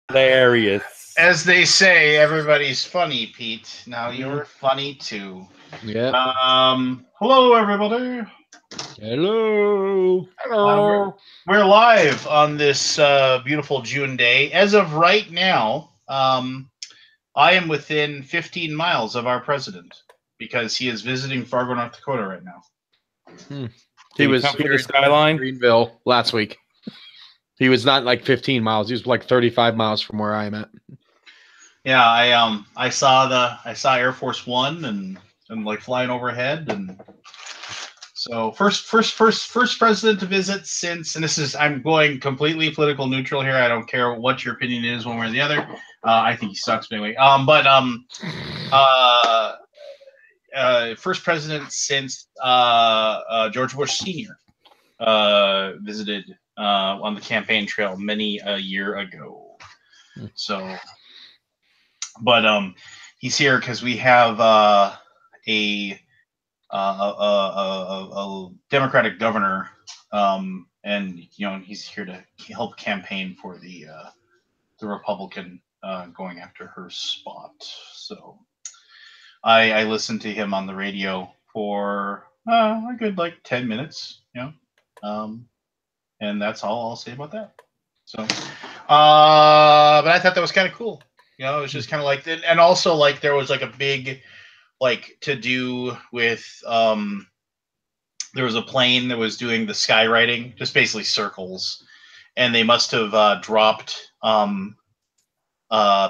hilarious. As they say, everybody's funny, Pete. Now you're funny too. Yeah. Hello, everybody. Hello. We're live on this beautiful June day. As of right now, I am within 15 miles of our president because he is visiting Fargo, North Dakota right now. He was come here to the skyline? Greenville last week. He was not like 15 miles. He was like 35 miles from where I am at. Yeah, I saw Air Force One and like flying overhead, and so first president to visit since, and this is, I'm going completely political neutral here. I don't care what your opinion is one way or the other. I think he sucks, but anyway. First president since George Bush Sr. Visited on the campaign trail many a year ago. So, but he's here because we have a Democratic governor, and he's here to help campaign for the Republican going after her spot. So I listened to him on the radio for a good like 10 minutes, and that's all I'll say about that. So, but I thought that was kind of cool. It was just kind of like that, and also like there was like a big to do with there was a plane that was doing the skywriting, just basically circles, and they must have dropped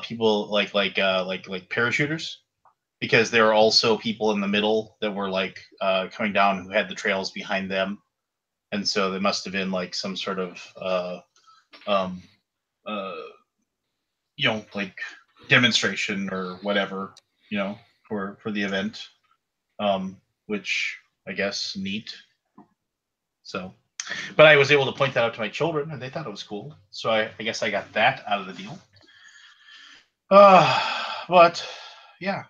people like parachuters, because there are also people in the middle that were like coming down who had the trails behind them, and so there must have been like some sort of like demonstration or whatever, for the event, which I guess neat. So, but I was able to point that out to my children, and they thought it was cool. So I guess I got that out of the deal. But yeah,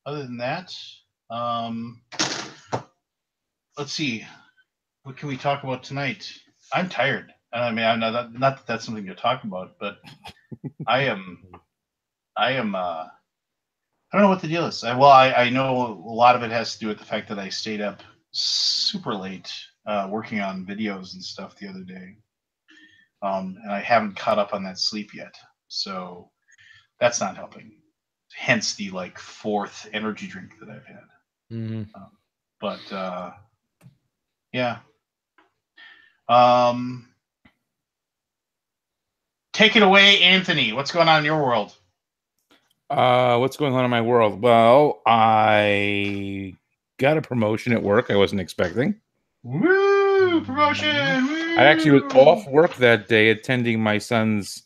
other than that, let's see, what can we talk about tonight? I'm tired. I mean, I'm not that that's something to talk about, but I am. I don't know what the deal is. I know a lot of it has to do with the fact that I stayed up super late working on videos and stuff the other day, and I haven't caught up on that sleep yet. So that's not helping. Hence the like fourth energy drink that I've had. Mm-hmm. But yeah. Take it away, Anthony. What's going on in your world? What's going on in my world? Well, I got a promotion at work I wasn't expecting. Woo! Promotion! Woo! I actually was off work that day attending my son's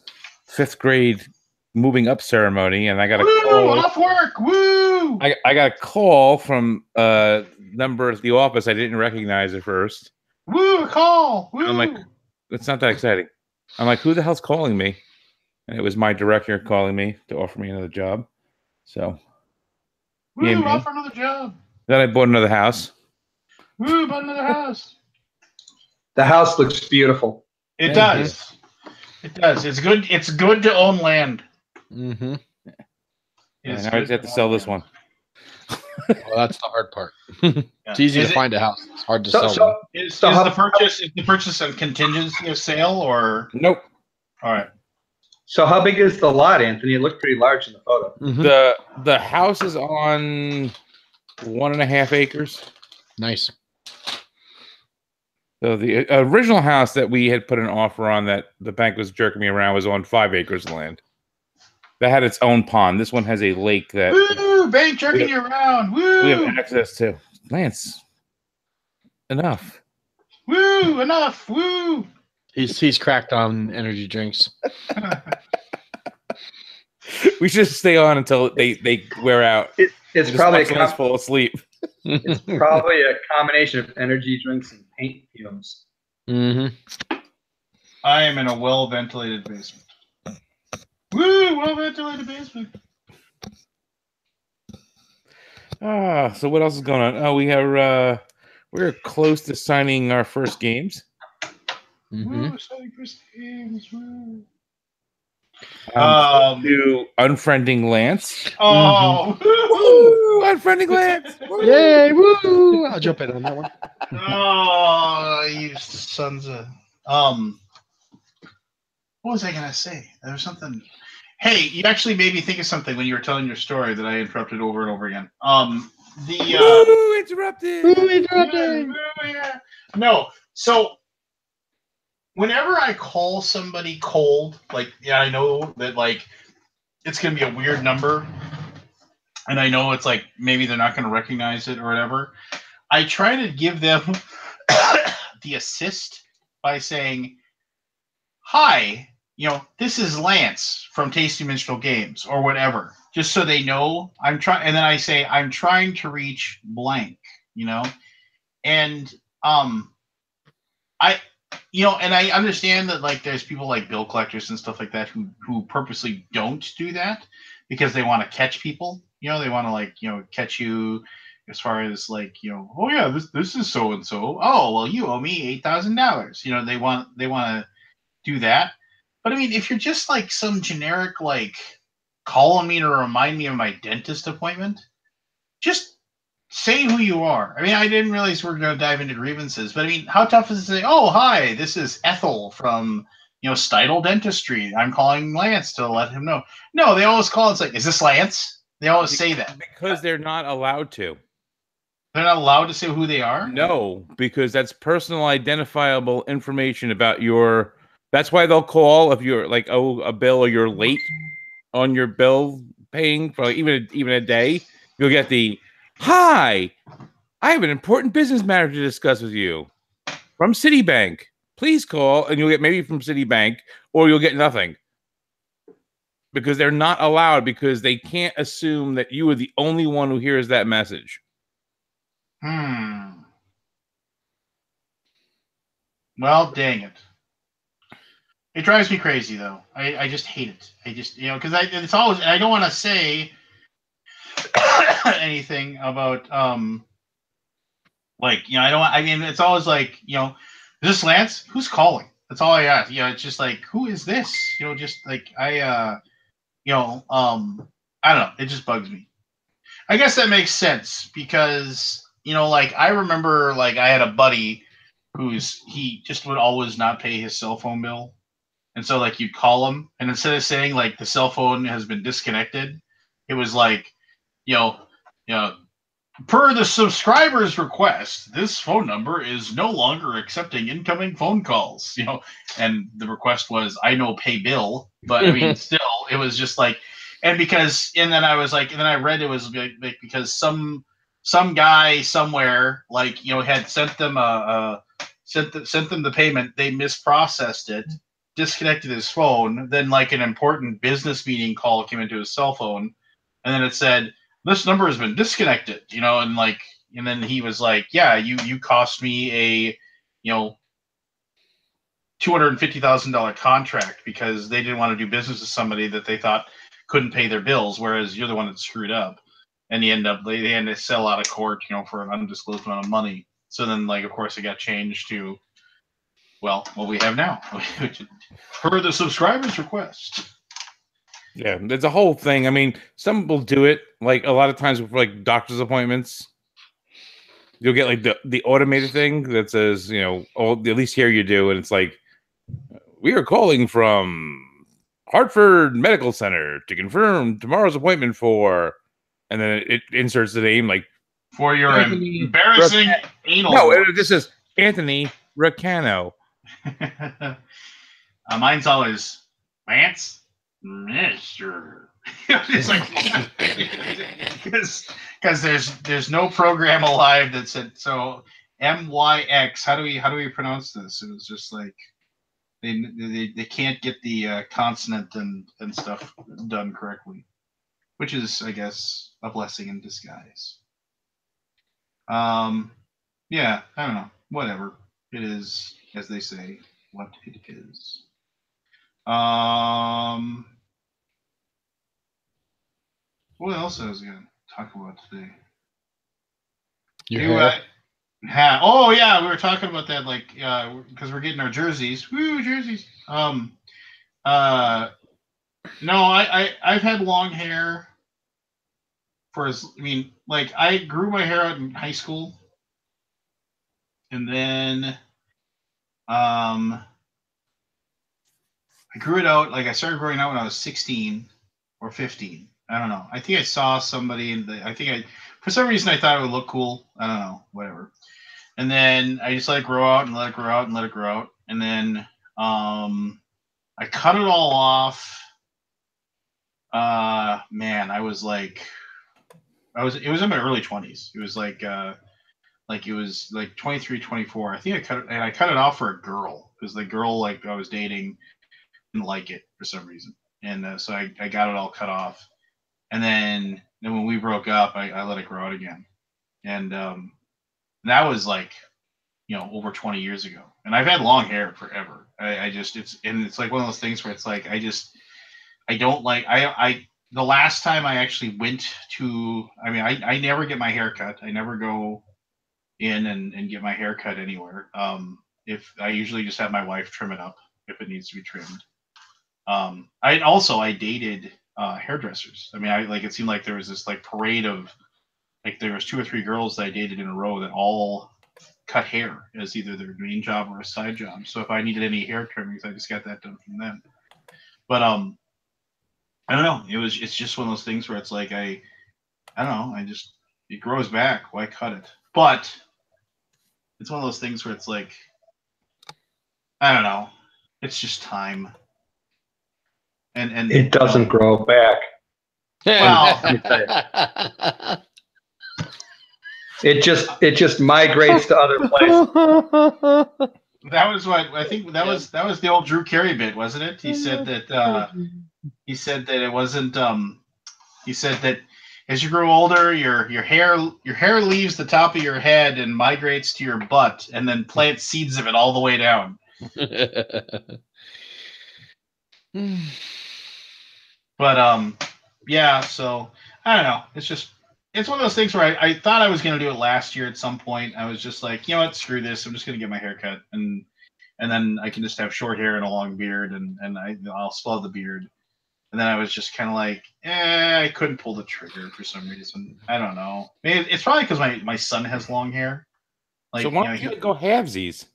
5th grade moving up ceremony, and I got a call. Off work! Woo! I got a call from a number at the office I didn't recognize at first. Woo! A call! Woo! I'm like, it's not that exciting. I'm like, who the hell's calling me? And it was my director calling me to offer me another job. So, woo! Offer another job. Then I bought another house. Woo! Bought another house. The house looks beautiful. It does. It does. It's good. It's good to own land. Mm-hmm. Yeah, now I just have to sell this one. Well, that's the hard part. It's easy to find a house. It's hard to sell. Is the purchase a contingency of sale or nope? All right. So how big is the lot, Anthony? It looked pretty large in the photo. Mm-hmm. The house is on 1.5 acres. Nice. So the original house that we had put an offer on that the bank was jerking me around was on 5 acres of land. That had its own pond. This one has a lake that bank jerking you around. Woo! We have access to. Lance, enough. Woo! Enough. Woo! He's cracked on energy drinks. We should stay on until they wear out. It's probably fall asleep. It's probably a combination of energy drinks and paint fumes. Mm-hmm. I am in a well-ventilated basement. Woo! Well-ventilated basement. So what else is going on? Oh, we're close to signing our first games. Mm-hmm. Woo! Signing first games. Woo! To unfriending Lance. Oh, Woo! Unfriending Lance. Woo! Yay! Woo! I'll jump in on that one. oh, you sons of what was I gonna say? There was something. Hey, you actually made me think of something when you were telling your story that I interrupted over and over again. Woo! Interrupted. Woo! Interrupting. Yeah. No, so whenever I call somebody cold, like I know that like it's gonna be a weird number, and I know it's like maybe they're not gonna recognize it or whatever. I try to give them the assist by saying, "Hi, this is Lance from Tasty Minstrel Games," or whatever, just so they know I'm trying. And then I say, "I'm trying to reach blank," and and I understand that like there's people like bill collectors and stuff like that who purposely don't do that because they want to catch people. They want to like catch you as far as like oh yeah, this is so and so. Oh well, you owe me $8,000. They want to do that. But I mean, if you're just like some generic like calling me to remind me of my dentist appointment, just say who you are. I mean, I didn't realize we were going to dive into grievances, but I mean, how tough is it to say, "Oh, hi, this is Ethel from Steidel Dentistry. I'm calling Lance to let him know." No, they always call. It's like, "Is this Lance?" They always say that because they're not allowed to. They're not allowed to say who they are. No, because that's personal identifiable information about your. That's why they'll call if you're like a bill or you're late on your bill paying for like, even a day. You'll get the "Hi, I have an important business matter to discuss with you from Citibank. Please call," and you'll get maybe from Citibank, or you'll get nothing because they're not allowed because they can't assume that you are the only one who hears that message. Well, dang it. It drives me crazy, though. I just hate it. I just, because it's always, and I don't want to say anything about, like, I mean, it's always like, is this Lance? Who's calling? That's all I ask. It's just like, who is this? Just like, I don't know. It just bugs me. I guess that makes sense because, like, I remember, like, I had a buddy he just would always not pay his cell phone bill. And so, like, you'd call him, and instead of saying, like, the cell phone has been disconnected, it was like, per the subscriber's request, this phone number is no longer accepting incoming phone calls, and the request was, "I know pay bill," but I mean, still, it was just like, and then I was like, and then I read it was like because some guy somewhere, like, had sent them sent them the payment, they misprocessed it, disconnected his phone, then like an important business meeting call came into his cell phone, and then it said, "This number has been disconnected," and like, and then he was like, "Yeah, you cost me a, $250,000 contract because they didn't want to do business with somebody that they thought couldn't pay their bills, whereas you're the one that screwed up." And they end to sell out of court, for an undisclosed amount of money. So then, like, of course, it got changed to, well, what we have now, per the subscriber's request. Yeah, there's a whole thing. I mean, some people do it like a lot of times with like doctor's appointments. You'll get like the automated thing that says, at least here you do, and it's like, "We are calling from Hartford Medical Center to confirm tomorrow's appointment for," and then it inserts the name like for your embarrassing anal. No, this is Anthony Ricano. Mine's always Lance Mister. It's like because there's no program alive that said so. MYX. How do we pronounce this? It was just like they can't get the consonant and stuff done correctly, which is, I guess, a blessing in disguise. Yeah, I don't know. Whatever. It is, as they say, what it is. What else I was going to talk about today? Oh yeah, we were talking about that, like, because we're getting our jerseys. Woo, jerseys. No, I've had long hair for as I mean, like I grew my hair out in high school, and then I grew it out. Like I started growing out when I was 16 or 15. I don't know. I think I saw somebody in the. For some reason I thought it would look cool. I don't know, whatever. And then I just let it grow out and let it grow out and let it grow out, and then I cut it all off. Man, I was like, it was in my early 20s. It was like it was like 23, 24. I think I cut it off for a girl because the girl like I was dating didn't like it for some reason, and so I got it all cut off. And then when we broke up, I let it grow out again, and that was like over 20 years ago. And I've had long hair forever. I just it's like one of those things where it's like I don't like the last time I actually went to I never get my hair cut. I never go in and get my hair cut anywhere. If I usually just have my wife trim it up if it needs to be trimmed. I dated hairdressers. I mean, it seemed like there was this like parade of like there was 2 or 3 girls that I dated in a row that all cut hair as either their main job or a side job. So if I needed any hair trimmings, I just got that done from them. But I don't know. It's just one of those things where it's like I don't know. It grows back. Why cut it? But it's one of those things where it's like I don't know. It's just time. And It doesn't grow back. Well, Let me tell you. It just migrates to other places. that was what I think. That was the old Drew Carey bit, wasn't it? He said that. He said that it wasn't. He said that as you grow older, your hair leaves the top of your head and migrates to your butt, and then plants seeds of it all the way down. But yeah. So I don't know. It's one of those things where I thought I was going to do it last year at some point. I was just like, you know what, screw this. I'm just going to get my hair cut, and then I can just have short hair and a long beard, and I'll still have the beard. And then I was just kind of like, I couldn't pull the trigger for some reason. I don't know. Maybe it's probably because my son has long hair. Like, so why don't you go halvesies?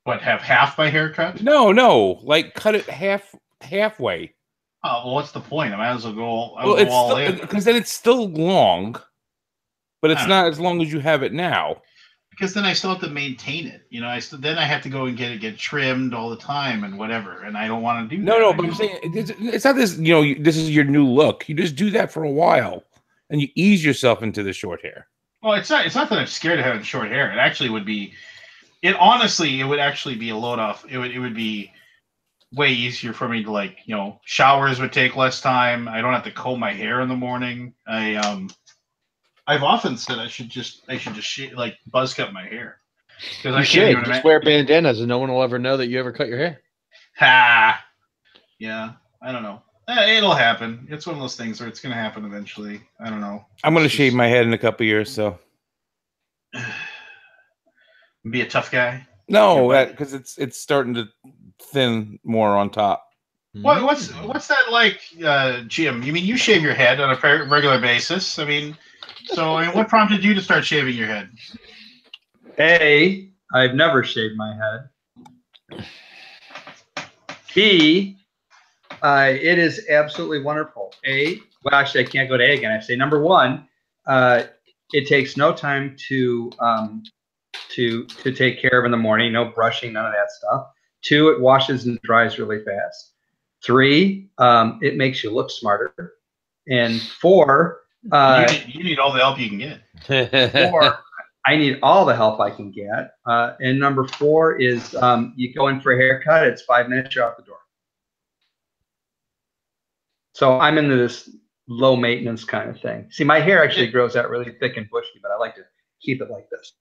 What, have half my hair cut? No, like cut it halfway. Oh, well, what's the point? I might as well go. Well, it's all in because then it's still long, but it's not as long as you have it now. Because then I still have to maintain it. Then I have to go and get trimmed all the time and whatever, and I don't want to do that. No, but I'm saying it's not this. This is your new look. You just do that for a while, and you ease yourself into the short hair. Well, it's not that I'm scared of having short hair. It actually would be. It would actually be a load off. It would be way easier for me to showers would take less time. I don't have to comb my hair in the morning. I've often said I should just buzz cut my hair because I can't even just wear bandanas and no one will ever know that you ever cut your hair. Ha! Yeah, I don't know. It'll happen. It's one of those things where it's going to happen eventually. I don't know. I'm going to shave my head in a couple years, so be a tough guy. No, because it's starting to thin more on top. What's that like, Jim? You mean you shave your head on a regular basis? I mean, what prompted you to start shaving your head? A, I've never shaved my head. B, it is absolutely wonderful. Well, actually, I can't go to A again. I say number one, it takes no time to take care of in the morning. No brushing, none of that stuff. 2, it washes and dries really fast. 3, it makes you look smarter. And 4, you need all the help you can get. 4, I need all the help I can get. And number 4 is you go in for a haircut, it's 5 minutes, you're out the door. So I'm into this low maintenance kind of thing. See, my hair actually grows out really thick and bushy, but I like to keep it like this.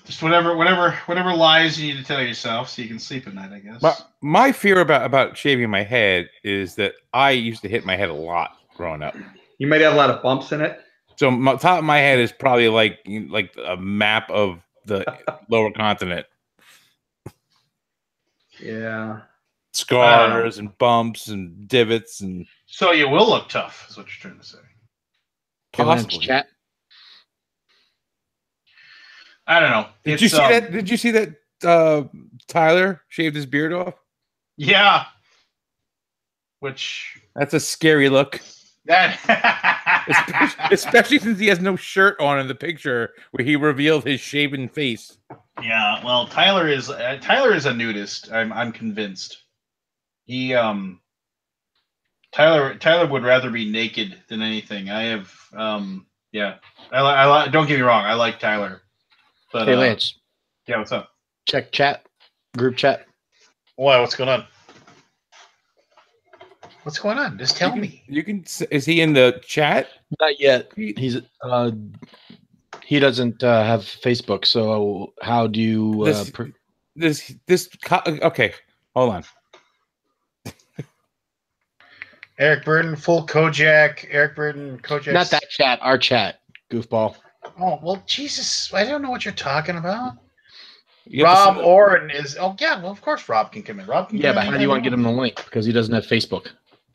Just whatever lies you need to tell yourself so you can sleep at night, I guess. But my fear about shaving my head is that I used to hit my head a lot growing up. You might have a lot of bumps in it. So my top of my head is probably like a map of the lower continent. Yeah. Scars and bumps and divots and So you will look tough, is what you're trying to say. Okay, Lance, possibly. chat. I don't know. Did you see that? Did you see that Tyler shaved his beard off? Yeah. Which That's a scary look. that Especially since he has no shirt on in the picture where he revealed his shaven face. Yeah, well, Tyler is a nudist. I'm convinced. He Tyler would rather be naked than anything. I have yeah. I don't get me wrong. I like Tyler. But Hey, Lance, yeah, what's up? check chat, group chat. Why? What's going on? What's going on? Just tell me. You can. Is he in the chat? Not yet. He's he doesn't have Facebook. So how do you? Okay, hold on. Eric Burden, full Kojak. Eric Burden, Kojak. Not that chat. Our chat. Goofball. Oh well, Jesus! I don't know what you're talking about. You have Rob to- Oren is. Oh yeah, well of course Rob can come in. Rob can. Yeah, come but in how do you want to get anytime him the link? Because he doesn't have Facebook.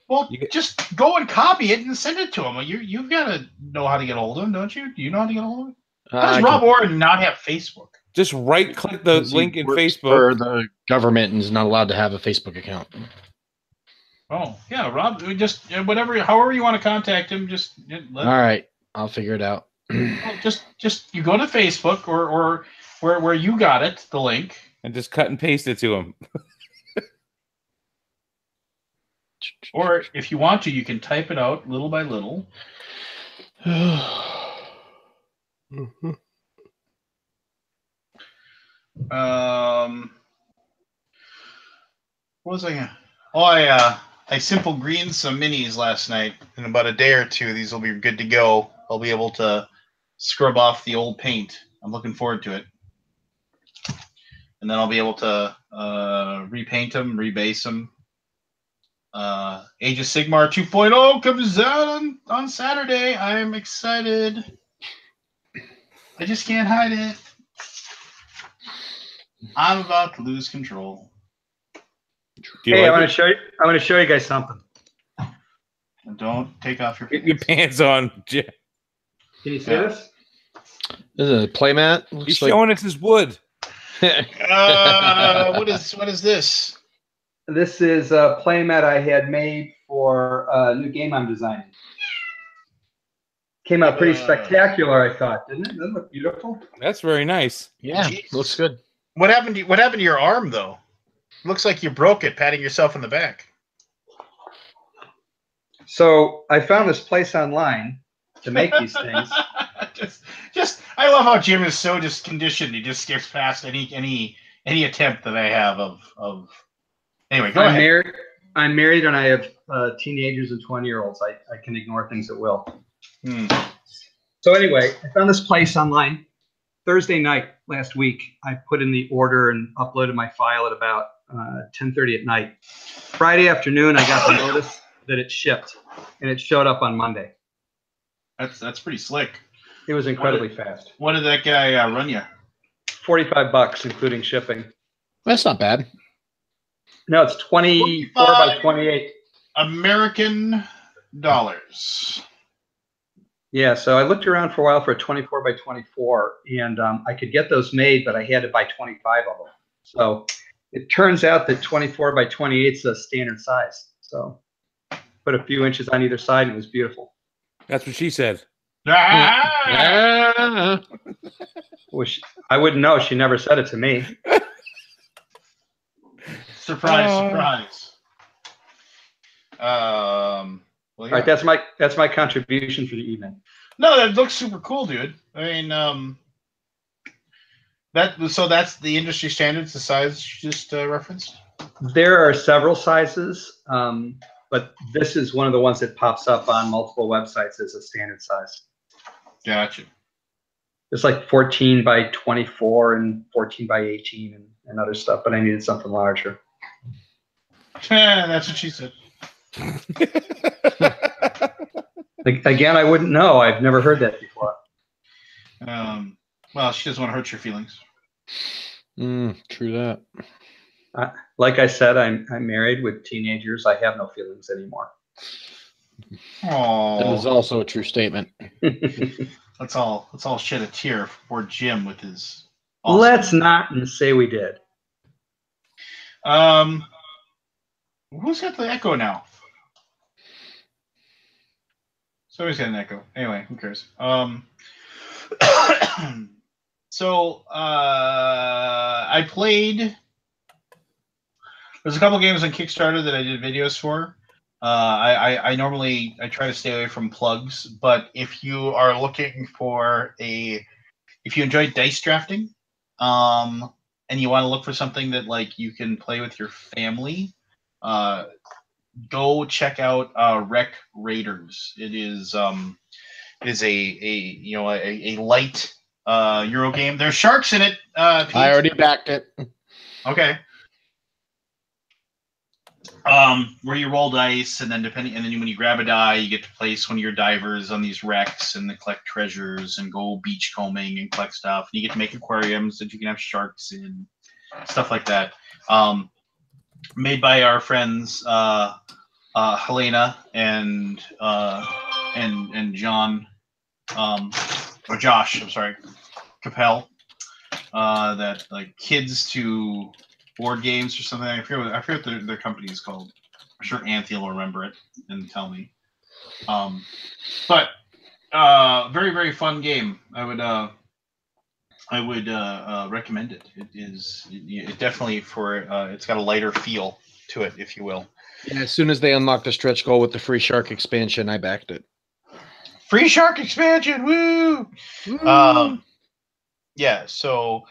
Well, You get- just go and copy it and send it to him. You've got to know how to get a hold of him, don't you? Do you know how to get a hold of him? How does Rob Oren not have Facebook? Just right click the link in Facebook. For the government and is not allowed to have a Facebook account. Oh yeah, Rob. We just whatever, however you want to contact him, just All right, I'll figure it out. just you go to Facebook or where you got it, the link. And just cut and paste it to him. Or if you want to, you can type it out little by little. What was I gonna? Oh, I simple greened some minis last night. In about a day or two, these will be good to go. I'll be able to scrub off the old paint. I'm looking forward to it. And then I'll be able to repaint them, rebase them. Age of Sigmar 2.0 comes out on Saturday. I'm excited. I just can't hide it. I'm about to lose control. Hey, I want to show you. I want to show you guys something. And don't take off your Get your pants on. Jeff. Can you see Yeah. this? This is a playmat. He's Looks like showing us his wood. What is this? This is a playmat I had made for a new game I'm designing. Came out pretty spectacular, I thought, didn't it? Doesn't it look beautiful? That's very nice. yeah, Jeez. looks good. What happened to your arm though? Looks like you broke it, patting yourself in the back. So I found this place online to make these things. just I love how Jim is so just conditioned. He just skips past any attempt that I have of. Anyway, go ahead. I'm married and I have teenagers and 20-year-olds. I can ignore things at will. So anyway, I found this place online. Thursday night last week, I put in the order and uploaded my file at about 10:30 at night. Friday afternoon, I got the notice that it shipped, and it showed up on Monday. That's pretty slick. It was incredibly fast. What did that guy run you? $45, including shipping. That's not bad. No, it's 24 by 28. American dollars. Yeah, so I looked around for a while for a 24 by 24, and I could get those made, but I had to buy 25 of them. So it turns out that 24 by 28 is a standard size. So put a few inches on either side, and it was beautiful. That's what she said. Ah! Which I wouldn't know. She never said it to me. Surprise. Well, All yeah. right, that's my contribution for the evening. No, that looks super cool, dude. I mean, that's the industry standards, the size you just referenced. There are several sizes, but this is one of the ones that pops up on multiple websites as a standard size. Gotcha. It's like 14 by 24 and 14 by 18 and other stuff, but I needed something larger. That's what she said. Again, I wouldn't know. I've never heard that before. Well, she doesn't want to hurt your feelings. True that. Like I said, I'm married with teenagers. I have no feelings anymore. That is Oh, also a true statement. let's all shed a tear for Jim with his. Let's not say we did. Who's got the echo now? Somebody's got an echo. Anyway, who cares? So I played. There's a couple games on Kickstarter that I did videos for. I normally try to stay away from plugs, but if you are looking for if you enjoy dice drafting, and you want to look for something that like you can play with your family, go check out Rec Raiders. It is a light Euro game. There's sharks in it. Pete. I already backed it. Okay. Where you roll dice, and then when you grab a die, you get to place one of your divers on these wrecks and collect treasures and go beachcombing and collect stuff. And you get to make aquariums that you can have sharks in, stuff like that. Made by our friends Helena and John or Josh. I'm sorry, Capel. That like Kids to Board Games or something. I forget what their company is called. I'm sure Anthony will remember it and tell me. But very, very fun game. I would recommend it. It definitely it's got a lighter feel to it, if you will. Yeah, as soon as they unlocked the stretch goal with the free shark expansion, I backed it. Free shark expansion, woo! Yeah. So,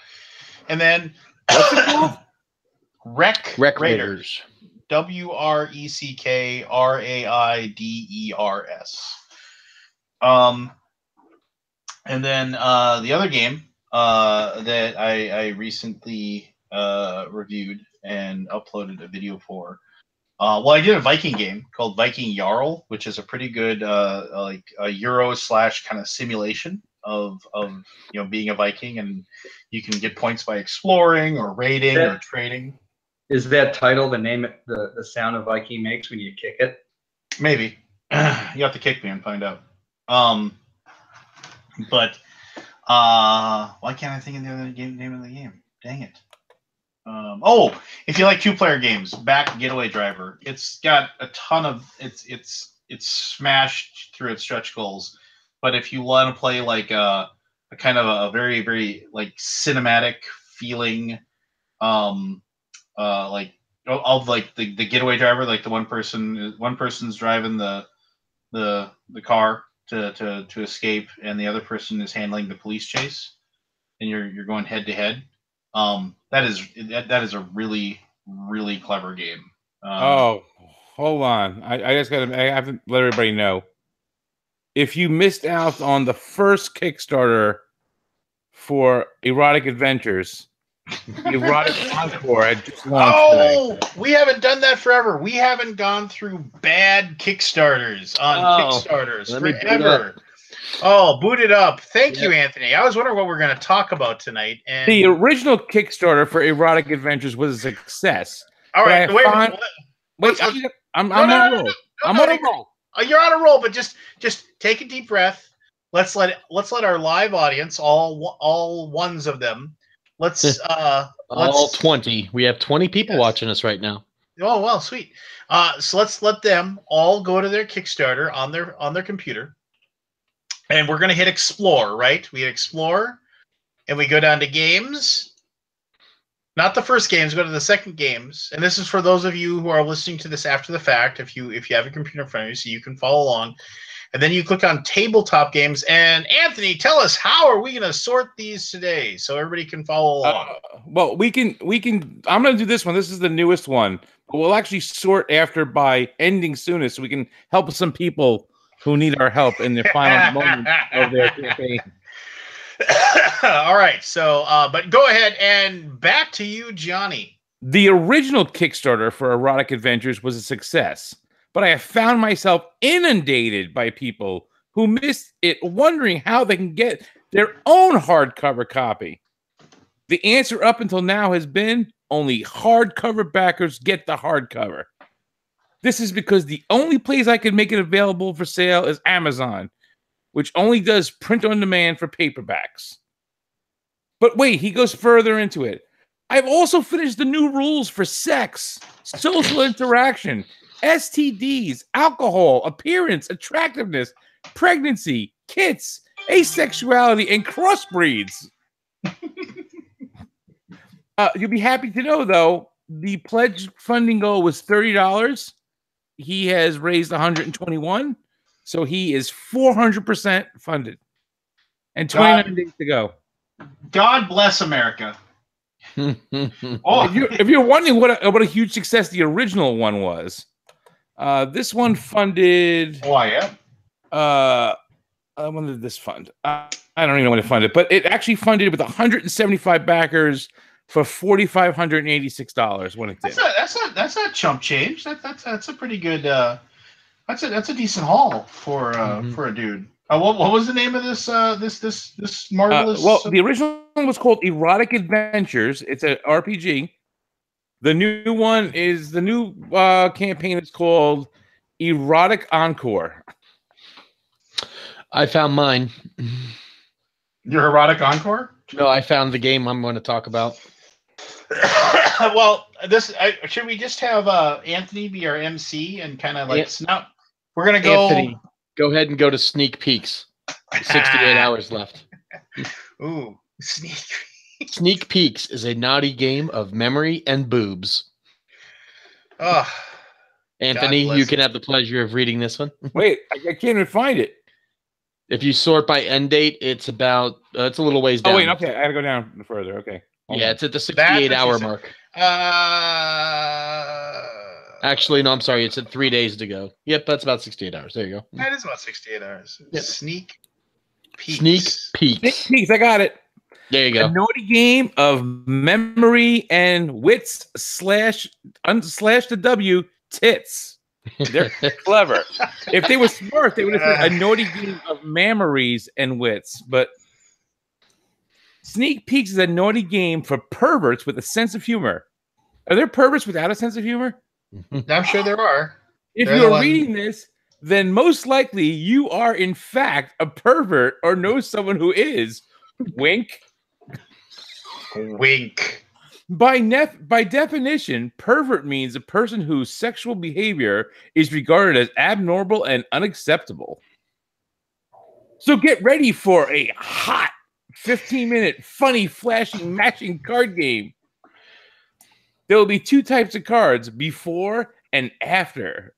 and then What's it called? Rec Raiders. WRECKRAIDERS. And then the other game that I recently reviewed and uploaded a video for. I did a Viking game called Viking Jarl, which is a pretty good like a Euro / kind of simulation of being a Viking, and you can get points by exploring or raiding or trading. Is that title the name the sound a Viking makes when you kick it? Maybe. You have to kick me and find out. But why can't I think of the other name of the game? Dang it. If you like 2-player games, back Getaway Driver. It's got a ton of it's smashed through its stretch goals. But if you want to play like a kind of a very, very like cinematic feeling, like of like the Getaway Driver, like the one person's driving the car to escape, and the other person is handling the police chase, and you're going head to head. That is a really, really clever game. Hold on. I have to let everybody know. If you missed out on the first Kickstarter for Erotic Adventures, Erotic Encore had just launched today. We haven't done that forever. We haven't gone through bad Kickstarters on Kickstarters forever. Boot it up. Thank you, Anthony. I was wondering what we're going to talk about tonight. And the original Kickstarter for Erotic Adventures was a success. All right, I'm on a roll. I'm on a roll. You're on a roll, but just take a deep breath. Let's let our live audience, all ones of them. All 20. We have 20 people watching us right now. Oh, well, sweet. So let's let them all go to their Kickstarter on their computer. And we're going to hit explore, right? We hit explore, and we go down to games. Not the first games, go to the second games. And this is for those of you who are listening to this after the fact, if you have a computer in front of you, so you can follow along. And then you click on tabletop games. And Anthony, tell us, how are we going to sort these today so everybody can follow along? Well, we can. I'm going to do this one. This is the newest one. But we'll actually sort after by ending soonest, so we can help some people who need our help in the final moment of their campaign. All right. So, but go ahead and back to you, Johnny. The original Kickstarter for Erotic Adventures was a success, but I have found myself inundated by people who missed it, wondering how they can get their own hardcover copy. The answer up until now has been only hardcover backers get the hardcover. This is because the only place I can make it available for sale is Amazon, which only does print on demand for paperbacks. But wait, he goes further into it. I've also finished the new rules for sex, social interaction, STDs, alcohol, appearance, attractiveness, pregnancy, kits, asexuality, and crossbreeds. You'll be happy to know, though, the pledge funding goal was $30. He has raised 121, so he is 400% funded, and 29 days to go. God bless America. Oh, if you're wondering what a huge success the original one was, this one funded. Oh, I am. When did this fund? I don't even know when it funded, but it actually funded with 175 backers for $4,586 when it did. That's not chump change. That's a pretty good. That's a decent haul for a dude. What was the name of this marvelous? Well, the original one was called Erotic Adventures. It's an RPG. The new one is the new campaign. It's called Erotic Encore. I found mine. Your Erotic Encore? No, I found the game I'm going to talk about. Well, should we just have Anthony be our MC and kind of like snout? We're gonna go. Anthony, go ahead and go to sneak peeks. 68 hours left. Ooh, sneak. Sneak peeks is a naughty game of memory and boobs. Oh, Anthony, you can have the pleasure of reading this one. Wait, I can't even find it. If you sort by end date, it's about it's a little ways down. Oh wait, okay, I gotta go down further. Okay. Yeah, it's at the 68-hour mark. Actually, no, I'm sorry. It's at 3 days to go. Yep, that's about 68 hours. There you go. That is about 68 hours. Yep. Sneak peeks. Sneak peeks. Sneak peeks. I got it. There you go. A naughty game of memory and wits slash the W tits. They're clever. If they were smart, they would have said a naughty game of memories and wits. But Sneak Peeks is a naughty game for perverts with a sense of humor. Are there perverts without a sense of humor? I'm sure there are. If you're reading this, then most likely you are in fact a pervert or know someone who is. Wink. Wink. By definition, pervert means a person whose sexual behavior is regarded as abnormal and unacceptable. So get ready for a hot 15-minute funny, flashing, matching card game. There will be two types of cards, before and after.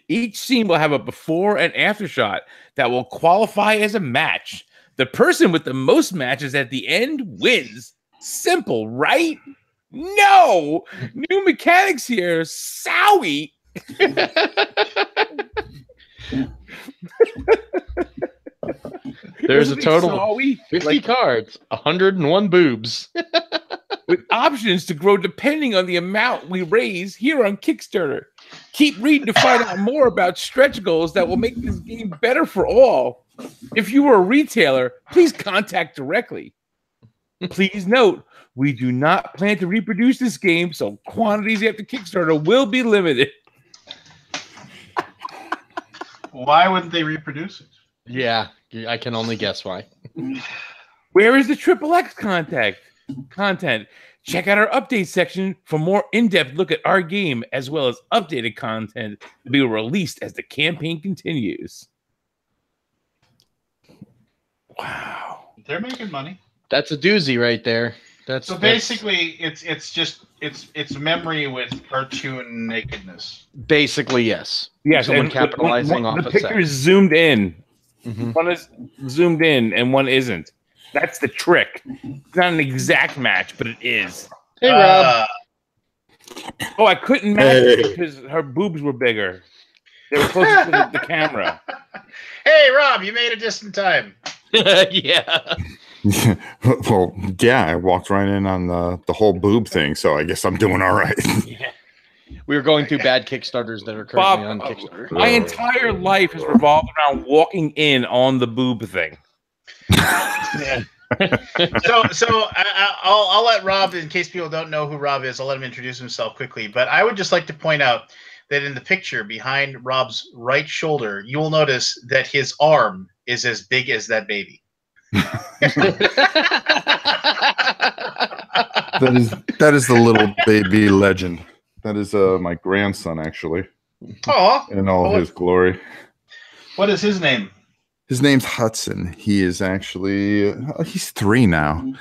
Each scene will have a before and after shot that will qualify as a match. The person with the most matches at the end wins. Simple, right? No! New mechanics here. Sowie! There's a total of 50 cards, 101 boobs. With options to grow depending on the amount we raise here on Kickstarter. Keep reading to find out more about stretch goals that will make this game better for all. If you are a retailer, please contact directly. Please note, we do not plan to reproduce this game, so quantities after Kickstarter will be limited. Why wouldn't they reproduce it? Yeah, I can only guess why. Where is the XXX content? Check out our update section for more in-depth look at our game, as well as updated content to be released as the campaign continues. Wow. They're making money. That's a doozy right there. So basically, it's memory with cartoon nakedness. Basically, yes. Yes, someone and capitalizing off the of picture is zoomed in. One is zoomed in and one isn't. That's the trick. It's not an exact match, but it is. Hey, Rob. Oh, I couldn't match it because her boobs were bigger. They were closer to the camera. Hey, Rob, you made it just in time. Yeah. Well, yeah, I walked right in on the whole boob thing, so I guess I'm doing all right. Yeah. We were going through bad Kickstarters that are currently on Kickstarter. My entire life has revolved around walking in on the boob thing. I'll let Rob, in case people don't know who Rob is, I'll let him introduce himself quickly. But I would just like to point out that in the picture behind Rob's right shoulder, you will notice that his arm is as big as that baby. That is the little baby legend. That is my grandson, actually. Oh, in all his glory. What is his name? His name's Hudson. He is actually he's 3 now,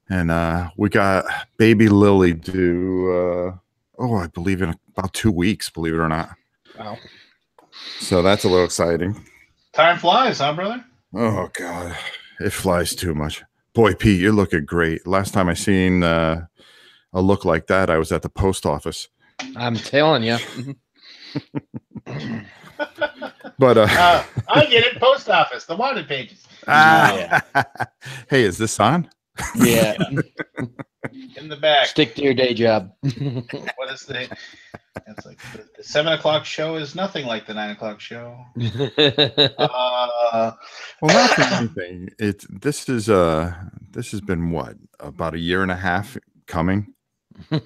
and we got baby Lily due. I believe in about 2 weeks. Believe it or not. Wow. So that's a little exciting. Time flies, huh, brother? Oh God, it flies too much. Boy, Pete, you're looking great. Last time I seen a look like that, I was at the post office. I'm telling you. But I get it. Post office, the wanted pages. Yeah. Hey, is this on? Yeah. In the back. Stick to your day job. What is the? It's like the 7 o'clock show is nothing like the 9 o'clock show. Well, not for anything. This has been what, about 1.5 years coming.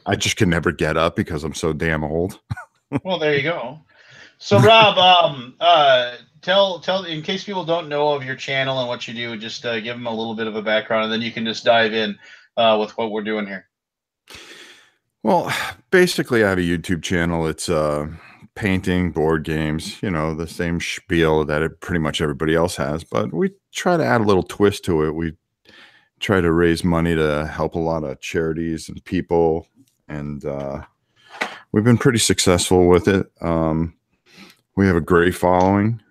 I just can never get up because I'm so damn old. Well, there you go. So, Rob, tell in case people don't know of your channel and what you do, just give them a little bit of a background, and then you can just dive in with what we're doing here. Well, basically, I have a YouTube channel. It's painting, board games, the same spiel that pretty much everybody else has, but we try to add a little twist to it. We try to raise money to help a lot of charities and people, and we've been pretty successful with it. We have a great following.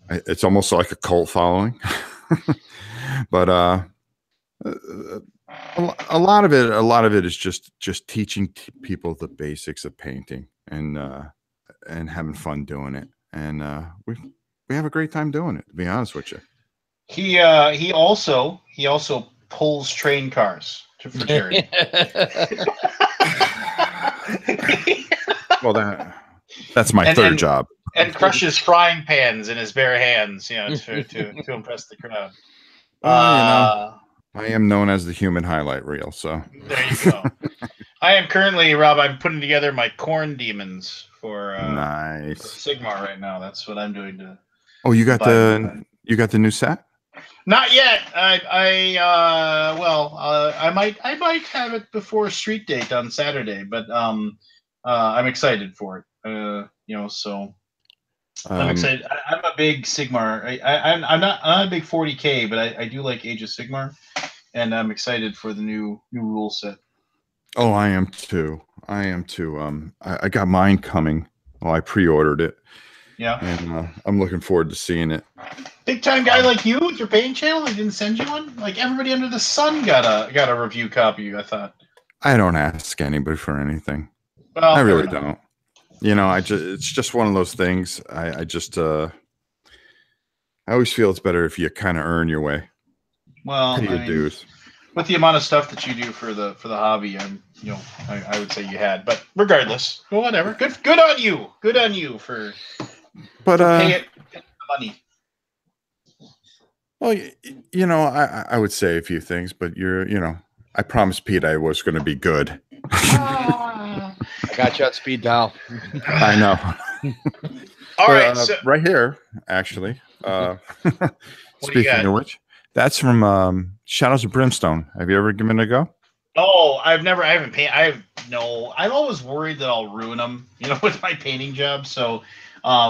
It's almost like a cult following, but a lot of it is just teaching people the basics of painting and having fun doing it, and we have a great time doing it, to be honest with you. He also pulls train cars for charity. Well, that's my third job. And crushes frying pans in his bare hands, to impress the crowd. I am known as the human highlight reel, so there you go. I am currently, Rob, I'm putting together my corn demons for nice for Sigmar right now. That's what I'm doing to. Oh, you got the new set? Not yet. I might have it before street date on Saturday, but I'm excited for it. So I'm excited. I'm a big Sigmar. I'm not a big 40K, but I do like Age of Sigmar, and I'm excited for the new rule set. Oh, I am too. I got mine coming. Well, I pre-ordered it. Yeah. And I'm looking forward to seeing it. Big time guy like you with your painting channel, they didn't send you one? Like everybody under the sun got a review copy, I thought. I don't ask anybody for anything. Well, I really don't. It's just one of those things. I always feel it's better if you kind of earn your way. Well, pay your dues. With the amount of stuff that you do for the hobby, I would say you had. But regardless, well, whatever. Good on you. Good on you for pay it money. Well, I would say a few things, but I promised Pete I was going to be good. I got you on speed dial. I know. All right, so right here, actually. Speaking of which, that's from Shadows of Brimstone. Have you ever given it a go? Oh, I haven't painted. I'm always worried that I'll ruin them, with my painting job. So,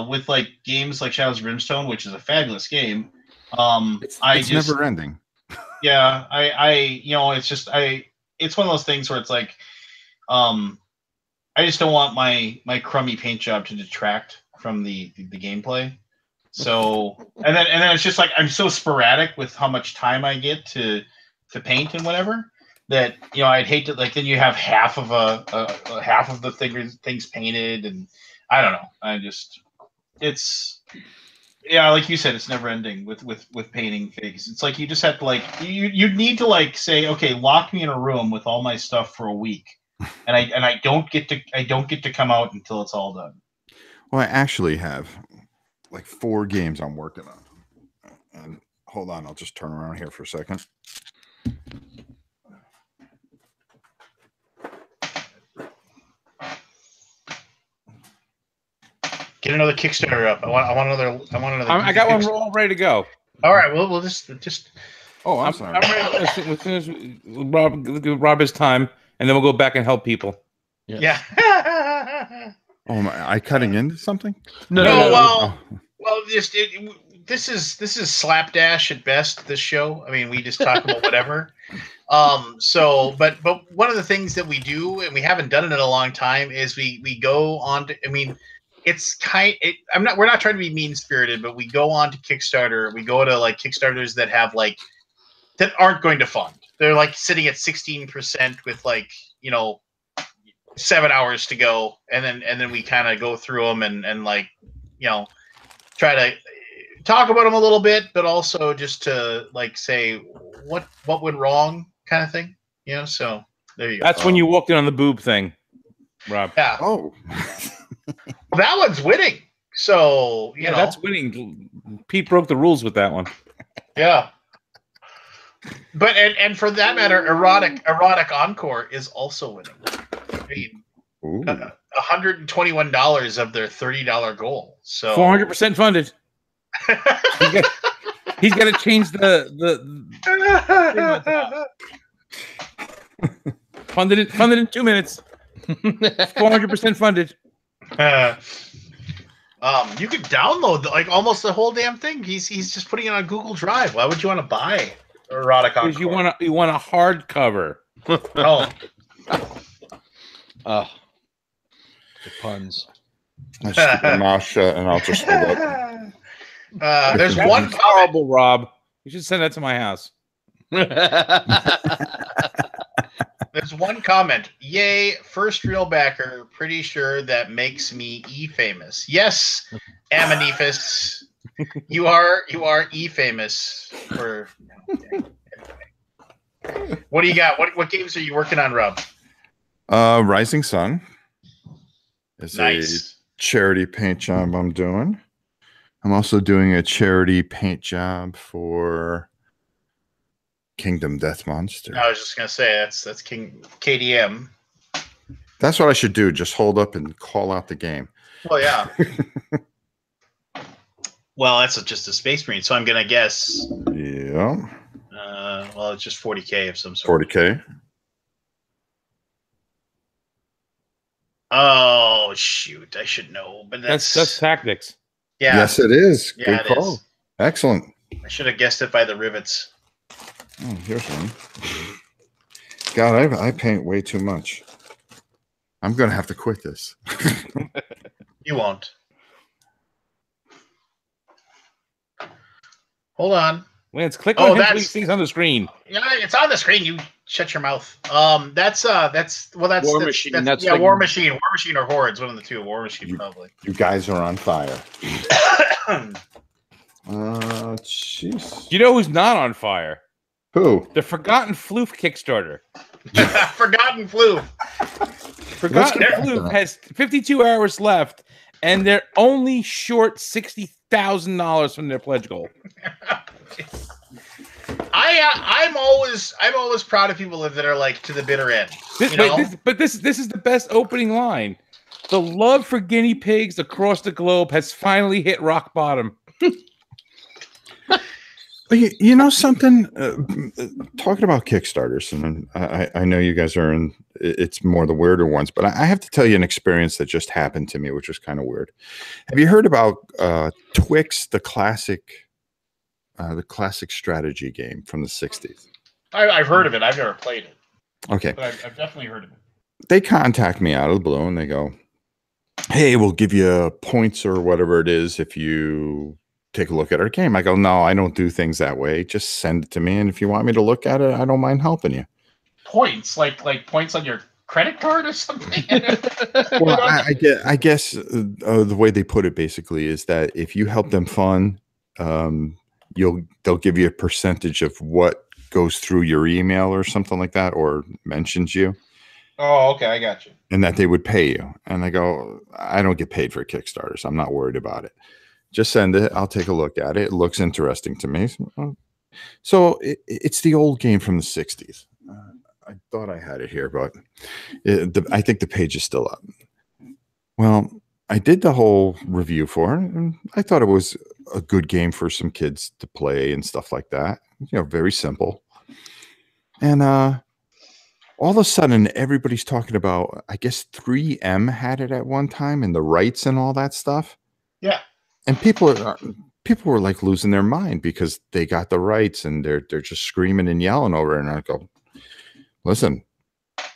with like games like Shadows of Brimstone, which is a fabulous game, it's never ending. Yeah, it's one of those things where it's like, I just don't want my crummy paint job to detract from the gameplay. So, and then it's just like I'm so sporadic with how much time I get to paint and whatever that I'd hate to then you have half of half of the things painted, and I don't know. It's like you said, it's never ending with painting figs. It's like you just have to you need to say, okay, lock me in a room with all my stuff for a week, and I don't get to come out until it's all done. Well, I actually have 4 games I'm working on, and hold on. I'll just turn around here for a second. Get another Kickstarter up. I want another. I got one all ready to go. All right. Well, we'll just. Oh, I'm I'm sorry. ready as soon as give Rob his time, and then we'll go back and help people. Yeah. Oh, am I cutting into something? No. Oh. Well, this is slapdash at best. This show. I mean, we just talk about whatever. But one of the things that we do, and we haven't done it in a long time, is we go on to. I mean, it's we're not trying to be mean spirited, but we go on to Kickstarter. We go to like Kickstarters that have like that aren't going to fund. They're like sitting at 16% with like 7 hours to go, and then we kind of go through them and like try to talk about them a little bit, but also just to like say what went wrong, kind of thing. So there you go. That's when you walked in on the boob thing, Rob. Yeah. Oh. That one's winning. So you know that's winning. Pete broke the rules with that one. Yeah. But and for that matter, Erotic Encore is also winning. I mean, $121 of their $30 goal. So 400% funded. He's got to change the funded in 2 minutes. 400% funded. You could download like almost the whole damn thing. He's just putting it on Google Drive. Why would you want to buy Erotic Encore? Because you want a hardcover. Oh. The puns. I should keep my mouth shut and I'll just hold up. There's one horrible, Rob. You should send that to my house. There's one comment. Yay, first real backer. Pretty sure that makes me E-famous. Yes, Amanifus. You are E-famous. For what do you got? What games are you working on, Rob? Rising Sun is Nice. a charity paint job I'm doing. I'm also doing a charity paint job for Kingdom Death Monster. I was just gonna say that's King KDM. That's what I should do. Just hold up and call out the game. Well, yeah. Well, that's just a Space Marine, so I'm gonna guess. Yeah. Well, it's just 40K of some sort. 40K. Oh shoot! I should know, but That's tactics. Yeah. Yes, it is. Yeah, Good call. Excellent. I should have guessed it by the rivets. Oh, here's one. God, I paint way too much. I'm going to have to quit this. You won't. Hold on. Lance, click on these things on the screen. Yeah, it's on the screen. You shut your mouth. That's War Machine. That's like, War Machine. War Machine or Hordes, one of the two. War Machine, probably. You guys are on fire. Jeez. You know who's not on fire? Who? The Forgotten Floof Kickstarter. Forgotten Floof. Forgotten Floof has 52 hours left, and they're only short $60,000 from their pledge goal. I'm always proud of people that are like to the bitter end. This is the best opening line. The love for guinea pigs across the globe has finally hit rock bottom. You know something? Talking about Kickstarters, and I know you guys are in. It's more the weirder ones, but I have to tell you an experience that just happened to me, which was kind of weird. Have you heard about Twix, the classic strategy game from the '60s? I've heard of it. I've never played it. Okay, but I've definitely heard of it. They contact me out of the blue, and they go, "Hey, we'll give you points or whatever it is if you take a look at our game." I go, "No, I don't do things that way. Just send it to me, and if you want me to look at it, I don't mind helping you." Points, like points on your credit card or something. Well, I guess the way they put it basically is that if you help them fund, they'll give you a percentage of what goes through your email or something like that, or mentions you. Oh, okay, I got you. And that they would pay you. And I go, I don't get paid for Kickstarters. I'm not worried about it. Just send it. I'll take a look at it. It looks interesting to me. So, So it's the old game from the 60s. I thought I had it here, but I think the page is still up. Well, I did the whole review for it, and I thought it was a good game for some kids to play and stuff like that. Very simple. And all of a sudden, everybody's talking about, I guess 3M had it at one time, and the rights and all that stuff. Yeah. And people were like losing their mind because they got the rights, and they're just screaming and yelling over it. And I go, listen,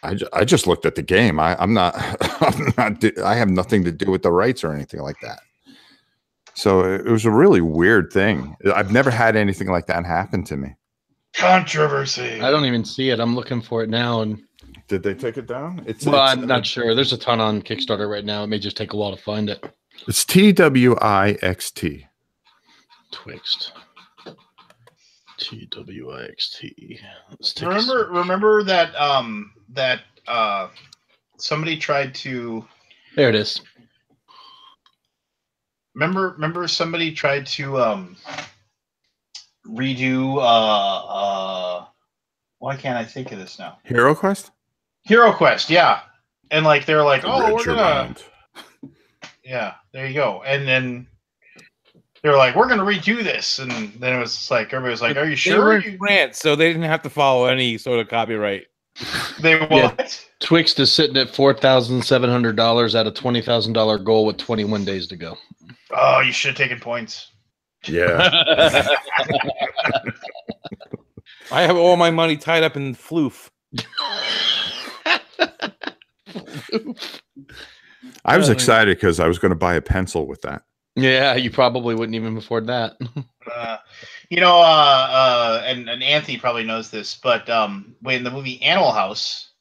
I just looked at the game. I'm not I have nothing to do with the rights or anything like that. So it was a really weird thing. I've never had anything like that happen to me. Controversy. I don't even see it. I'm looking for it now. And did they take it down? I'm not sure. There's a ton on Kickstarter right now. It may just take a while to find it. It's TWIXT. Twixt. TWIXT. Remember that somebody tried to. There it is. Remember somebody tried to redo why can't I think of this now? Hero Quest? Hero Quest, yeah. And like they're like, oh, we're Richard gonna Round. Yeah, there you go. And then they're like, we're gonna redo this, and then it was like everybody was like, are you They sure? were in France, so they didn't have to follow any sort of copyright. They what? Yeah. Twixt is sitting at $4,700 at a $20,000 goal with 21 days to go. Oh, you should have taken points. Yeah. I have all my money tied up in floof. I was excited because I was going to buy a pencil with that. Yeah, you probably wouldn't even afford that. And Anthony probably knows this, but when the movie Animal House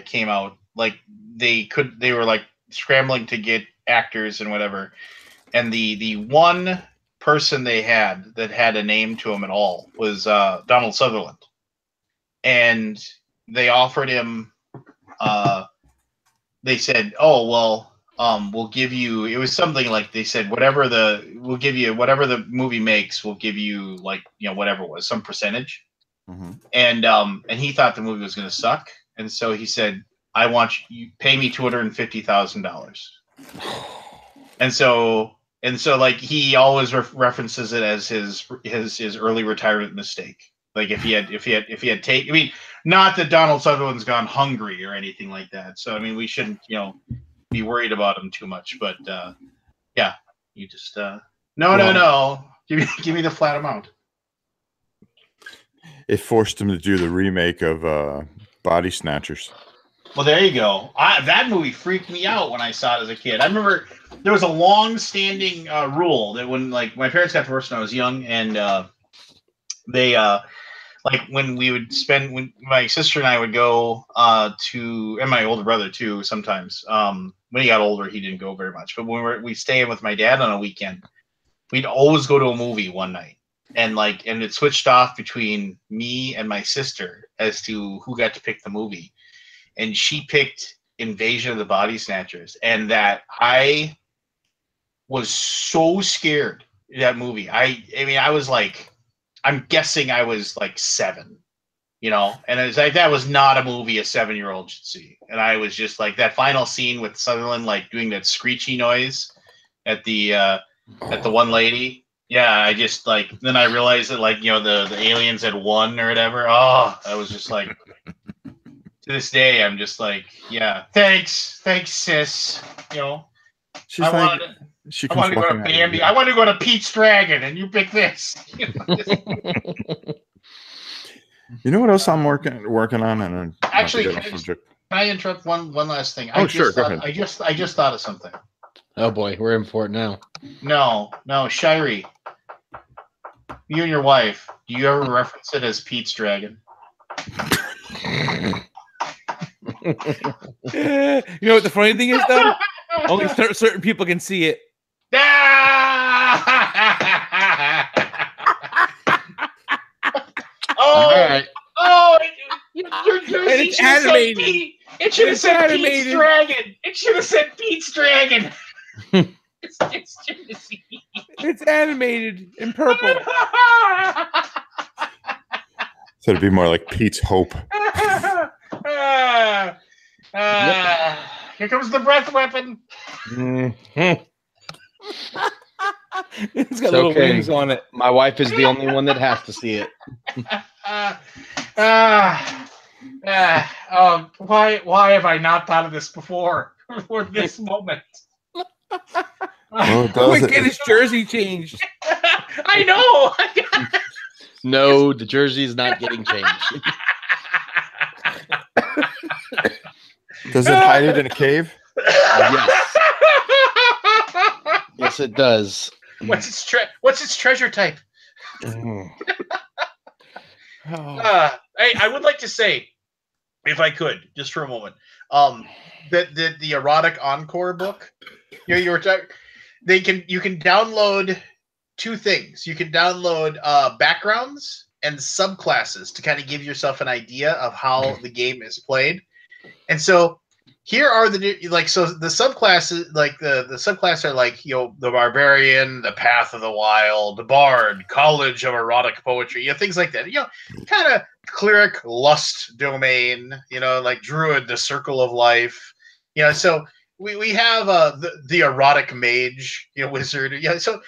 came out, like they were like scrambling to get actors and whatever, and the one person they had that had a name to him at all was Donald Sutherland, and they offered him. They said, "Oh well, we'll give you." It was something like they said, we'll give you whatever the movie makes. We'll give you like whatever it was, some percentage. Mm-hmm. And he thought the movie was going to suck, and so he said, "I want you pay me $250,000." And so like he always references it as his early retirement mistake. Like if he had taken, I mean, not that Donald Sutherland's gone hungry or anything like that. So I mean, we shouldn't be worried about him too much. But yeah, you just no, give me the flat amount. It forced him to do the remake of Body Snatchers. Well, there you go. That movie freaked me out when I saw it as a kid. I remember there was a long-standing rule that when like my parents got divorced when I was young, and they like when my sister and I would go and my older brother too sometimes. When he got older, he didn't go very much. But when we stay with my dad on a weekend, we'd always go to a movie one night, and it switched off between me and my sister as to who got to pick the movie. And she picked Invasion of the Body Snatchers, and that I was so scared of that movie. I mean, I was like, I'm guessing I was like 7, and it's like that was not a movie a 7-year-old should see. And I was just like that final scene with Sutherland like doing that screechy noise at the one lady. Yeah, I just like then I realized that like the aliens had won or whatever. Oh, I was just like. To this day, I'm just like, yeah, thanks, sis. She's I like, wanted to go to Bambi. I wanted to go to Pete's Dragon, and you pick this. You know what else I'm working on? And actually, can I interrupt one last thing? Oh, sure, go ahead. I just thought of something. Oh boy, we're in for it now. No, Shirey, you and your wife, do you ever reference it as Pete's Dragon? You know what the funny thing is, though? Only certain people can see it. Right. It's animated. It should have said Pete's Dragon. It should have said Pete's Dragon. It's animated in purple. So it'd be more like Pete's Hope. Here comes the breath weapon. Mm-hmm. It's got little wings on it. My wife is the only one that has to see it. Why have I not thought of this before this moment? Well, Quick, get his jersey changed. I know. No, the jersey is not getting changed. Does it hide it in a cave? Yes. Yes, it does. What's its treasure type? Mm. Hey, I would like to say, if I could, just for a moment, the Erotic Encore book. You were talking. You can download two things. You can download backgrounds and subclasses to kind of give yourself an idea of how the game is played. And so here are the subclasses, like the subclasses are like, the Barbarian, the Path of the Wild, the Bard, College of Erotic Poetry, things like that. Kind of Cleric, Lust Domain, like Druid, the Circle of Life. So we have the Erotic Mage, Wizard. So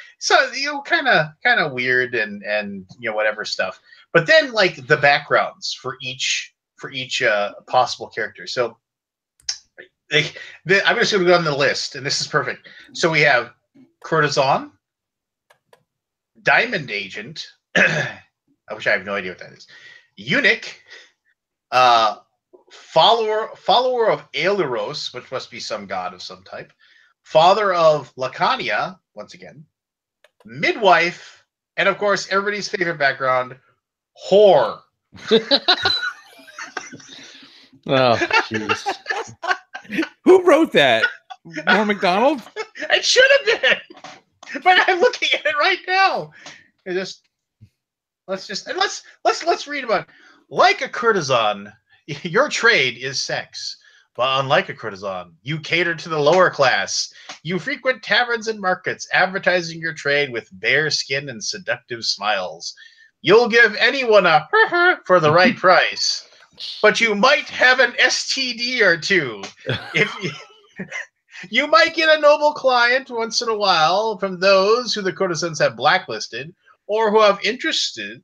kind of weird and whatever stuff. But then like the backgrounds for each possible character. So I'm just going to go on the list, and this is perfect. So we have Courtesan, Diamond Agent. I have no idea what that is. Eunuch, follower of Aeluros, which must be some god of some type. Father of Lacania, once again. Midwife, and of course, everybody's favorite background, whore. Oh, jeez. Who wrote that? Norm Macdonald? It should have been, but I'm looking at it right now. Let's read about it. Like a courtesan, your trade is sex. But unlike a courtesan, you cater to the lower class. You frequent taverns and markets, advertising your trade with bare skin and seductive smiles. You'll give anyone a for the right price. But you might have an STD or two. You might get a noble client once in a while from those who the courtesans have blacklisted, or who have interests a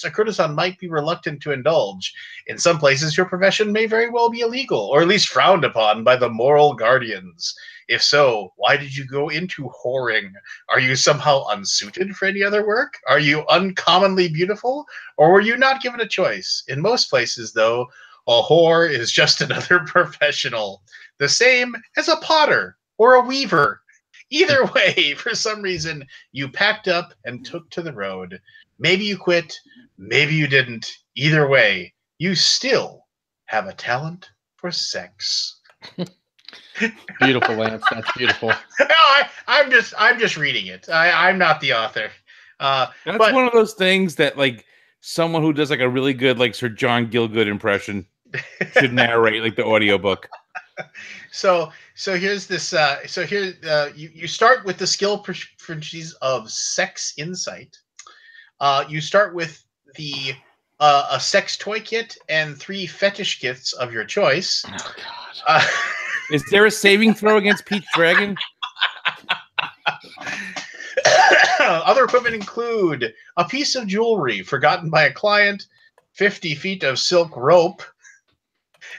courtesan might be reluctant to indulge. In some places, your profession may very well be illegal, or at least frowned upon by the moral guardians. If so, why did you go into whoring? Are you somehow unsuited for any other work? Are you uncommonly beautiful? Or were you not given a choice? In most places, though, a whore is just another professional. The same as a potter or a weaver. Either way, for some reason, you packed up and took to the road. Maybe you quit, maybe you didn't. Either way, you still have a talent for sex. Beautiful, Lance. That's beautiful. No, I'm just reading it. I'm not the author. That's one of those things that like someone who does like a really good like Sir John Gielgud impression should narrate like the audiobook. So here's this. You start with the skill proficiencies of sex insight. You start with the a sex toy kit and 3 fetish kits of your choice. Oh God. Is there a saving throw against Pete's Dragon? Other equipment include a piece of jewelry forgotten by a client, 50 feet of silk rope,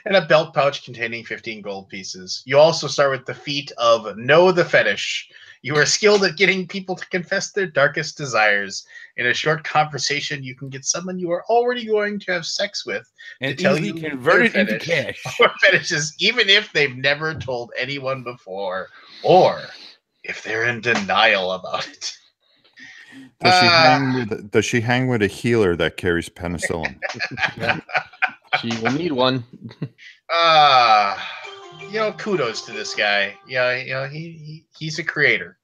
and a belt pouch containing 15 gold pieces. You also start with the feat of Know the Fetish. You are skilled at getting people to confess their darkest desires. In a short conversation, you can get someone you are already going to have sex with and to tell easily you convert it their into cash. or fetishes, even if they've never told anyone before, or if they're in denial about it. Does she hang with a healer that carries penicillin? Yeah. She will need one. Kudos to this guy. Yeah, he's a creator.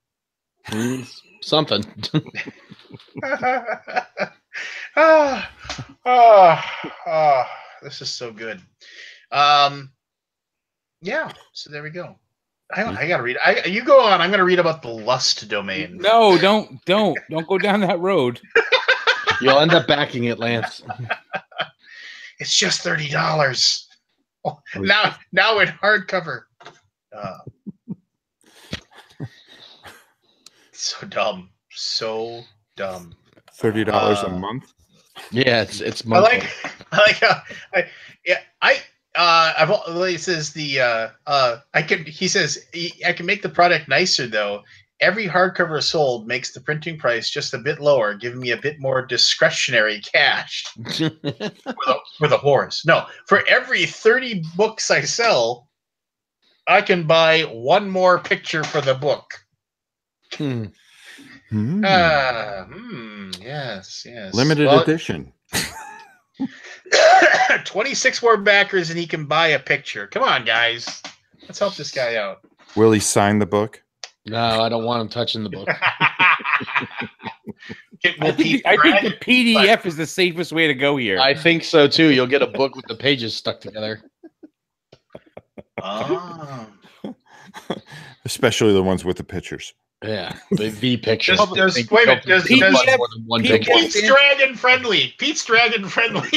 He's something. This is so good. Yeah, so there we go. I gotta read. You go on. I'm gonna read about the lust domain. No, don't go down that road. You'll end up backing it, Lance. It's just $30. Oh, now in hardcover. So dumb. So dumb. $30 a month. Yeah, it's monthly. He says I can make the product nicer though. Every hardcover sold makes the printing price just a bit lower, giving me a bit more discretionary cash. for the whores. No, for every 30 books I sell, I can buy one more picture for the book. Yes. Limited edition. 26 more backers and he can buy a picture. Come on, guys. Let's help this guy out. Will he sign the book? No, I don't want him touching the book. I think the PDF is the safest way to go here. I think so too. You'll get a book with the pages stuck together. Especially the ones with the pictures. Yeah, the V picture. Pete's Dragon friendly. Pete's Dragon friendly.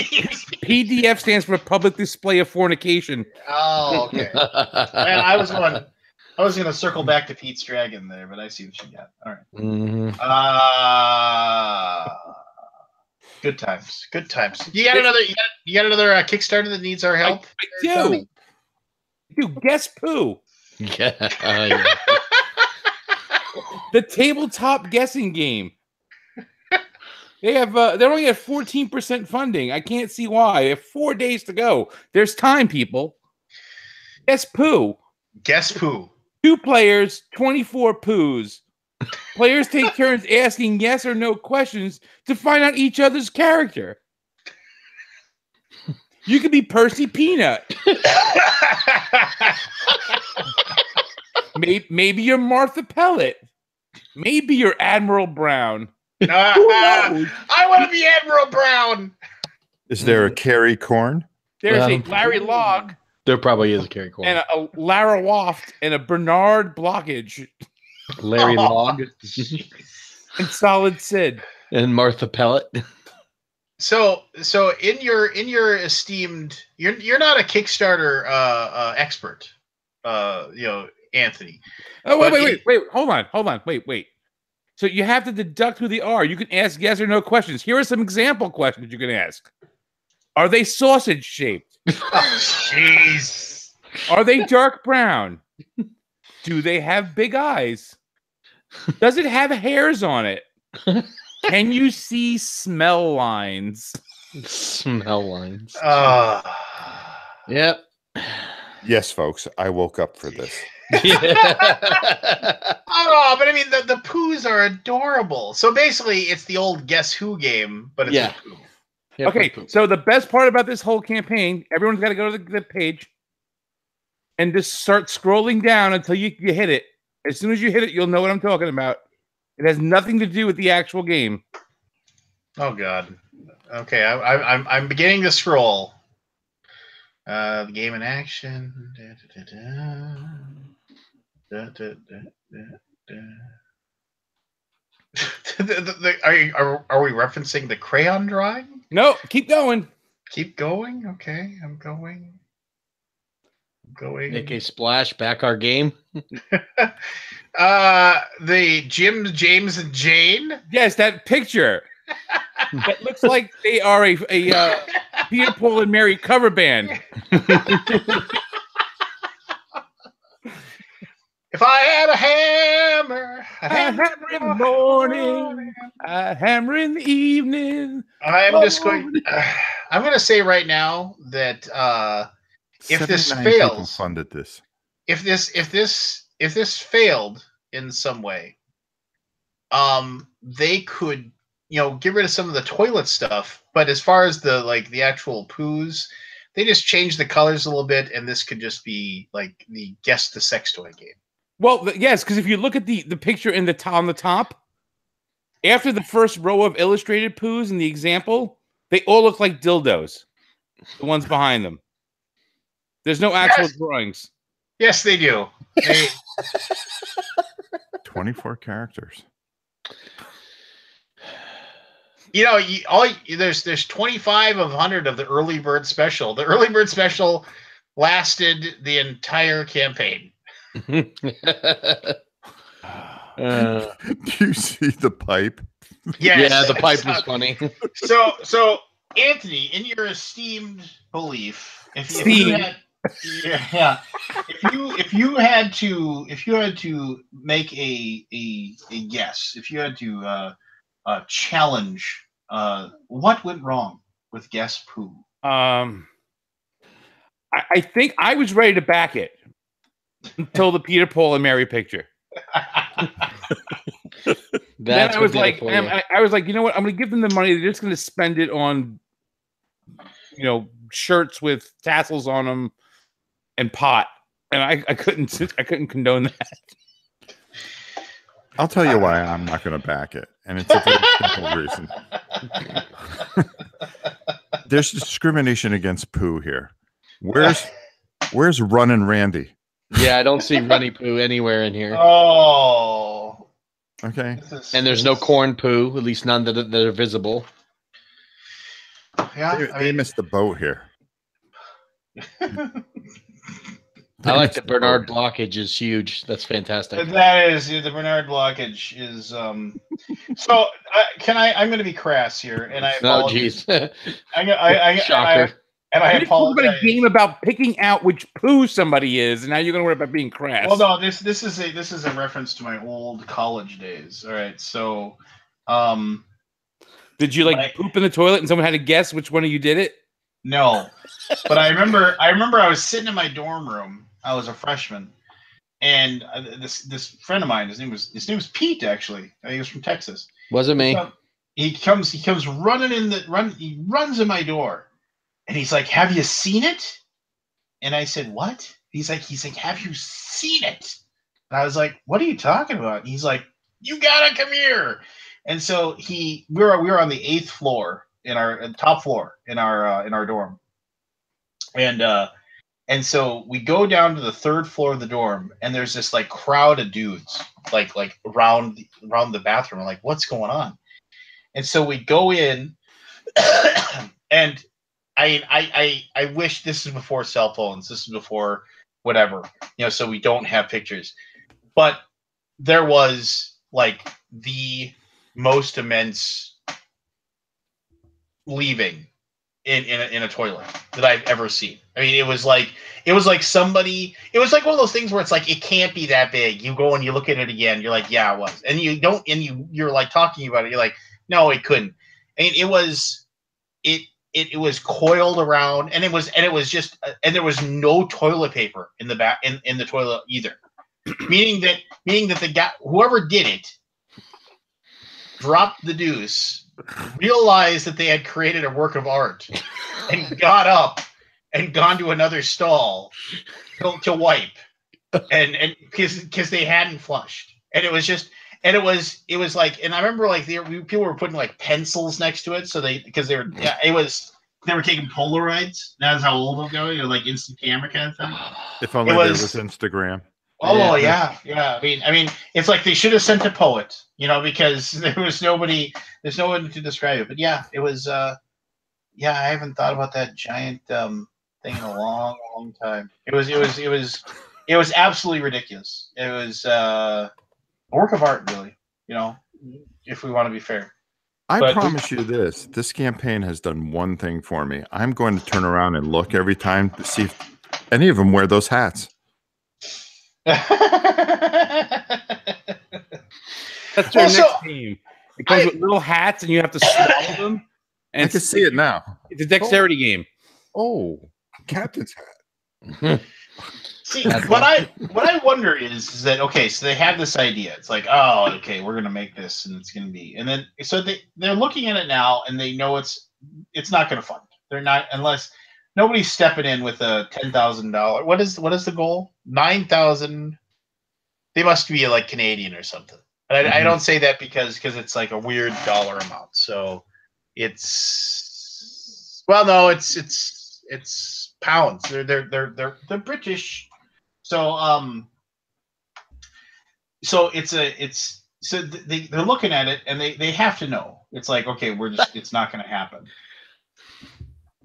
PDF stands for Public Display of Fornication. Oh, okay. Man, I was going to circle back to Pete's Dragon there, but I see what you got. All right. Mm-hmm. Good times. Good times. You got another Kickstarter that needs our help? I do. Dude, guess poo. Yeah. The tabletop guessing game. They're only at 14% funding. I can't see why. They have 4 days to go. There's time, people. Guess poo. Guess poo. 2 players, 24 poos. Players take turns asking yes or no questions to find out each other's character. You could be Percy Peanut. Maybe you're Martha Pellet. Maybe you're Admiral Brown. I want to be Admiral Brown. Is there a Carrie Corn? There's a Larry Log. There probably is a Carrie Corn. And a Lara Waft and a Bernard Blockage. Larry Log. And Solid Sid. And Martha Pellet. So in your esteemed, you're not a Kickstarter expert, Anthony. Oh wait! Hold on! Wait! So you have to deduct who they are. You can ask yes or no questions. Here are some example questions you can ask. Are they sausage shaped? Jeez. Are they dark brown? Do they have big eyes? Does it have hairs on it? Can you see smell lines? Smell lines. Yep. Yes, folks. I woke up for this. Oh, but I mean, the poos are adorable. So basically, it's the old Guess Who game, but it's a poo. Yeah, okay, so the best part about this whole campaign, everyone's got to go to the page and just start scrolling down until you hit it. As soon as you hit it, you'll know what I'm talking about. It has nothing to do with the actual game. Oh God. Okay, I'm beginning to scroll. The game in action. Are we referencing the crayon drawing? No, keep going. Keep going. Okay, I'm going. Make a splash. Back our game. The Jim, James, and Jane. Yes, that picture. That looks like they are a Peter, Paul, and Mary cover band. If I had a hammer, I'd hammer in the morning, I'd hammer in the evening. I'm going to say right now that if this fails, funded this. If this failed in some way, they could get rid of some of the toilet stuff. But as far as the actual poos, they just changed the colors a little bit, and this could just be like the guess the sex toy game. Well, yes, because if you look at the picture on the top, after the first row of illustrated poos in the example, they all look like dildos. The ones behind them. There's no actual drawings. Yes, they do. 24 characters. you know, there's 25 of 100 of the early bird special. The early bird special lasted the entire campaign. Do you see the pipe? Yes. Yeah, the pipe was funny. So Anthony, in your esteemed belief, if you had, if you had to make a guess, if you had to challenge, what went wrong with Guess Pooh? I think I was ready to back it until the Peter, Paul, and Mary picture. Then I was like, I was like, you know what? I'm going to give them the money. They're just going to spend it on, you know, shirts with tassels on them and pot. And I couldn't condone that. I'll tell you why I'm not going to back it, and it's a very simple reason. There's discrimination against Pooh here. Where's Runnin' Randy? Yeah, I don't see Runny Poo anywhere in here. Oh, okay. And there's no Corn Poo, at least none that are visible. Yeah, They missed the boat here. I like the Bernard blockage is huge. That's fantastic. That is the Bernard blockage is. So I'm going to be crass here, and I apologize. Oh, I shocker. I apologize. About a game about picking out which Pooh somebody is, and now you're going to worry about being crass. Well, no, this is a reference to my old college days. All right, so, did you poop in the toilet and someone had to guess which one of you did it? No, but I remember I was sitting in my dorm room. I was a freshman, and this friend of mine, his name was Pete. Actually, he was from Texas. Wasn't me. He comes running he runs in my door, and he's like, "Have you seen it?" And I said, "What?" He's like, "Have you seen it?" And I was like, "What are you talking about?" And he's like, "You gotta come here." And so we were on the 8th floor in our top floor in our dorm, and so we go down to the 3rd floor of the dorm, and there's this like crowd of dudes like around the bathroom. I'm like, what's going on? And so we go in, and I wish this is before cell phones. This is before whatever, so we don't have pictures. But there was like the most immense leaving in a toilet that I've ever seen. I mean, it was like somebody. It was like one of those things where it's like it can't be that big. You go and you look at it again. You're like, yeah, it was. And you don't. And you're like talking about it. You're like, no, it couldn't. I mean, it was coiled around, and it was just, and there was no toilet paper in the back in the toilet either. meaning that the guy, whoever did it, dropped the deuce, realized that they had created a work of art, and got up and gone to another stall to wipe, and because they hadn't flushed, and it was just. And it was like, and I remember like people were putting like pencils next to it, so they were taking Polaroids. That's how old I'm going, like instant camera kind of thing. If only there was Instagram. Oh yeah. I mean, it's like they should have sent a poet, because there's no one to describe it. But yeah, it was. I haven't thought about that giant thing in a long, long time. It was absolutely ridiculous. It was. Work of art, really, if we want to be fair. I promise you this campaign has done one thing for me. I'm going to turn around and look every time to see if any of them wear those hats. That's their next game. It comes with little hats, and you have to swallow them. And I can see it now. It's a dexterity game. Oh, captain's hat. See, what I wonder is that, okay, so they have this idea. It's like, oh, okay, we're gonna make this, and it's gonna be, and then so they're looking at it now, and they know it's not gonna fund. They're not, unless nobody's stepping in with a $10,000. What is the goal? 9,000. They must be like Canadian or something. And I don't say that because it's like a weird dollar amount. So it's pounds. They're British. So so they're looking at it and they have to know. It's like, okay, it's not going to happen.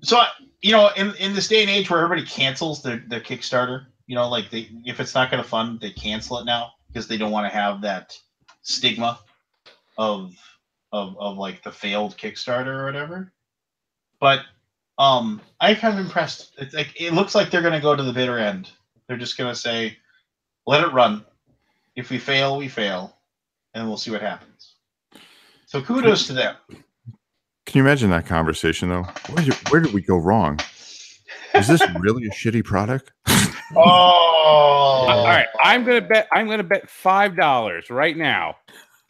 So, in this day and age where everybody cancels their Kickstarter, like if it's not going to fund, they cancel it now because they don't want to have that stigma of like the failed Kickstarter or whatever. But I'm kind of impressed. It's like it looks like they're going to go to the bitter end. They're just going to say, let it run. If we fail, we fail, and we'll see what happens. So kudos to them. Can you imagine that conversation though? Where did we go wrong? Is this really a shitty product? Oh, all right. I'm gonna bet $5 right now.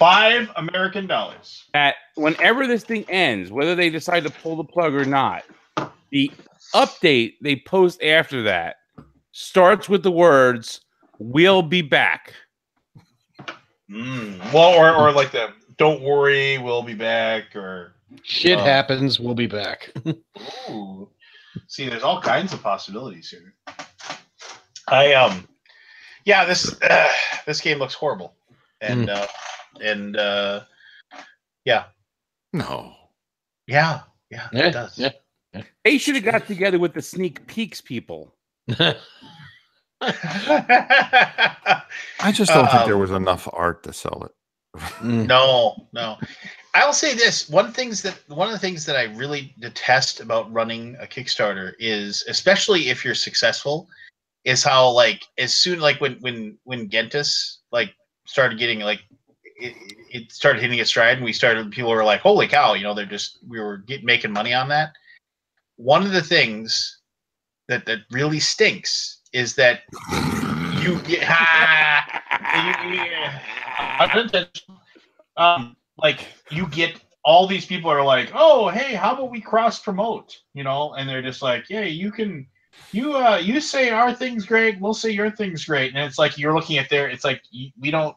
$5 American dollars. That whenever this thing ends, whether they decide to pull the plug or not, the update they post after that starts with the words, "We'll be back." Well, or like the "Don't worry, we'll be back," or shit happens, we'll be back. Ooh. See, there's all kinds of possibilities here. This game looks horrible, and yeah, no, yeah, it does. Yeah. They should have got together with the sneak peeks people. I just don't think there was enough art to sell it. No. I'll say this: one of the things that I really detest about running a Kickstarter is, especially if you're successful, is how like as soon like when Gentis like started getting like it started hitting its stride, and people were like, holy cow, we were making money on that. One of the things that really stinks is that you get like you get all these people are like, oh, hey, how about we cross promote, and they're just like, yeah, you can, you say our thing's great, we'll say your thing's great, and it's like you're looking at it's like we don't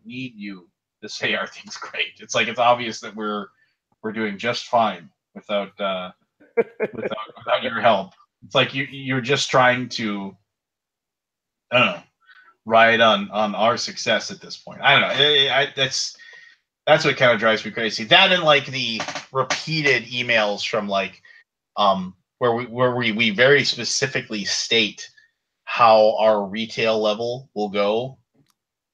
need you to say our thing's great. It's like it's obvious that we're doing just fine without your help. It's like you're just trying to, I don't know, ride on our success at this point. I don't know. That's what kind of drives me crazy. That and like the repeated emails from like where we very specifically state how our retail level will go,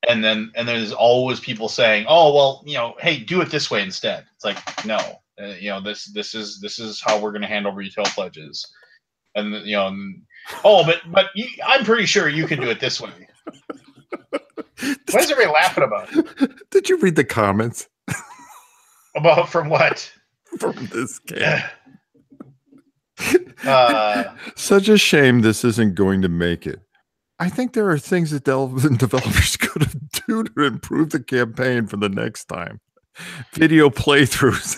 and then there's always people saying, oh well, hey, do it this way instead. It's like, no, this is how we're going to handle retail pledges, and but I'm pretty sure you can do it this way. What is everybody laughing about? Did you read the comments? About from what? From this game. Such a shame this isn't going to make it. I think there are things that developers could do to improve the campaign for the next time. Video playthroughs.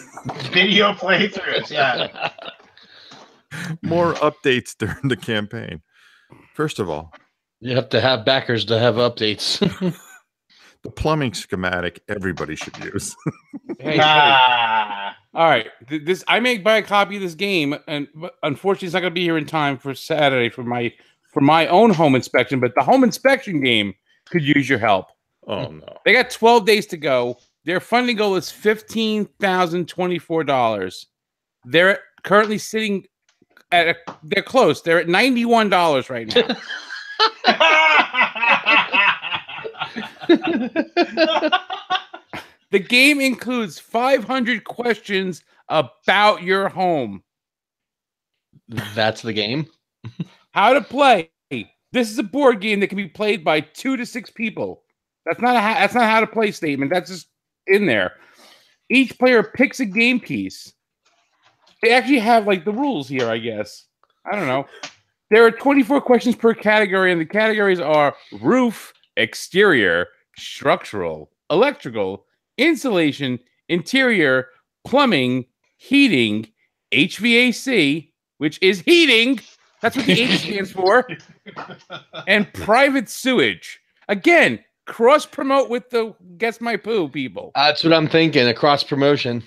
Video playthroughs, yeah. More updates during the campaign. First of all, you have to have backers to have updates. The plumbing schematic everybody should use. Hey, all right. I may buy a copy of this game, and unfortunately, it's not going to be here in time for Saturday for my own home inspection. But the home inspection game could use your help. Oh no! They got 12 days to go. Their funding goal is $15,024. They're currently sitting at they're close. They're at $91 right now. The game includes 500 questions about your home. That's the game. How to play. This is a board game that can be played by 2 to 6 people. That's not how to play statement. That's just in there. Each player picks a game piece. They actually have like the rules here, I guess. I don't know. There are 24 questions per category, and the categories are roof, exterior, structural, electrical, insulation, interior, plumbing, heating, HVAC, which is heating. That's what the H stands for. And private sewage. Again, cross-promote with the Guess My Poo people. That's what I'm thinking, a cross-promotion.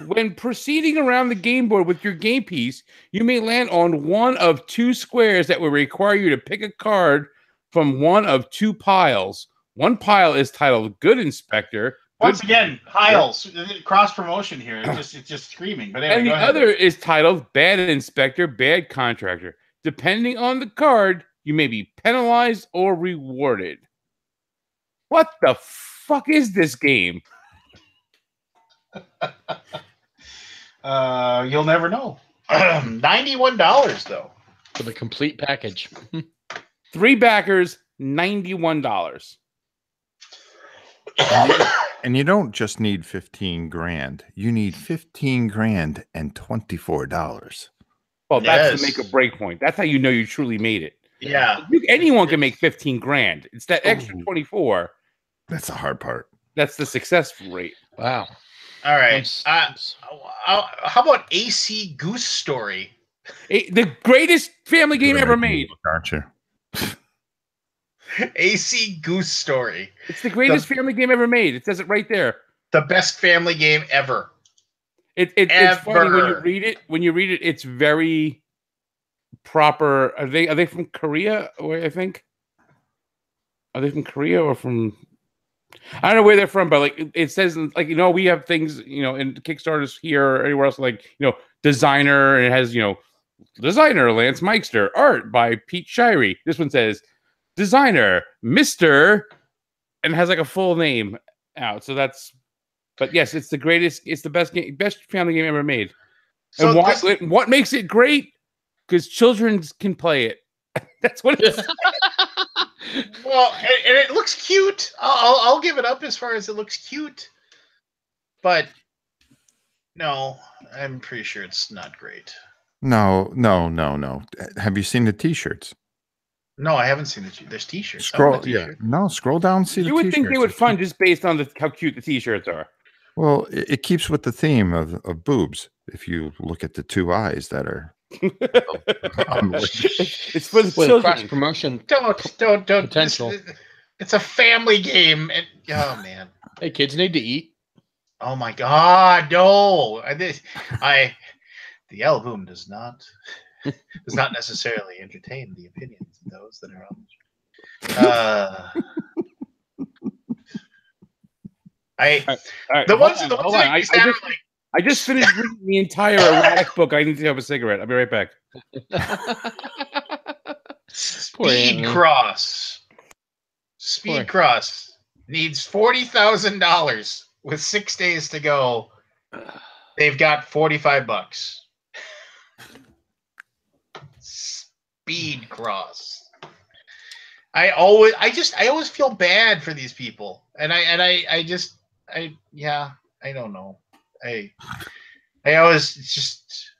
When proceeding around the game board with your game piece, you may land on one of 2 squares that will require you to pick a card from one of 2 piles. One pile is titled Good Inspector. Once again, piles, cross promotion here. It's just screaming. But anyway, And the other is titled Bad Inspector, Bad Contractor. Depending on the card, you may be penalized or rewarded. What the fuck is this game? You'll never know. $91 though for the complete package. 3 backers, $91. And you don't just need 15 grand. You need 15 grand and $24. Well, that's the make or break point. That's how you know you truly made it. Yeah. Anyone can make 15 grand. It's that extra 24. That's the hard part. That's the success rate. Wow. All right. How about AC Goose Story? The greatest family game ever made. Aren't you? AC Goose Story. It's the greatest family game ever made. It says it right there. The best family game ever. It's funny when you read it. When you read it, it's very proper. Are they from Korea? Or I think. Are they from Korea or from? I don't know where they're from, but like it says, like we have things in Kickstarters here or anywhere else, like designer, and it has designer Lance Meister, art by Pete Shirey. This one says designer Mr. and it has like a full name out. So that's. But yes, it's the greatest. It's the best family game ever made. So and what makes it great? Because children can play it. That's what it is. Well, and it looks cute. I'll give it up as far as it looks cute. But no, I'm pretty sure it's not great. No. Have you seen the T-shirts? No, I haven't seen the There's T-shirts. Scroll down. And see the T-shirts. You would think they would fun just based on how cute the T-shirts are. Well, it keeps with the theme of boobs. If you look at the 2 eyes that are, it's for the children. Cross promotion. Don't potential. It's a family game, and oh man, hey, kids need to eat. Oh my God, no! The Alaboom does not necessarily entertain the opinions of those that are on. I just finished reading the entire erotic book. I need to have a cigarette. I'll be right back. Speed Cross needs $40,000 with 6 days to go. They've got $45. Speed Cross. I always feel bad for these people, and I don't know. I always just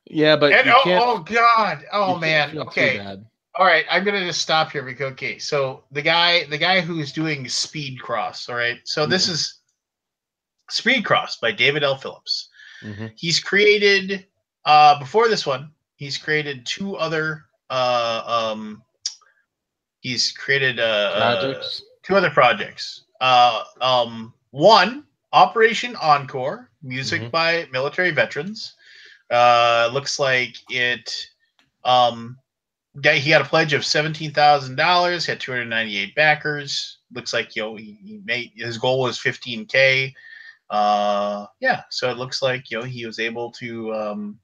but oh God, oh man, okay, all right, I'm gonna just stop here because so the guy who's doing Speed Cross, all right, so this is Speed Cross by David L. Phillips. Mm-hmm. He's created before this one, he's created 2 other he's created 2 other projects. One, Operation Encore, music by military veterans. Looks like it. He had a pledge of $17,000. Had 298 backers. Looks like he made his goal was 15K. So it looks like he was able to.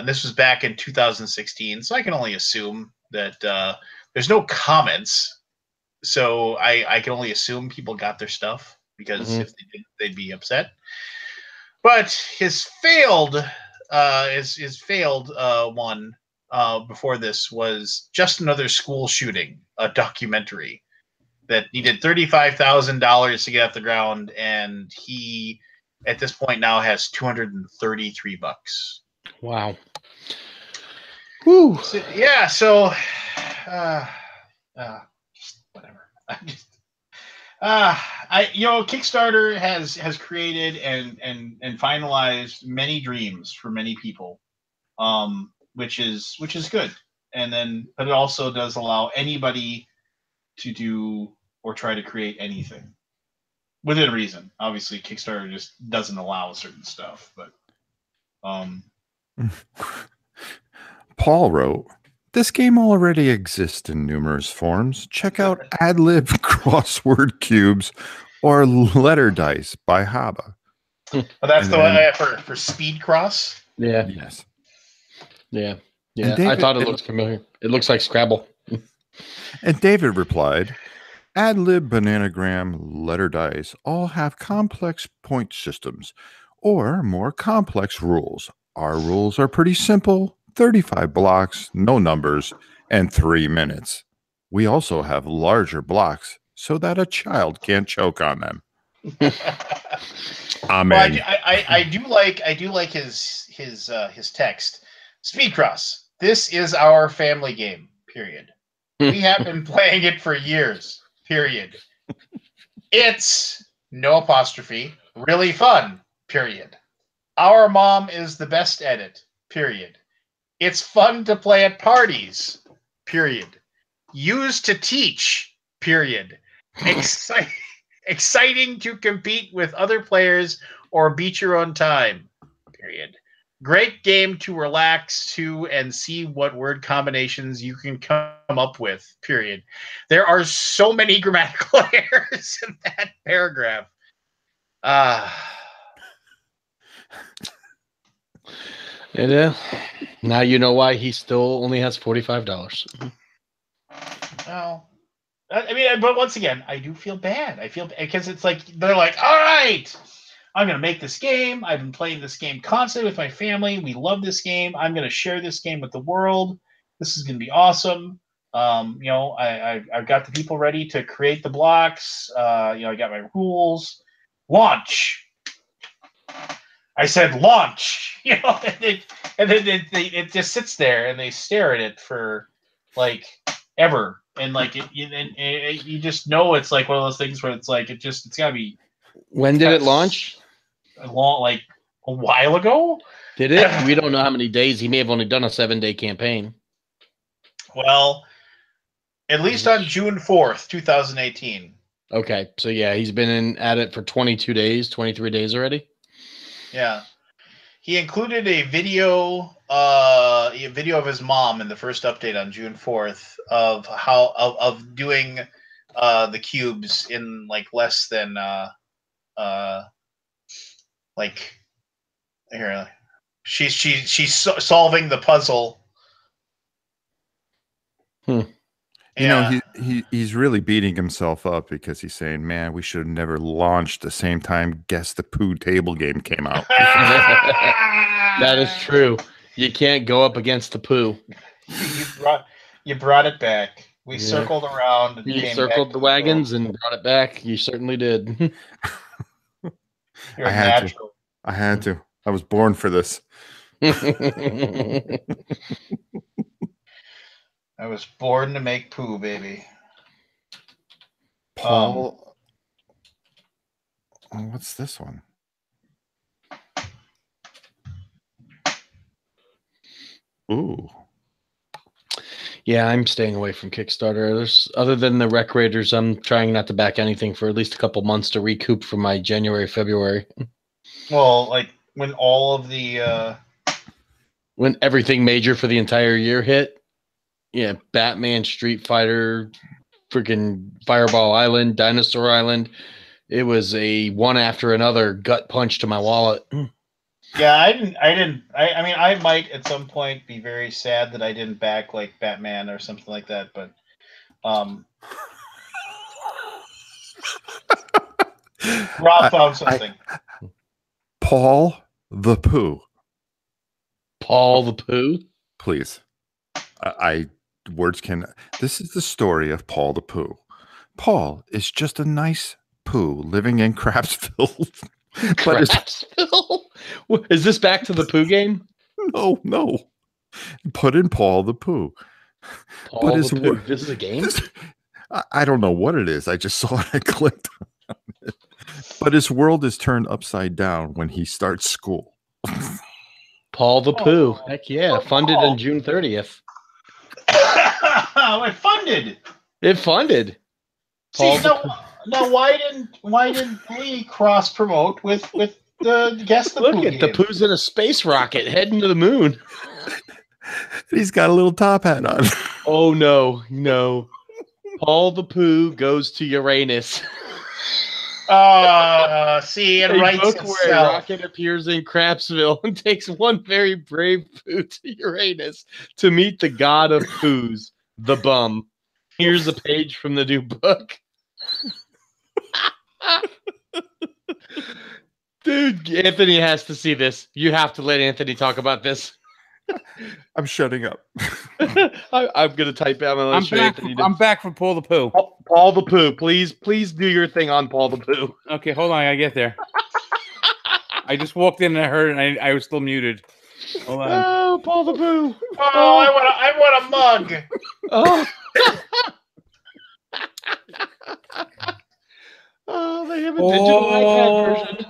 This was back in 2016, so I can only assume that there's no comments. So I can only assume people got their stuff. Because if they didn't, they'd be upset. But his failed one before this was Just Another School Shooting, a documentary that needed $35,000 to get off the ground, and he at this point now has $233. Wow. Woo. So, yeah. So, whatever. Kickstarter has created and finalized many dreams for many people, which is good. But it also does allow anybody to do or try to create anything within reason. Obviously, Kickstarter just doesn't allow certain stuff, but Paul wrote This game already exists in numerous forms. Check out Adlib crossword cubes or letter dice by Haba. Oh, that's And the then- one for Speed Cross. Yeah, Yes. yeah. And I thought it David- looked familiar. It looks like Scrabble. And David replied, Adlib, Bananagram, letter dice all have complex point systems or more complex rules. Our rules are pretty simple, 35 blocks, no numbers, and 3 minutes. We also have larger blocks so that a child can't choke on them. Amen. Well, I do like his text. Speedcross. This is our family game. Period. We have been playing it for years. Period. It's no apostrophe. Really fun. Period. Our mom is the best at it. Period. It's fun to play at parties. Period. Used to teach. Period. Exciting to compete with other players or beat your own time. Period. Great game to relax to and see what word combinations you can come up with. Period. There are so many grammatical errors in that paragraph. Yeah. Now you know why he still only has $45. Well, I mean, but once again, I do feel bad. I feel because it's like they're like, all right, I'm going to make this game. I've been playing this game constantly with my family. We love this game. I'm going to share this game with the world. This is going to be awesome. I've got the people ready to create the blocks. I got my rules. Launch. I said launch. And then it just sits there and they stare at it for like ever. And like you just know it's like one of those things where it's like it's got to be. When did it launch? A while ago. Did it? We don't know how many days. He may have only done a 7-day campaign. Well, at least on June 4th, 2018. Okay, so yeah, he's been at it for 22 days, 23 days already. Yeah, he included a video of his mom in the first update on June 4th of how of doing the cubes in like less than like here. She's solving the puzzle. He's really beating himself up because he's saying, man, we should have never launched the same time Guess the Pooh table game came out. That is true. You can't go up against the Pooh. You brought it back. We circled around. And you circled the wagons and brought it back. You certainly did. You're natural. I had to. I was born for this. I was born to make poo, baby. Paul. What's this one? Ooh. Yeah, I'm staying away from Kickstarter. Other than the Rec Raiders, I'm trying not to back anything for at least a couple months to recoup from my January, February. Well, like when all of the when everything major for the entire year hit. Yeah, Batman, Street Fighter, freaking Fireball Island, Dinosaur Island. It was a one after another gut punch to my wallet. Yeah, I mean, I might at some point be very sad that I didn't back like Batman or something like that, but Rob found something. Paul the Pooh. Paul the Pooh? Please. Words can. This is the story of Paul the Pooh. Paul is just a nice Pooh living in Crapsville. Crapsville? Is this back to the Pooh game? No. Put in Paul the Pooh. Paul the Pooh. This is a game? I don't know what it is. I just saw it. I clicked on it. But his world is turned upside down when he starts school. Paul the Pooh. Heck yeah. Funded on June 30th. It funded. It funded. See, now why didn't we cross promote with the Guess the Pooh game? The Pooh's in a space rocket heading to the moon. He's got a little top hat on. Oh no, no. Paul the Pooh goes to Uranus. See, it A writes book where a itself. rocket appears in Crapsville and takes one very brave Pooh to Uranus to meet the god of Poohs, the Bum. Here's a page from the new book. Dude, Anthony has to see this. You have to let Anthony talk about this. I'm shutting up. I'm going to type out my list. I'm back from Paul the Pooh. Paul the Pooh, please do your thing on Paul the Pooh. Okay, hold on. I gotta get there. I just walked in and I heard and I was still muted. Hold on. Oh, Paul the Pooh. Oh, I want a mug. Oh. Oh, they have a digital iPad version.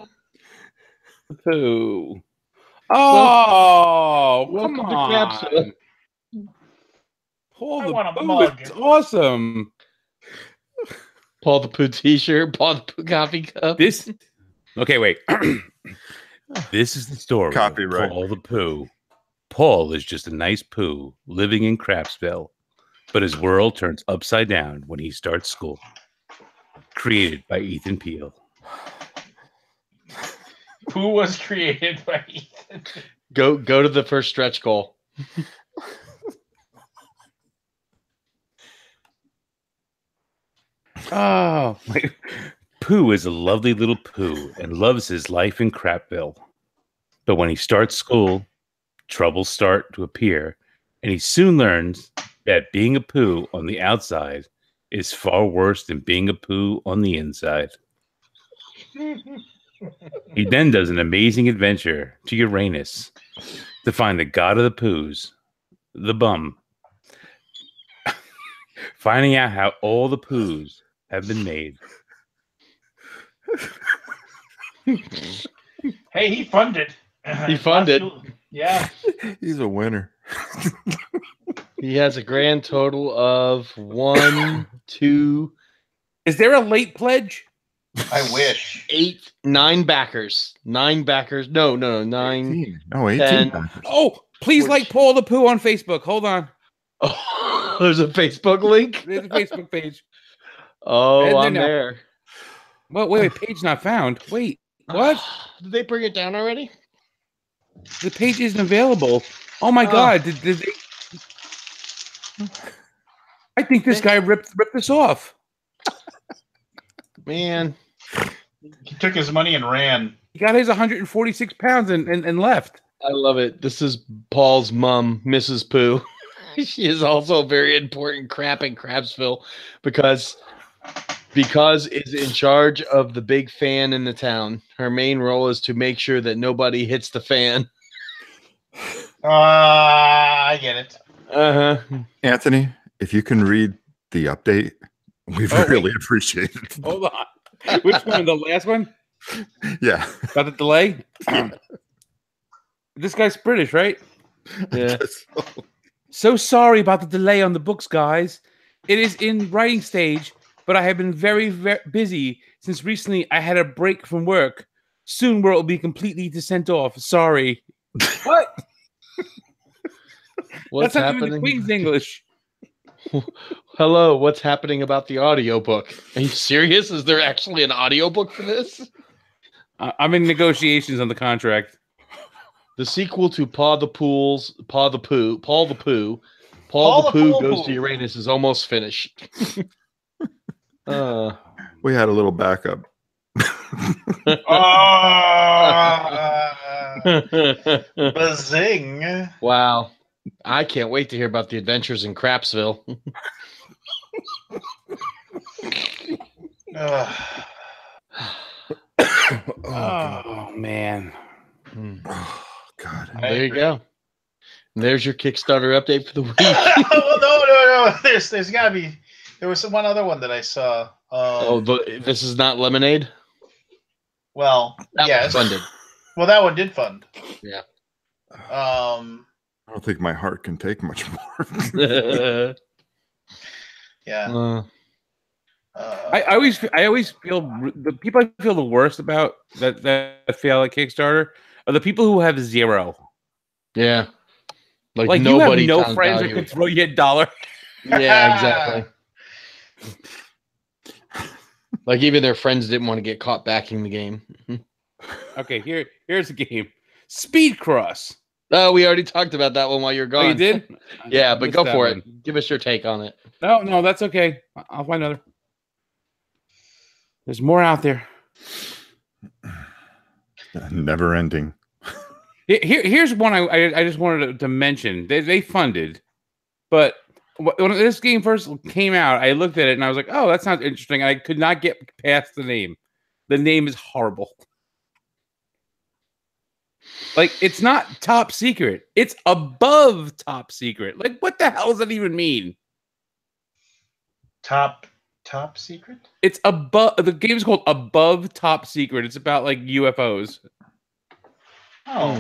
Pooh. Oh, Welcome come to on. Crapsville. Paul I the want a Pooh, mug. it's awesome. Paul the Pooh t-shirt, Paul the Pooh coffee cup. This. Okay, wait. This is the story Copyright. of Paul the Pooh. Paul is just a nice Pooh living in Crapsville, but his world turns upside down when he starts school. Created by Ethan Peele. Who was created by Ethan? Go to the first stretch goal. Oh, Pooh is a lovely little Pooh and loves his life in Crapville. But when he starts school, troubles start to appear, and he soon learns that being a Pooh on the outside is far worse than being a Pooh on the inside. He then does an amazing adventure to Uranus to find the god of the Poohs, the Bum. Finding out how all the Poohs have been made. Hey, he funded. He funded. Yeah. He's a winner. He has a grand total of 1, 2, Is there a late pledge? I wish. 8, 9 backers. 9 backers. No, 9. 18. Oh, 18 10. backers. Oh, please Which- like Paul the Pooh on Facebook. Hold on. Oh, there's a Facebook link. There's a Facebook page. Oh, And I'm then- there. Well, wait, page not found. Wait, what? Did they bring it down already? The page isn't available. Oh my Oh. god! Did they... I think this guy ripped this off. Man. He took his money and ran. He got his 146 pounds and left. I love it. This is Paul's mom, Mrs. Pooh. She is also a very important crap in Crapsville because is in charge of the big fan in the town. Her main role is to make sure that nobody hits the fan. I get it. Uh-huh. Anthony, if you can read the update, we'd really appreciate it. Hold on. Which one? The last one? Yeah. About the delay? This guy's British, right? Yeah. So sorry about the delay on the books, guys. It is in writing stage, but I have been very, very busy since recently I had a break from work. Soon where it will be completely sent off. Sorry. What? What's That's not even the happening? Queen's English. Hello, what's happening about the audiobook? Are you serious? Is there actually an audiobook for this? I'm in negotiations on the contract. The sequel to Paul the Pooh goes to Uranus is almost finished. We had a little backup. Bazing. Wow. I can't wait to hear about the adventures in Crapsville. Oh man. Oh, God. There you go. And there's your Kickstarter update for the week. no. There's got to be. There was one other one that I saw. This is not Lemonade? Well, That yeah, was funded. Well, that one did fund. Yeah. I don't think my heart can take much more. Yeah. I always feel the people I feel the worst about that fail at Kickstarter are the people who have 0. Yeah. Like you have no friends that could throw you $1. Yeah, exactly. Like even their friends didn't want to get caught backing the game. Okay, here's a game. Speed Cross. Oh, we already talked about that one while you're gone. Oh, you did? Yeah, but go for it. Give us your take on it. No, that's okay. I'll find another. There's more out there. Never ending. Here's one I just wanted to mention. They funded, but when this game first came out, I looked at it and I was like, "Oh, that sounds interesting." And I could not get past the name. The name is horrible. Like it's not top secret; it's above top secret. Like what the hell does that even mean? Top secret? It's above. The game's called Above Top Secret. It's about like UFOs. Oh.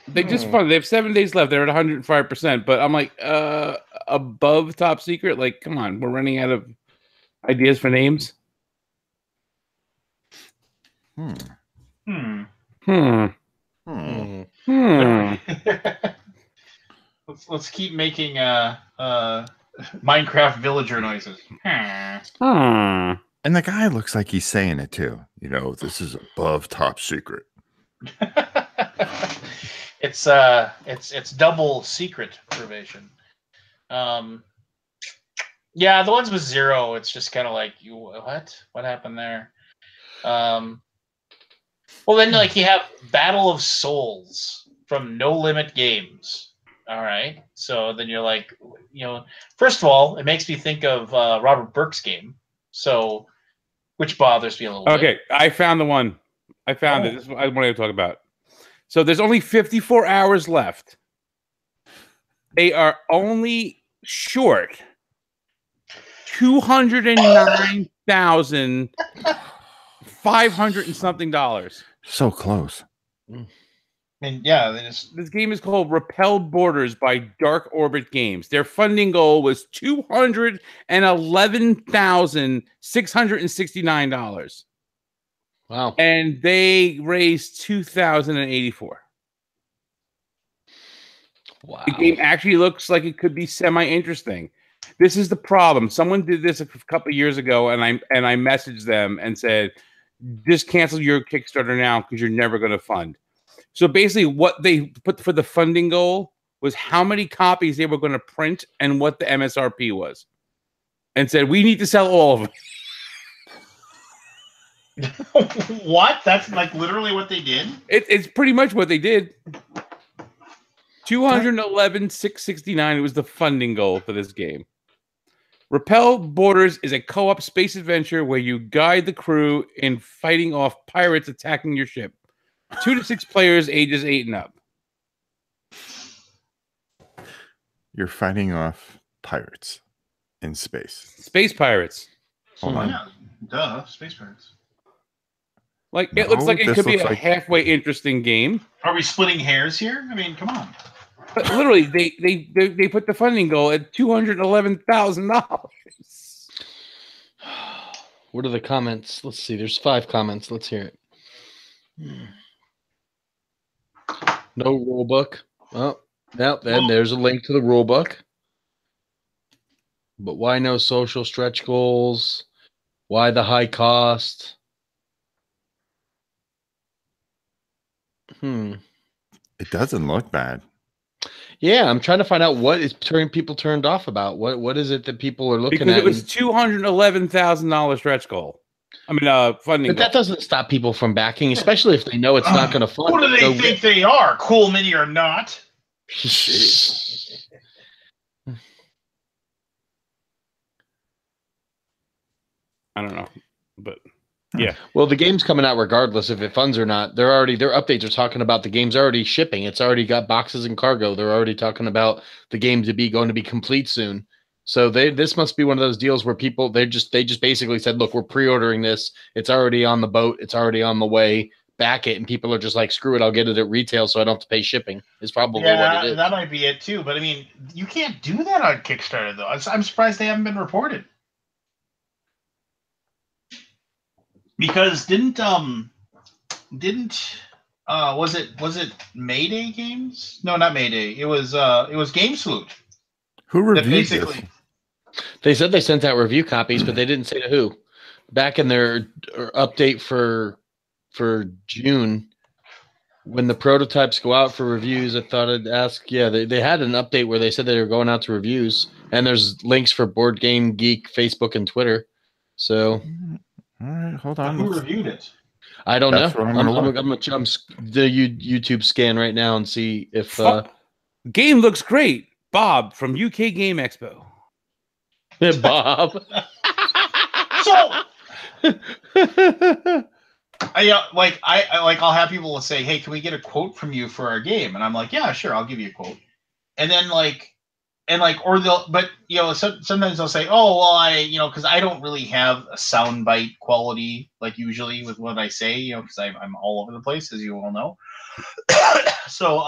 They just funded. They have 7 days left. They're at 105%. But I'm like, above top secret. Like, come on, we're running out of ideas for names. Let's keep making Minecraft villager noises. And the guy looks like he's saying it too. You know, this is above top secret. It's double secret probation. Yeah, the ones with 0, it's just kind of like what happened there? Well, then like you have Battle of Souls from No Limit Games. All right, so then you're like, first of all, it makes me think of Robert Burke's game, so which bothers me a little bit. Okay, I found the one. I found it. This is what I wanted to talk about. So there's only 54 hours left. They are only short 209,500 and something dollars. So close. And yeah, this game is called Repel Boarders by Dark Orbit Games. Their funding goal was $211,669. Wow. And they raised 2,084. Wow. The game actually looks like it could be semi-interesting. This is the problem. Someone did this a couple of years ago, and I messaged them and said, just cancel your Kickstarter now because you're never going to fund. So basically what they put for the funding goal was how many copies they were going to print and what the MSRP was. And said, we need to sell all of them. What? That's like literally what they did? It's pretty much what they did. 211,669. It was the funding goal for this game. Repel Boarders is a co-op space adventure where you guide the crew in fighting off pirates attacking your ship. 2 to 6 players, ages 8 and up. You're fighting off pirates in space. Space pirates. Hold on. Yeah, duh, space pirates. Like it looks like it could be a halfway interesting game. Are we splitting hairs here? I mean, come on. But literally, they put the funding goal at $211,000. What are the comments? Let's see. There's 5 comments. Let's hear it. No rule book. Oh, yep. Then there's a link to the rule book. But why no social stretch goals? Why the high cost? It doesn't look bad. Yeah, I'm trying to find out what is people turned off about. What is it that people are looking at? Because it was $211,000 stretch goal. I mean, funding. But that doesn't stop people from backing, especially if they know it's not going to fund. Who do they think they are? Cool Mini or not? I don't know, but yeah. Well, the game's coming out regardless if it funds or not. Their updates are talking about the game's already shipping. It's already got boxes and cargo. They're already talking about the game going to be complete soon. So this must be one of those deals where people they just basically said, look, we're pre-ordering this. It's already on the boat. It's already on the way. Back it, and people are just like, screw it. I'll get it at retail, so I don't have to pay shipping. Is probably what it is. That might be it too. But I mean, you can't do that on Kickstarter though. I'm surprised they haven't been reported. Because didn't Was it Mayday Games? No, not Mayday. It was Game Salute. Who That reviewed this? basically They said they sent out review copies, but they didn't say to who. Back in their update for June, when the prototypes go out for reviews, I thought I'd ask. Yeah, they had an update where they said they were going out to reviews, and there's links for Board Game Geek, Facebook, and Twitter. So, All right, hold on. who let's- reviewed it? I don't That's know. what I'm gonna look. I'm gonna jump the YouTube scan right now and see if. Game looks great. Bob from UK Game Expo. Bob. So I'll have people say, "Hey, can we get a quote from you for our game?" And I'm like, "Yeah, sure, I'll give you a quote." And then or they'll, but sometimes they'll say, "Oh, well, because I don't really have a soundbite quality like usually with what I say, because I'm all over the place, as you all know." So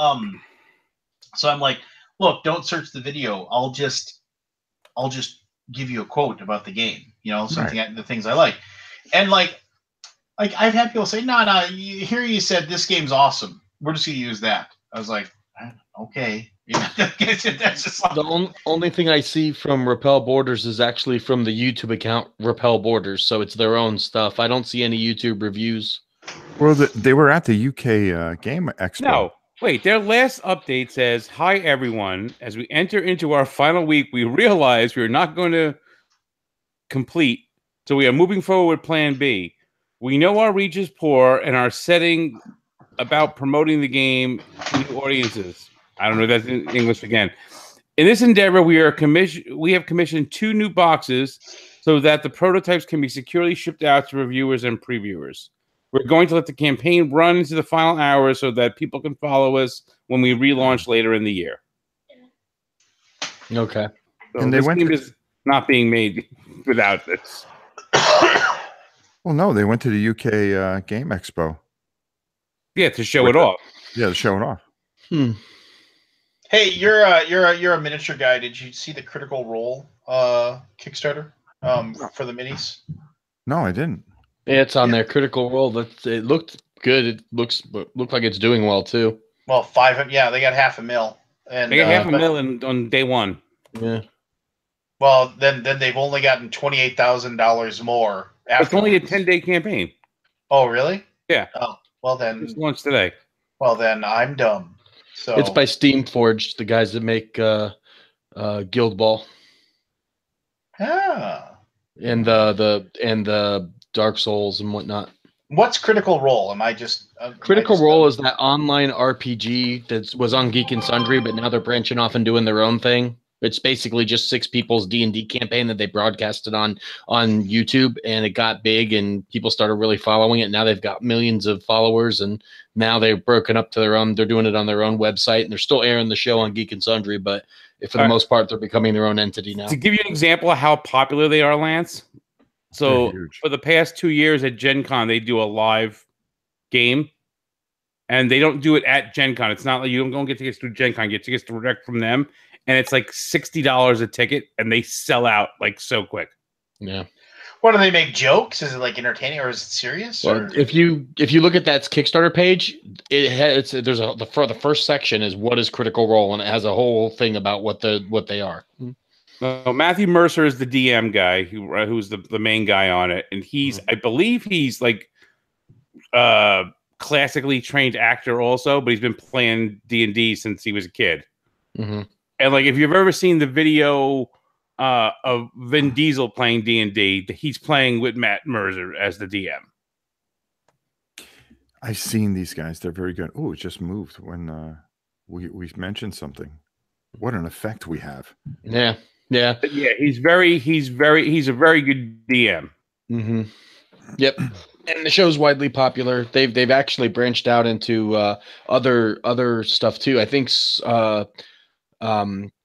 I'm like, "Look, don't search the video. I'll just give you a quote about the game, something the things I like." And like I've had people say, no, here you said this game's awesome. We're just gonna use that. I was like, okay. That's just like... The only thing I see from Repel Boarders is actually from the YouTube account Repel Boarders, so it's their own stuff. I don't see any YouTube reviews. Well, they were at the UK Game Expo. No, wait. Their last update says, "Hi everyone. As we enter into our final week, we realize we are not going to complete, so we are moving forward with Plan B. We know our reach is poor and are setting about promoting the game to new audiences." I don't know if that's in English again. "In this endeavor, we have commissioned 2 new boxes so that the prototypes can be securely shipped out to reviewers and previewers. We're going to let the campaign run into the final hours so that people can follow us when we relaunch later in the year." Okay. So And this game is not being made without this. Well, no, they went to the UK Game Expo. Yeah, to show it off. Yeah, to show it off. Hey, you're a miniature guy. Did you see the Critical Role Kickstarter for the minis? No, I didn't. Yeah, it's on there. Critical Role. It looked good. It looked like it's doing well too. Well, they got $500,000, and They got $500,000 on day one. Yeah. Well, then they've only gotten $28,000 more. It's only a 10-day campaign. Oh, really? Yeah. Oh, well then. It's launched today. Well then, I'm dumb. So It's by Steamforged, the guys that make Guild Ball. Ah. And the Dark Souls and whatnot. What's Critical Role? Am I just Critical Role is that online RPG that was on Geek and Sundry, but now they're branching off and doing their own thing. It's basically just 6 people's D&D campaign that they broadcasted on YouTube, and it got big, and people started really following it. Now they've got millions of followers, and now they've broken up to their own. They're doing it on their own website, and they're still airing the show on Geek and Sundry, but for the most part, they're becoming their own entity now. To give you an example of how popular they are, Lance. So for the past 2 years at Gen Con, they do a live game, and they don't do it at Gen Con. It's not like you don't get tickets through Gen Con. You get tickets direct from them. And it's like $60 a ticket, and they sell out like so quick. Yeah. What do they make jokes? Is it like entertaining or is it serious? Well, if you look at that Kickstarter page, the first section is what is Critical Role, and it has a whole thing about what they are. Matthew Mercer is the DM guy who's the main guy on it, and I believe he's like classically trained actor also, but he's been playing D&D since he was a kid. Mm-hmm. And like, if you've ever seen the video of Vin Diesel playing D&D, he's playing with Matt Mercer as the DM. I've seen these guys. They're very good. Oh, it just moved when we mentioned something. What an effect we have. Yeah. Yeah. But yeah, he's a very good DM. Mm-hmm. Yep. And the show's widely popular. They've actually branched out into other stuff too. I think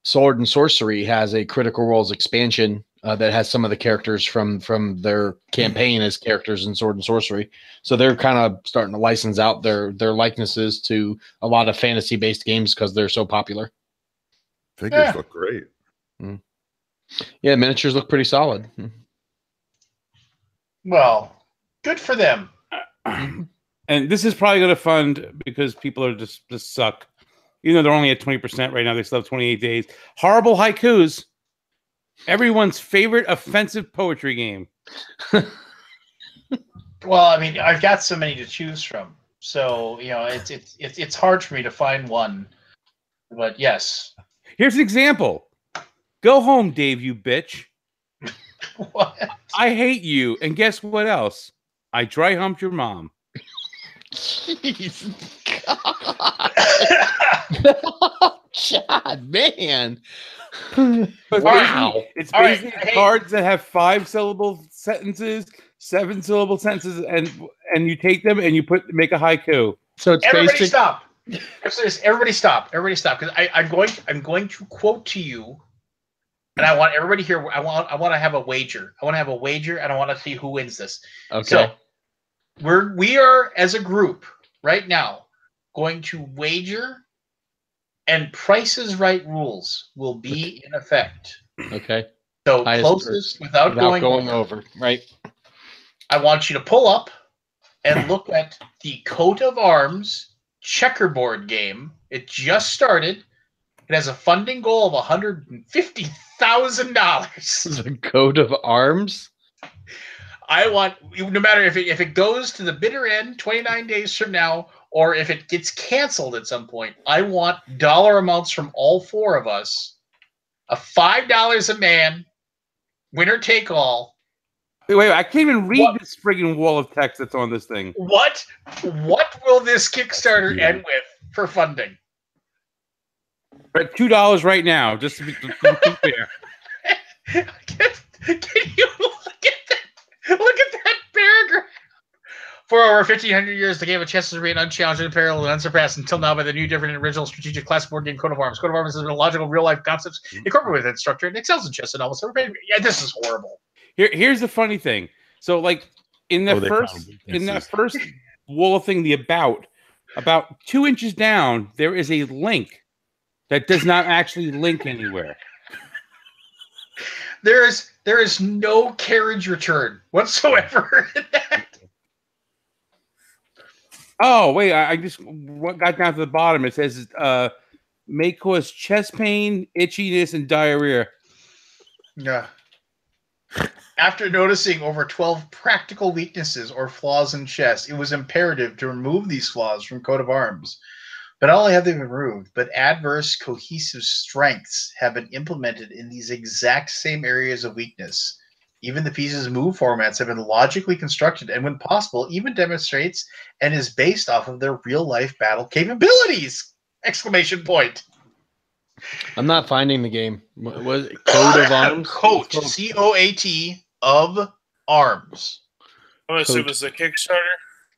Sword and Sorcery has a Critical Roles expansion that has some of the characters from their campaign as characters in Sword and Sorcery. So they're kind of starting to license out their likenesses to a lot of fantasy-based games because they're so popular. Figures look great. Mm. Yeah, miniatures look pretty solid. Well, good for them. And and this is probably going to fund because people are just suck. Even though they're only at 20% right now, they still have 28 days. Horrible haikus. Everyone's favorite offensive poetry game. Well, I mean, I've got so many to choose from, so it's hard for me to find one. But yes, here's an example. Go home, Dave, you bitch. What? I hate you, and guess what else? I dry humped your mom. Jeez, God, man. Wow. It's basically cards that have 5-syllable sentences, 7-syllable sentences, and you take them and you make a haiku. So it's everybody stop. Everybody stop. Everybody stop. Because I'm going to quote to you, and I want everybody here. I want to have a wager. I want to have a wager, and I want to see who wins this. Okay. So we are as a group right now going to wager, and Price is Right rules will be in effect. Okay. So closest without going over. Right. I want you to pull up and look at the coat of arms checkerboard game. It just started. It has a funding goal of $150,000. The coat of arms? I want, no matter if it goes to the bitter end 29 days from now, or if it gets canceled at some point, I want dollar amounts from all four of us. A $5 a man, winner take all. Wait, I can't even read this friggin' wall of text that's on this thing. What will this Kickstarter end with for funding? We're at $2 right now, just to be fair. Can you look at that? Look at that paragraph. For over 1,500 years, the game of chess has remained unchallenged, unparalleled, and unsurpassed until now by the new, different, and original strategic class board game Coat of Arms. Coat of Arms has been a logical, real-life concepts incorporated within its structure and excels in chess and almost every. Yeah, this is horrible. Here's the funny thing. So, like in that first wall thing, about 2 inches down, there is a link that does not actually link anywhere. There is no carriage return whatsoever in that. Oh, wait, I just got down to the bottom. It says may cause chest pain, itchiness, and diarrhea. Yeah. After noticing over 12 practical weaknesses or flaws in chess, it was imperative to remove these flaws from Coat of Arms. But not only have they been removed, but adverse cohesive strengths have been implemented in these exact same areas of weakness. Even the pieces' move formats have been logically constructed and, when possible, even demonstrates and is based off of their real-life battle capabilities! Exclamation point. I'm not finding the game. What was it? Coat of Arms? Coat. C-O-A-T of Arms. I'm going to assume it's a Kickstarter.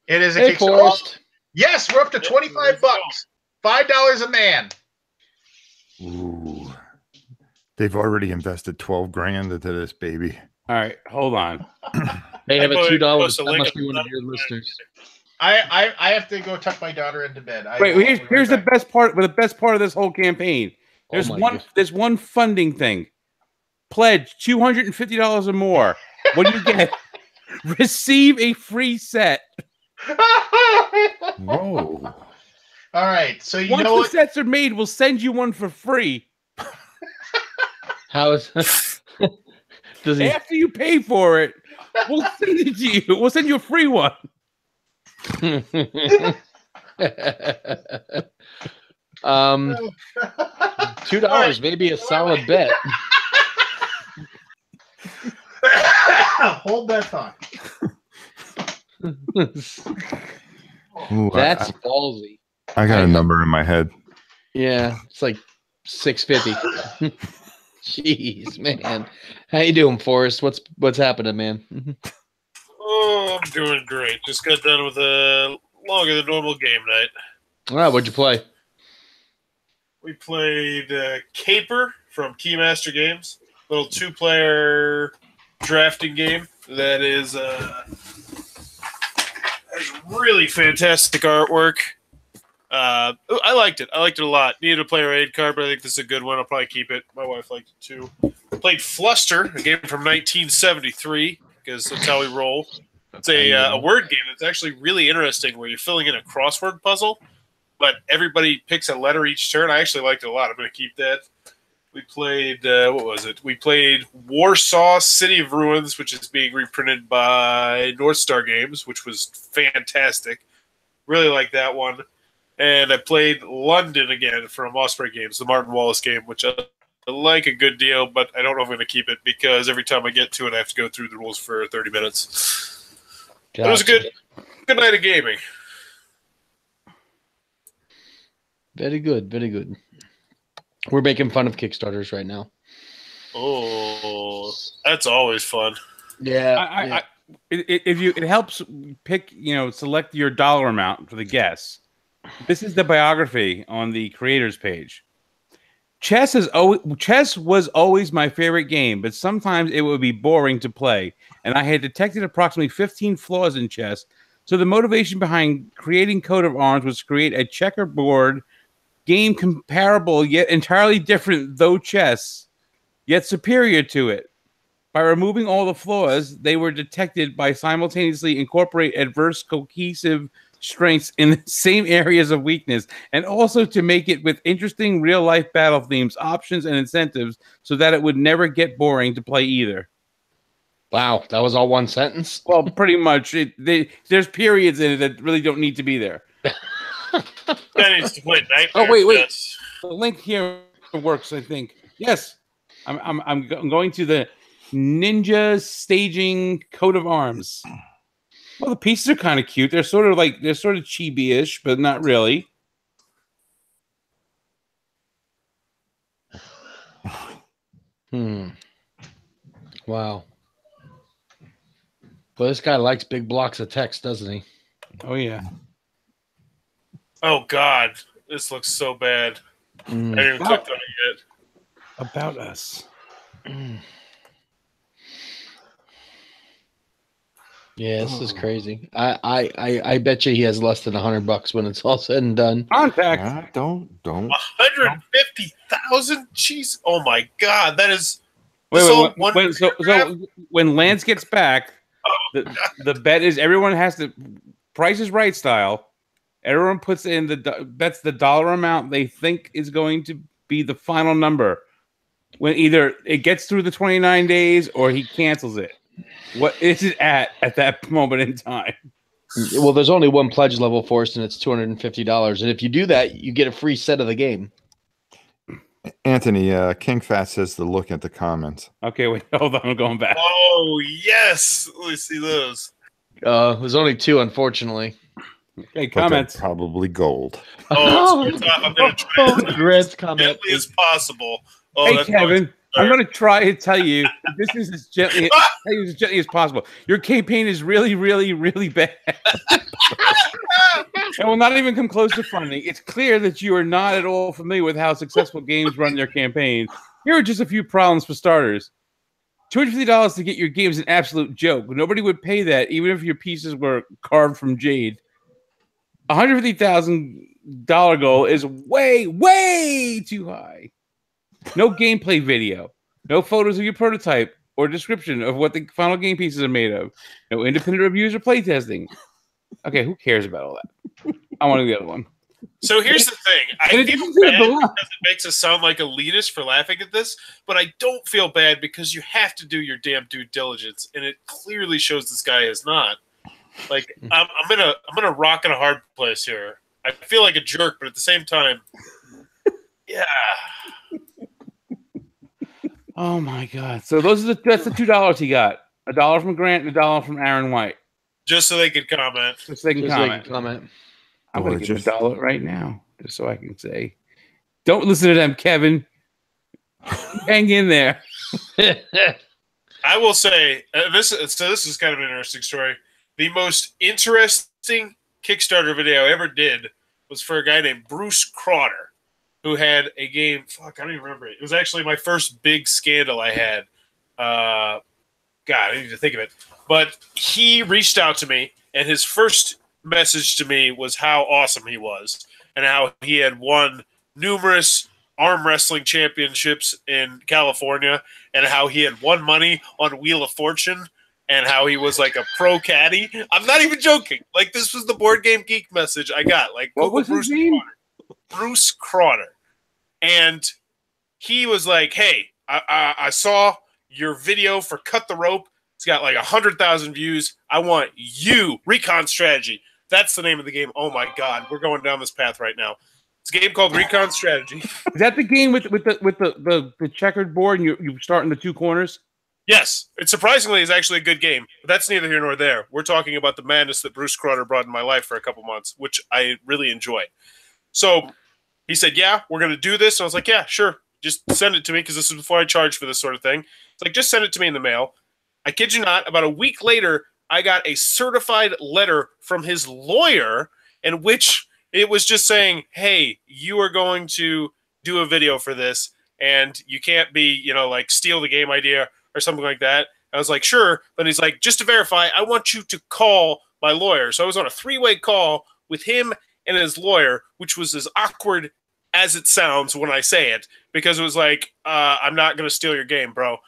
It is a Hey, Kickstarter. Forrest. Yes, we're up to 25 bucks. $5 a man. Ooh. They've already invested 12 grand into this baby. All right, hold on. They have a $2. That post a link must be at one the of your bottom. listeners. I have to go tuck my daughter into bed. Wait, here's the best part. The best part of this whole campaign. There's there's one funding thing. Pledge $250 or more. What do you get? Receive a free set. Whoa. All right, so Once the sets are made, we'll send you one for free. How is does he? After you pay for it, we'll send it to you. We'll send you a free one. $2, maybe a solid bet. Hold that thought. Ooh, That's ballsy. I got a number in my head. Yeah, it's like 650. Jeez, man. How you doing, Forrest? What's happening, man? Oh, I'm doing great. Just got done with a longer than normal game night. All right, what'd you play? We played Caper from Keymaster Games, little 2-player drafting game that has really fantastic artwork. I liked it. I liked it a lot. Needed a player aid card, but I think this is a good one. I'll probably keep it. My wife liked it too. Played Fluster, a game from 1973, because that's how we roll. It's a word game that's actually really interesting where you're filling in a crossword puzzle, but everybody picks a letter each turn. I actually liked it a lot. I'm going to keep that. We played, what was it? We played Warsaw City of Ruins, which is being reprinted by North Star Games, which was fantastic. Really like that one. And I played London again from Osprey Games, the Martin Wallace game, which I like a good deal, but I don't know if I'm going to keep it because every time I get to it, I have to go through the rules for 30 minutes. Gotcha. It was a good night of gaming. Very good, very good. We're making fun of Kickstarters right now. Oh, that's always fun. Yeah. It helps pick, select your dollar amount for the guess. This is the biography on the creators page. Chess was always my favorite game, but sometimes it would be boring to play, and I had detected approximately 15 flaws in chess. So the motivation behind creating Coat of Arms was to create a checkerboard game comparable yet entirely different, though chess, yet superior to it. By removing all the flaws, they were detected by simultaneously incorporate adverse cohesive strengths in the same areas of weakness, and also to make it with interesting real-life battle themes, options, and incentives so that it would never get boring to play either. Wow, that was all one sentence? Well, pretty much. There's periods in it that really don't need to be there. That needs to play Nightmare. Oh, wait. Yes. The link here works, I think. Yes. I'm going to the Ninja Staging Coat of Arms. Well, the pieces are kind of cute. They're sort of chibi-ish, but not really. Wow. Well, this guy likes big blocks of text, doesn't he? Oh, yeah. Oh, God. This looks so bad. I didn't even click on it yet. About us. Yeah, this is crazy. I bet you he has less than $100 when it's all said and done. Contact. Don't. 150,000? Jeez. Oh my God. That is. Wait. When Lance gets back, the bet is everyone has to. Price is Right style. Everyone puts in that's the dollar amount they think is going to be the final number. When either it gets through the 29 days or he cancels it. What is it at that moment in time? Well, there's only one pledge level for us, and it's $250. And if you do that, you get a free set of the game. Anthony, King Fat says to look at the comments. Okay, wait, hold on, I'm going back. Oh, yes. Let me see those. There's only two, unfortunately. Okay, comments. Probably gold. Oh, it's I'm going to try as gently as possible. Oh, hey, Kevin, I'm going to try to tell you this is as gently as possible. Your campaign is really, really, really bad. It will not even come close to funding. It's clear that you are not at all familiar with how successful games run their campaigns. Here are just a few problems for starters. $250 to get your game is an absolute joke. Nobody would pay that, even if your pieces were carved from jade. $150,000 goal is way, way too high. No gameplay video, no photos of your prototype or description of what the final game pieces are made of. No independent reviews or playtesting. Okay, who cares about all that? I want to do the other one. So here's the thing. I feel bad because it makes us sound like elitist for laughing at this, but I don't feel bad because you have to do your damn due diligence, and it clearly shows this guy is not. Like I'm gonna rock in a hard place here. I feel like a jerk, but at the same time, yeah. Oh my God! So that's the $2 he got. $1 from Grant and $1 from Aaron White. Just so they could comment. Just so they can comment. I'm going to give $1 right now, just so I can say, "Don't listen to them, Kevin. Hang in there." I will say this is kind of an interesting story. The most interesting Kickstarter video I ever did was for a guy named Bruce Crowder, who had a game. Fuck, I don't even remember it. It was actually my first big scandal I had. God, I need to think of it. But he reached out to me, and his first message to me was how awesome he was and how he had won numerous arm wrestling championships in California and how he had won money on Wheel of Fortune and how he was like a pro caddy. I'm not even joking. Like, this was the Board Game Geek message I got. Like, What was his name? Bruce Crowder. And he was like, hey, I saw your video for Cut the Rope. It's got like 100,000 views. I want you, Recon Strategy. That's the name of the game. Oh my God, we're going down this path right now. It's a game called Recon Strategy. Is that the game with the checkered board and you start in the two corners? Yes, it surprisingly is actually a good game. But that's neither here nor there. We're talking about the madness that Bruce Crowder brought in my life for a couple months, which I really enjoy. So he said, yeah, we're going to do this. And I was like, yeah, sure. Just send it to me, because this is before I charge for this sort of thing. It's like, just send it to me in the mail. I kid you not, about a week later, I got a certified letter from his lawyer in which it was just saying, hey, you are going to do a video for this, and you can't be, you know, like steal the game idea or something like that. I was like, sure. But he's like, just to verify, I want you to call my lawyer. So I was on a 3-way call with him and his lawyer, which was as awkward as it sounds when I say it, because it was like, I'm not going to steal your game, bro.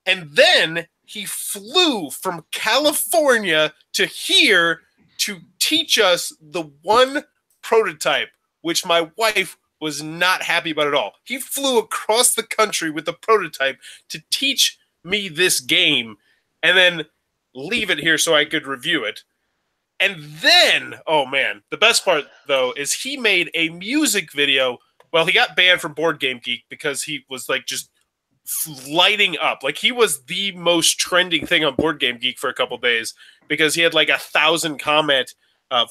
And then he flew from California to here to teach us the one prototype, which my wife was not happy about at all. He flew across the country with the prototype to teach me this game and then leave it here so I could review it. And then, oh man, the best part though is he made a music video. Well, he got banned from Board Game Geek because he was like just lighting up. Like, he was the most trending thing on Board Game Geek for a couple days because he had like 1,000 comment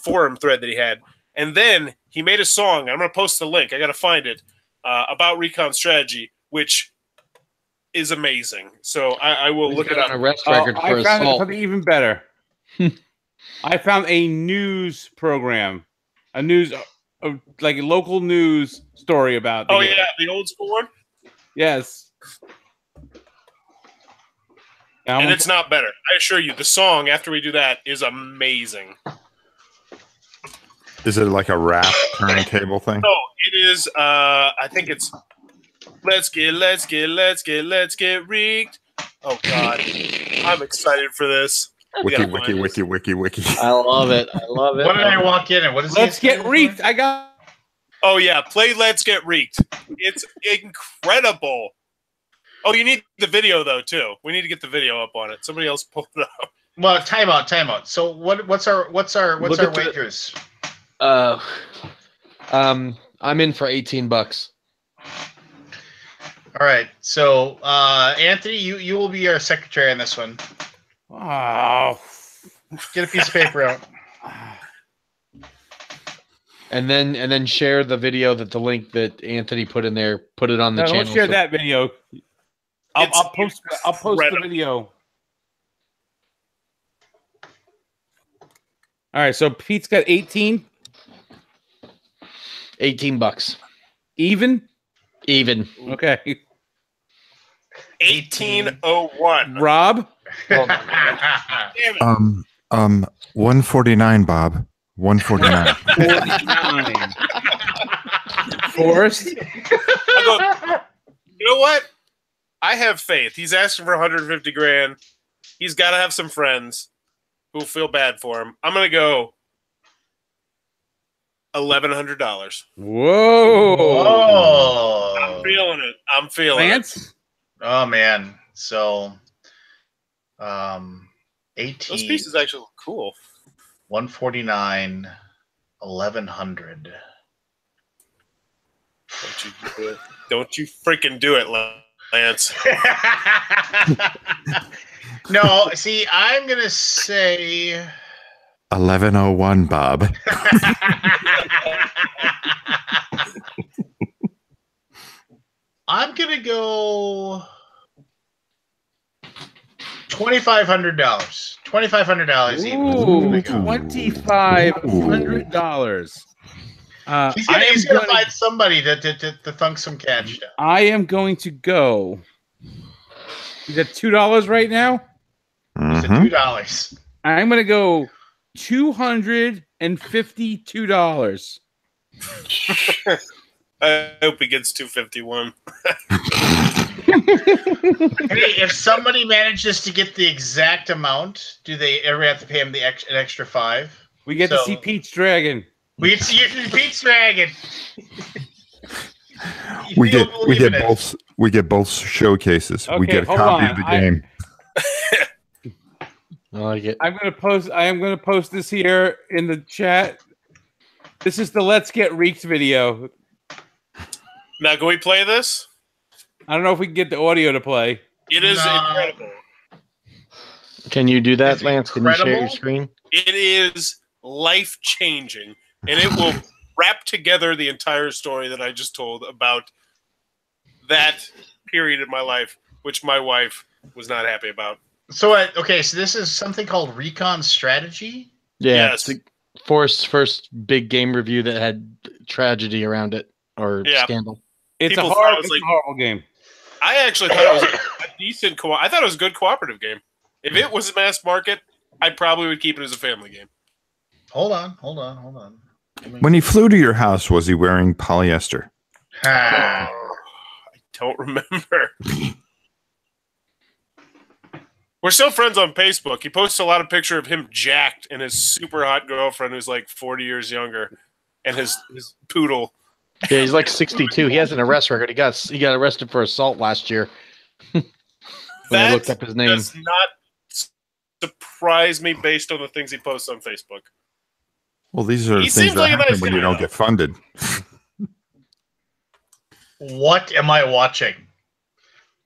forum thread that he had. And then he made a song. I'm going to post the link. I got to find it about Recon Strategy, which is amazing. So I will look it up. On arrest record for I found assault. something even better. I found a news program, like a local news story about. Oh yeah, the old school one. Yes. And it's not better. I assure you, the song after we do that is amazing. Is it like a rap turntable thing? No, it is. I think it's let's get reeked. Oh God, I'm excited for this. Wiki. I love it. I love it. What did I walk in and what is Let's Get Reeked. I got. Oh yeah, play Let's Get Reeked. It's incredible. Oh, you need the video though too. We need to get the video up on it. Somebody else pull it up. Well, time out. So what's our wagers? I'm in for $18. All right. So Anthony, you will be our secretary on this one. Oh. Get a piece of paper out. And then share the video that the link that Anthony put in there. Put it on the channel. Don't share that video. I'll post the video. All right, so Pete's got 18. $18. Even? Even. Okay. 1801. Rob? Damn it. 149, Bob. 149. Forrest? I go, you know what? I have faith. He's asking for 150 grand. He's got to have some friends who feel bad for him. I'm going to go $1,100. Whoa. Oh. I'm feeling it. I'm feeling Lance? it. Oh man. So 18. Those pieces actually look cool. 149, 1,100. Don't you do it. Don't you freaking do it, Lance. No, see, I'm gonna say 1101, Bob. I'm gonna go $2,500. $2,500 even. Ooh, $2,500. He's gonna find somebody to thunk some cash down. I am going to go. Is that $2 right now? It's $2. I'm going to go $252. I hope he gets 251. Hey, if somebody manages to get the exact amount, do they ever have to pay him an extra $5? We get to see Pete's dragon. We get to see Pete's dragon. We get both showcases. We Okay, get a hold copy on. of the game. I like it. I am gonna post this here in the chat. This is the Let's Get Reeked video. Now, can we play this? I don't know if we can get the audio to play. It is incredible. Can you do that, It's Lance? Can you share your incredible. screen? It is life-changing, and it will wrap together the entire story that I just told about that period in my life, which my wife was not happy about. So, okay, so this is something called Recon Strategy? Yeah, Yes. it's the Forrest's first big game review that had tragedy around it or Yeah. scandal. It's People a thought it horrible, was like- horrible game. I actually thought it was a decent I thought it was a good cooperative game. If it was mass market, I probably would keep it as a family game. Hold on. When he flew to your house, was he wearing polyester? Ah. I don't remember. We're still friends on Facebook. He posts a lot of picture of him jacked and his super hot girlfriend who's like 40 years younger, and his poodle. Yeah, he's like 62. He has an arrest record. He got arrested for assault last year. When I looked up his name. Does not surprise me based on the things he posts on Facebook. Well, these are He things seems that like a happen nice when you guy, don't though. get funded. What am I watching?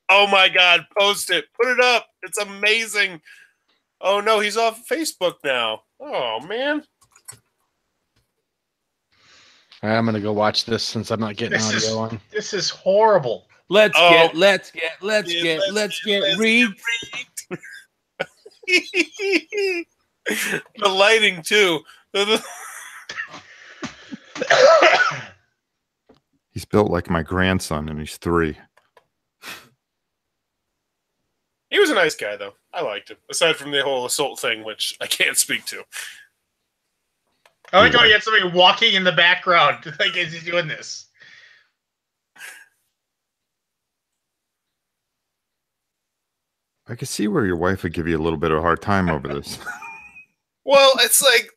Oh my God, post it. Put it up. It's amazing. Oh no, he's off Facebook now. Oh man. All right, I'm gonna go watch this since I'm not getting audio on. This is horrible. Let's Oh. get reeked. The lighting too. He's built like my grandson, and he's 3. He was a nice guy though. I liked him. Aside from the whole assault thing, which I can't speak to. I like how you had somebody walking in the background. Like, is he doing this? I could see where your wife would give you a little bit of a hard time over this. Well, it's like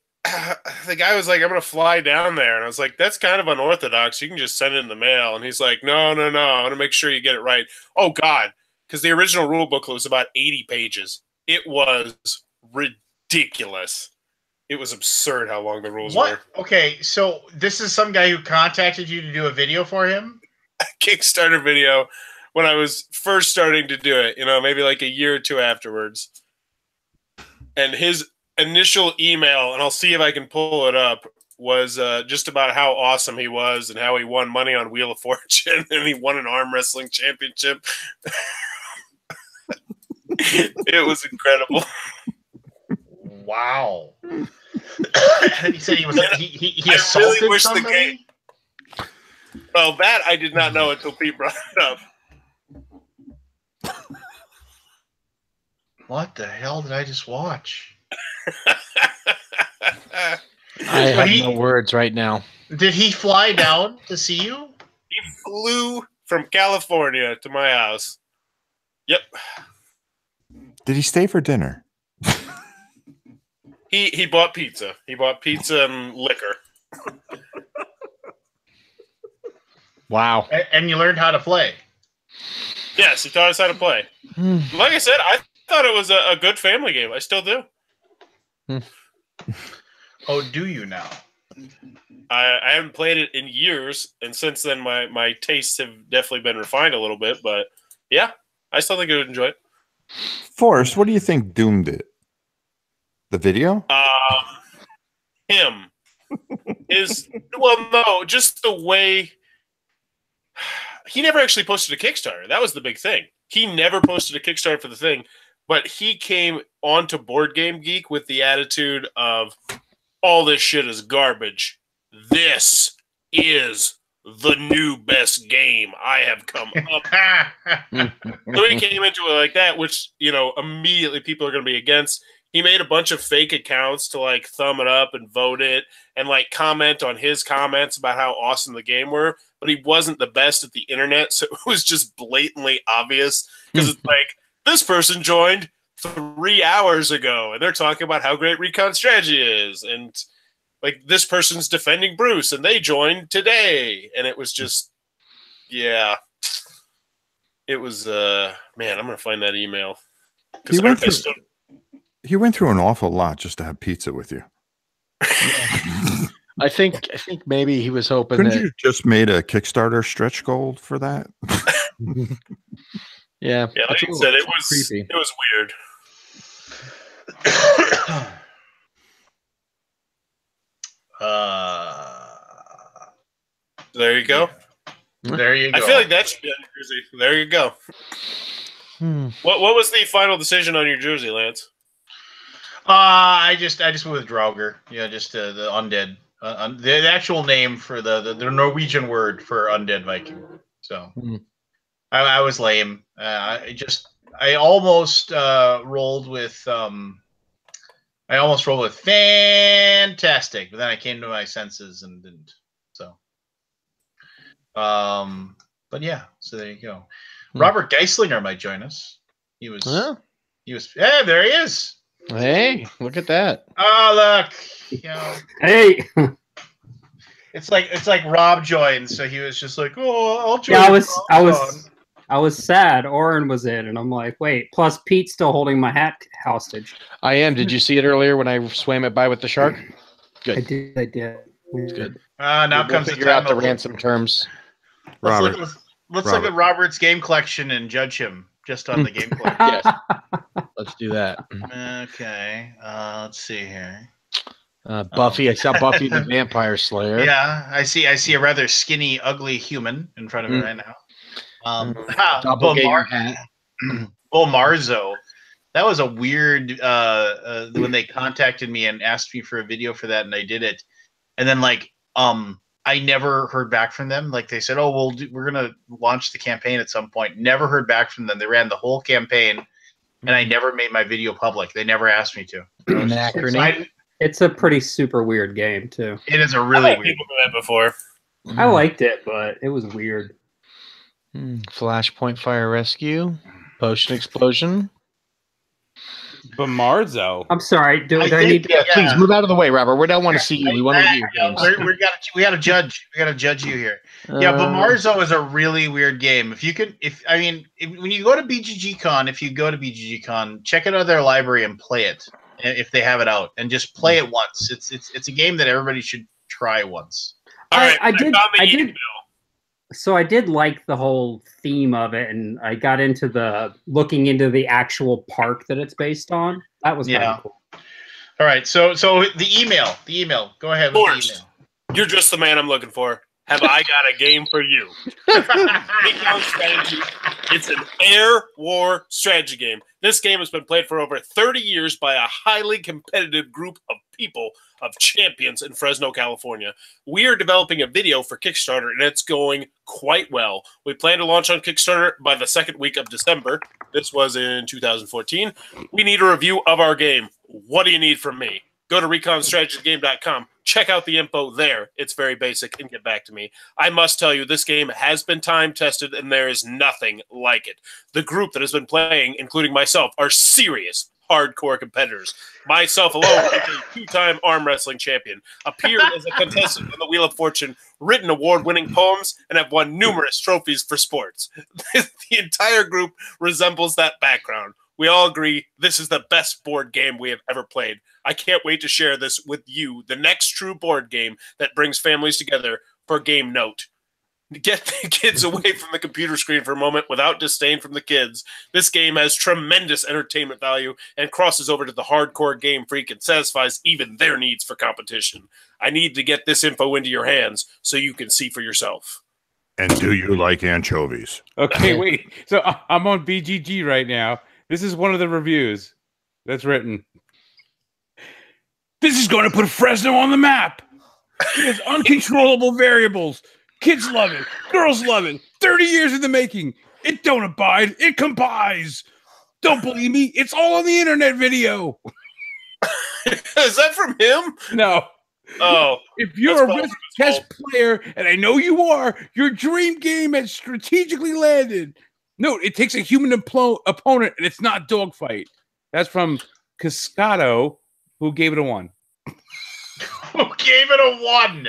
the guy was like, "I'm gonna fly down there," and I was like, "That's kind of unorthodox. You can just send it in the mail." And he's like, "No, I'm gonna make sure you get it right." Oh God, because the original rule booklet was about 80 pages. It was ridiculous. It was absurd how long the rules were. What? Okay, so this is some guy who contacted you to do a video for him? Kickstarter video when I was first starting to do it, maybe like a year or two afterwards. And his initial email, and I'll see if I can pull it up, was just about how awesome he was and how he won money on Wheel of Fortune and he won an arm wrestling championship. It was incredible. Wow. He said he was he I assaulted really wish somebody? the game. Well, that I did not know until Pete brought it up. What the hell did I just watch? I have no words right now. Did he fly down to see you? He flew from California to my house. Yep. Did he stay for dinner? He bought pizza. He bought pizza and liquor. Wow. And you learned how to play. Yes, he taught us how to play. Like I said, I thought it was a good family game. I still do. Oh, do you now? I haven't played it in years, and since then my tastes have definitely been refined a little bit. But yeah, I still think I would enjoy it. Forrest, what do you think Doom did? The video? Him no, just the way he never actually posted a Kickstarter. That was the big thing. He never posted a Kickstarter for the thing, but he came onto Board Game Geek with the attitude of all this shit is garbage. This is the new best game I have come up with. So he came into it like that, which, immediately people are going to be against. He made a bunch of fake accounts to like thumb it up and vote it and like comment on his comments about how awesome the game were, but he wasn't the best at the internet, so it was just blatantly obvious because it's like this person joined 3 hours ago and they're talking about how great Recon Strategy is, and like this person's defending Bruce and they joined today, and it was just it was man, I'm gonna find that email. He went through an awful lot just to have pizza with you. I think maybe he was hoping Couldn't that you just made a Kickstarter stretch goal for that? Yeah, like I said, it was creepy. It was weird. There you go. There you go. I feel like that should be on your jersey. There you go. What was the final decision on your jersey, Lance? I just went with Draugr. Yeah, just the undead. The actual name for the Norwegian word for undead Viking. So I was lame. I almost rolled with fantastic, but then I came to my senses and didn't. So, but yeah. So there you go. Robert Geislinger might join us. He was. Hey, there he is. Hey, look at that. Oh, look. You know, Hey. It's like Rob joined, so he was just like, "Oh, I'll join." Yeah, I was sad. Oren was in, and I'm like, wait. Plus, Pete's still holding my hat hostage. I am. Did you see it earlier when I swam it by with the shark? Good. I did. Good. Now we'll comes figure the time out the ransom terms. Robert. Let's look at Robert's game collection and judge him just on the game collection. Yes. Let's do that. Okay. Let's see here. Buffy. I saw Buffy the Vampire Slayer. Yeah, I see a rather skinny, ugly human in front of me right now. Doppelganger hat. Bomarzo. That was a weird when they contacted me and asked me for a video for that, and I did it. And then I never heard back from them. Like they said, "Oh, we're gonna launch the campaign at some point." Never heard back from them. They ran the whole campaign, and I never made my video public. They never asked me to. It's a pretty super weird game too. It is a really weird. People do that before. I liked it, but it was weird. Flashpoint Fire Rescue. Potion Explosion. Bomarzo. I'm sorry. Do I need to? Yeah, please move out of the way, Robert. We don't want to see you. We want to do your games. We got to judge. We got to judge you here. Yeah, Bomarzo is a really weird game. When you go to BGGCon, check it out of their library and play it if they have it out, and just play it once. It's a game that everybody should try once. All right, I did. So I did like the whole theme of it, and I got into looking into the actual park that it's based on. That was kind of cool. All right, so the email. Go ahead with the email. You're just the man I'm looking for. Have I got a game for you? Recon Strategy. It's an air war strategy game. This game has been played for over 30 years by a highly competitive group of people, of champions in Fresno, California. We are developing a video for Kickstarter, and it's going quite well. We plan to launch on Kickstarter by the second week of December. This was in 2014. We need a review of our game. What do you need from me? Go to reconstrategygame.com. Check out the info there. It's very basic, and get back to me. I must tell you, this game has been time-tested, and there is nothing like it. The group that has been playing, including myself, are serious, hardcore competitors. Myself alone is a two-time arm wrestling champion, appeared as a contestant on the Wheel of Fortune, written award-winning poems, and have won numerous trophies for sports. The entire group resembles that background. We all agree this is the best board game we have ever played. I can't wait to share this with you, the next true board game that brings families together for Game Note. Get the kids away from the computer screen for a moment without disdain from the kids. This game has tremendous entertainment value and crosses over to the hardcore game freak and satisfies even their needs for competition. I need to get this info into your hands so you can see for yourself. And do you like anchovies? Okay, wait. So I'm on BGG right now. This is one of the reviews that's written. This is going to put Fresno on the map. It has uncontrollable variables. Kids love it. Girls love it. 30 years in the making. It don't abide. It compies. Don't believe me? It's all on the internet video. Is that from him? No. Oh. If you're a risk test player, and I know you are, your dream game has strategically landed. Note, it takes a human opponent, and it's not dogfight. That's from Cascato, who gave it a 1. Who gave it a 1?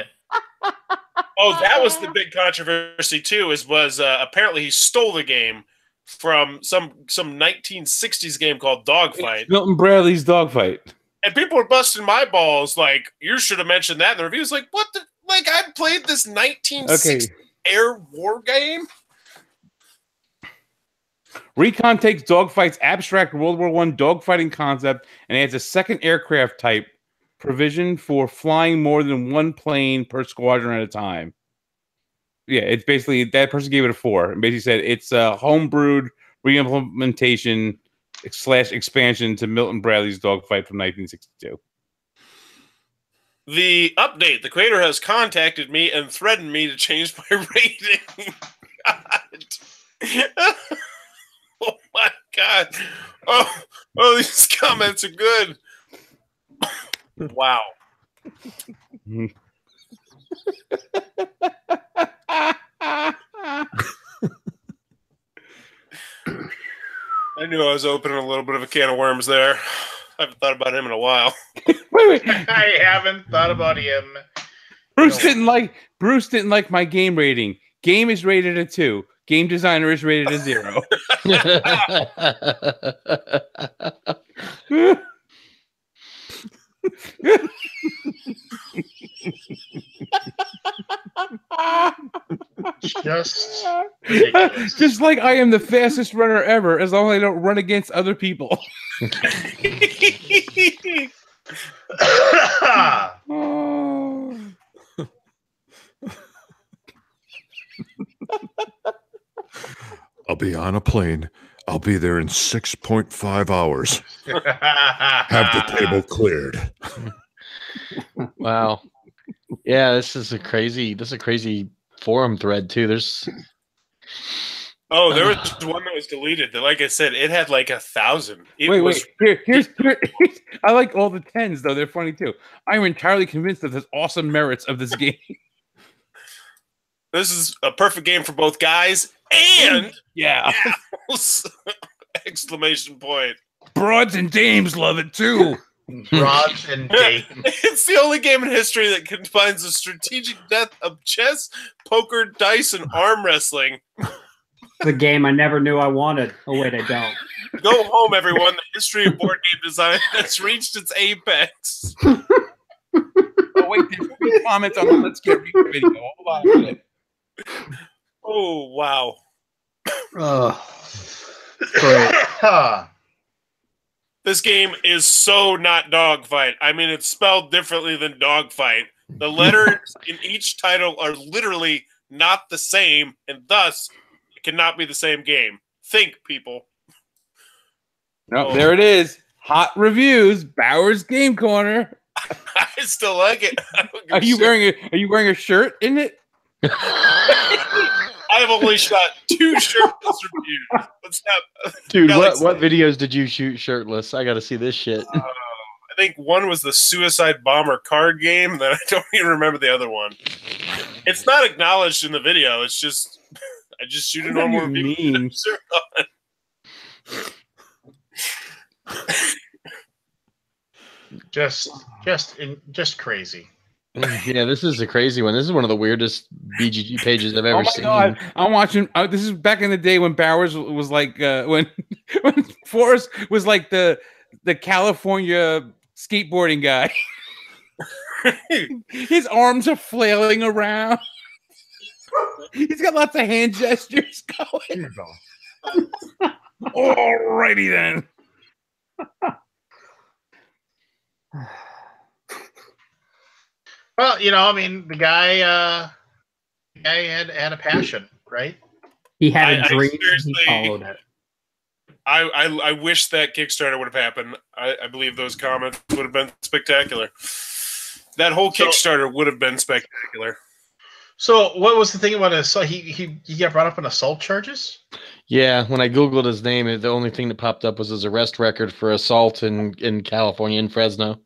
Oh, that was the big controversy too. Was apparently he stole the game from some 1960s game called Dogfight. Milton Bradley's Dogfight. And people were busting my balls like, you should have mentioned that in the reviews. Like, what the? Like, I played this 1960s air war game. Recon takes Dogfight's abstract World War I dogfighting concept and adds a second aircraft type provision for flying more than one plane per squadron at a time. Yeah, it's basically, that person gave it a 4 and basically said it's a homebrewed re-implementation / expansion to Milton Bradley's Dogfight from 1962. The update: the creator has contacted me and threatened me to change my rating. God. Oh my God! Oh, these comments are good. Wow. I knew I was opening a little bit of a can of worms there. I haven't thought about him in a while. Wait. I haven't thought about him. Bruce didn't like my game rating. Game is rated a 2. Game designer is rated a 0. Just ridiculous. Just like I am the fastest runner ever, as long as I don't run against other people. Oh. I'll be on a plane. I'll be there in 6.5 hours. Have the table cleared. Wow. Yeah, this is a crazy forum thread too. There's Oh, there was one that was deleted. That, like I said, it had like 1,000. Wait. Here's I like all the 10s though. They're funny too. I'm entirely convinced of the awesome merits of this game. This is a perfect game for both guys and gals! Exclamation point. Broads and dames love it too. Broads and dames. It's the only game in history that combines the strategic depth of chess, poker, dice, and arm wrestling. The game I never knew I wanted. Oh wait, I don't. Go home, everyone. The history of board game design has reached its apex. Oh wait, there's 3 comments on the Let's Get Read video. Hold on a minute. Oh wow. Great. This game is so not Dogfight. I mean, it's spelled differently than Dogfight. The letters in each title are literally not the same, and thus it cannot be the same game. Think, people. No, there it is. Hot reviews. Bowers Game Corner. I still like it. Are you wearing a shirt in it? I have only shot 2 shirtless reviews. What's that? Dude, what videos did you shoot shirtless? I got to see this shit. I think one was the Suicide Bomber card game, and then I don't even remember the other one. It's not acknowledged in the video. It's just I just shoot a normal review. Just crazy. Yeah, this is a crazy one. This is one of the weirdest BGG pages I've ever seen. God. I'm watching. This is back in the day when Bowers was like when Forrest was like the California skateboarding guy. His arms are flailing around. He's got lots of hand gestures going. Alrighty then. Well, I mean, the guy had a passion, right? He had a dream. He followed it. I wish that Kickstarter would have happened. I believe those comments would have been spectacular. That whole Kickstarter would have been spectacular. So, what was the thing about his? So he got brought up on assault charges. Yeah, when I googled his name, the only thing that popped up was his arrest record for assault in California, in Fresno.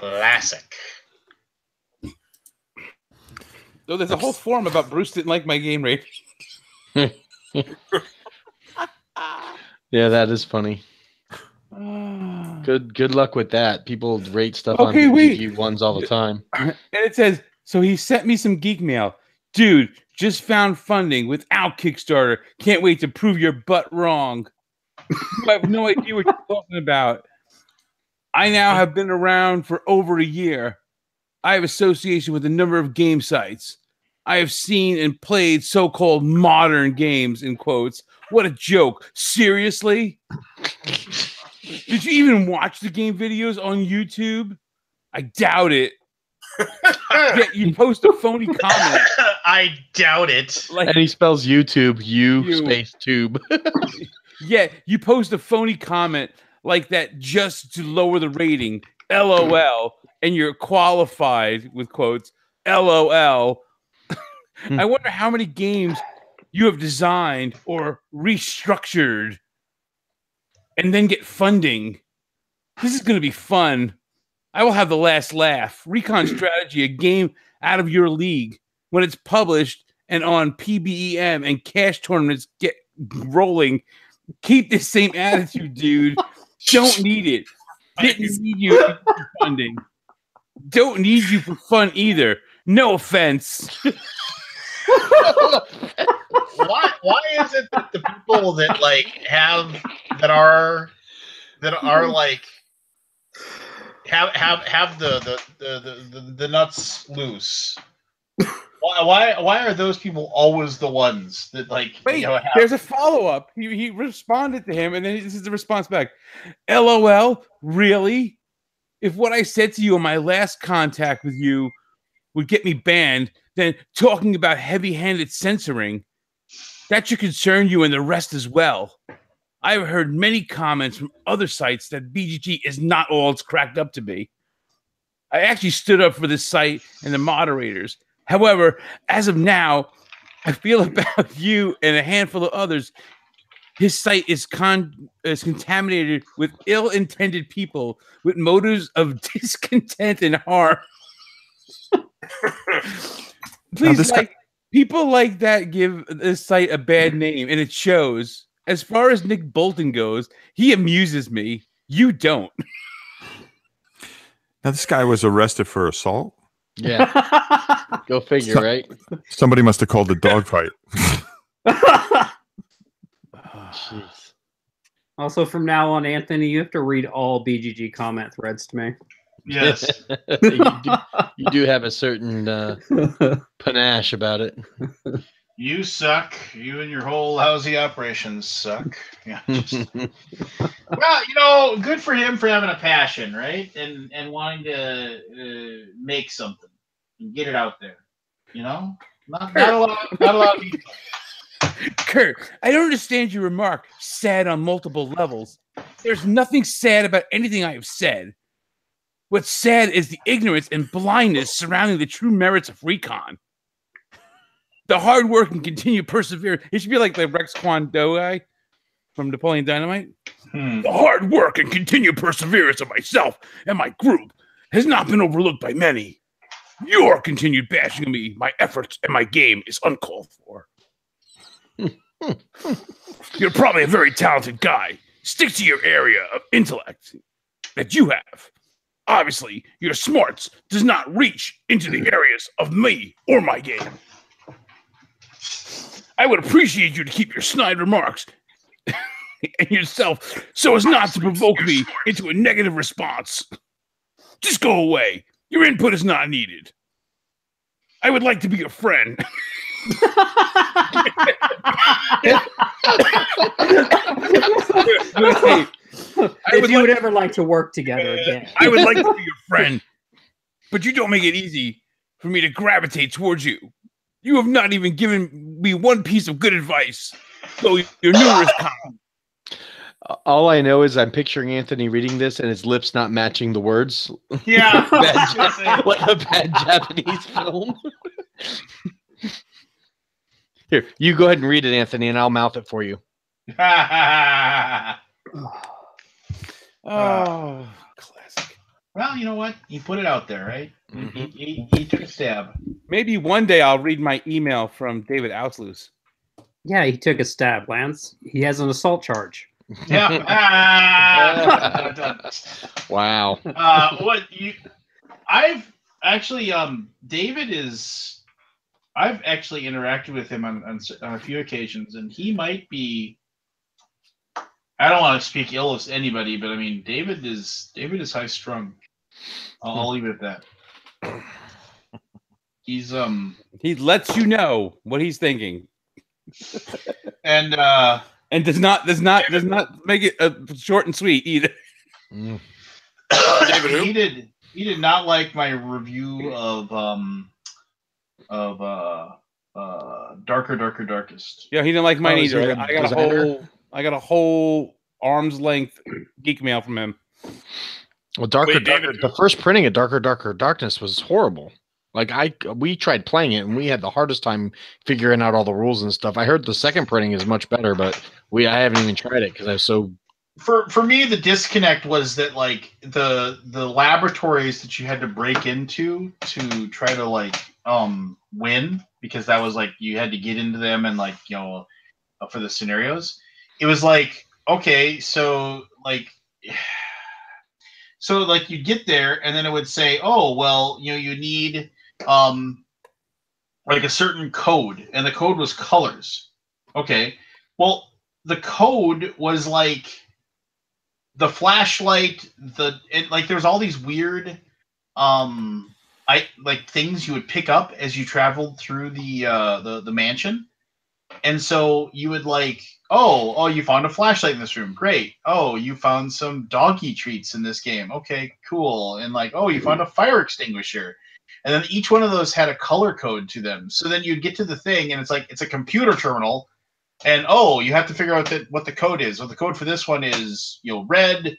Classic. So there's a whole forum about Bruce didn't like my game rating. Yeah, that is funny. Good luck with that. People rate stuff on BGG ones all the time. And it says, so he sent me some geek mail. Dude, just found funding without Kickstarter. Can't wait to prove your butt wrong. I have no idea what you're talking about. I now have been around for over a year. I have association with a number of game sites. I have seen and played so-called modern games, in quotes. What a joke. Seriously? Did you even watch the game videos on YouTube? I doubt it. Yet you post a phony comment. I doubt it. And he spells YouTube, you space tube. Yeah, you post a phony comment like that just to lower the rating. LOL. And you're qualified with quotes. LOL. I wonder how many games you have designed or restructured and then get funding. This is going to be fun. I will have the last laugh. Recon Strategy, a game out of your league. When it's published and on PBEM and cash tournaments get rolling, keep this same attitude, dude. Don't need it. Didn't need you for funding. Don't need you for fun either. No offense. Why is it that the people that are have the nuts loose? Why are those people always the ones that Wait, there's a follow-up. He responded to him, and then this is the response back. LOL, really? If what I said to you on my last contact with you would get me banned, then talking about heavy-handed censoring, that should concern you and the rest as well. I've heard many comments from other sites that BGG is not all it's cracked up to be. I actually stood up for this site and the moderators. However, as of now, I feel about you and a handful of others, his site is contaminated with ill-intended people with motives of discontent and harm. Please, people like that give this site a bad name, and it shows. As far as Nick Bolton goes, he amuses me. You don't. Now, this guy was arrested for assault? Yeah. Go figure, right? Somebody must have called the dogfight. Jeez. Also, from now on, Anthony, you have to read all BGG comment threads to me. Yes. you do have a certain panache about it. You suck. You and your whole lousy operations suck. Yeah. Well, good for him for having a passion, right? And wanting to make something and get it out there. Not a lot of people. Kurt, I don't understand your remark, sad on multiple levels. There's nothing sad about anything I have said. What's sad is the ignorance and blindness surrounding the true merits of Recon. The hard work and continued perseverance. It should be like the Rex Kwon Do guy from Napoleon Dynamite. The hard work and continued perseverance of myself and my group has not been overlooked by many. Your continued bashing of me, my efforts, and my game is uncalled for. You're probably a very talented guy. Stick to your area of intellect that you have. Obviously, your smarts does not reach into the areas of me or my game. I would appreciate you to keep your snide remarks and yourself so as not to provoke me into a negative response. Just go away. Your input is not needed. I would like to be your friend. If you would ever like to work together again. I would like to be your friend, but you don't make it easy for me to gravitate towards you. You have not even given me one piece of good advice. So your numerous comments. All I know is I'm picturing Anthony reading this and his lips not matching the words. Yeah. Like a bad Japanese film. Here, you go ahead and read it, Anthony, and I'll mouth it for you. Oh, classic. Well, you know what? He put it out there, right? He took a stab. Maybe one day I'll read my email from David Ausluse. Yeah, he took a stab, Lance. He has an assault charge. Yeah. Wow. I've actually David is. I've actually interacted with him on a few occasions, and he might be. I don't want to speak ill of anybody, but I mean, David is high strung. I'll leave it at that. He's He lets you know what he's thinking, and does not make it short and sweet either. David, he did not like my review of Darkest. Yeah, he didn't like mine Oh, is he either. the I got a whole arm's length geek mail from him. Well, Wait, David, the first printing of Darker Darkness was horrible. Like we tried playing it and we had the hardest time figuring out all the rules and stuff. I heard the second printing is much better, but I haven't even tried it because I was so. For me, the disconnect was that like the laboratories that you had to break into to try to like win, because that was like you had to get into them and like, you know, for the scenarios. It was like, okay, so like you get there and then it would say, oh well, you know, you need like a certain code, and the code was colors. Okay, well the code was like the flashlight, like there's all these weird things you would pick up as you traveled through the mansion. And so you would like, oh, you found a flashlight in this room. Great. Oh, you found some doggy treats in this game. Okay, cool. And like, oh, you found a fire extinguisher. And then each one of those had a color code to them. So then you'd get to the thing and it's like, it's a computer terminal. And oh, you have to figure out what the code is. Well, the code for this one is, you know, red,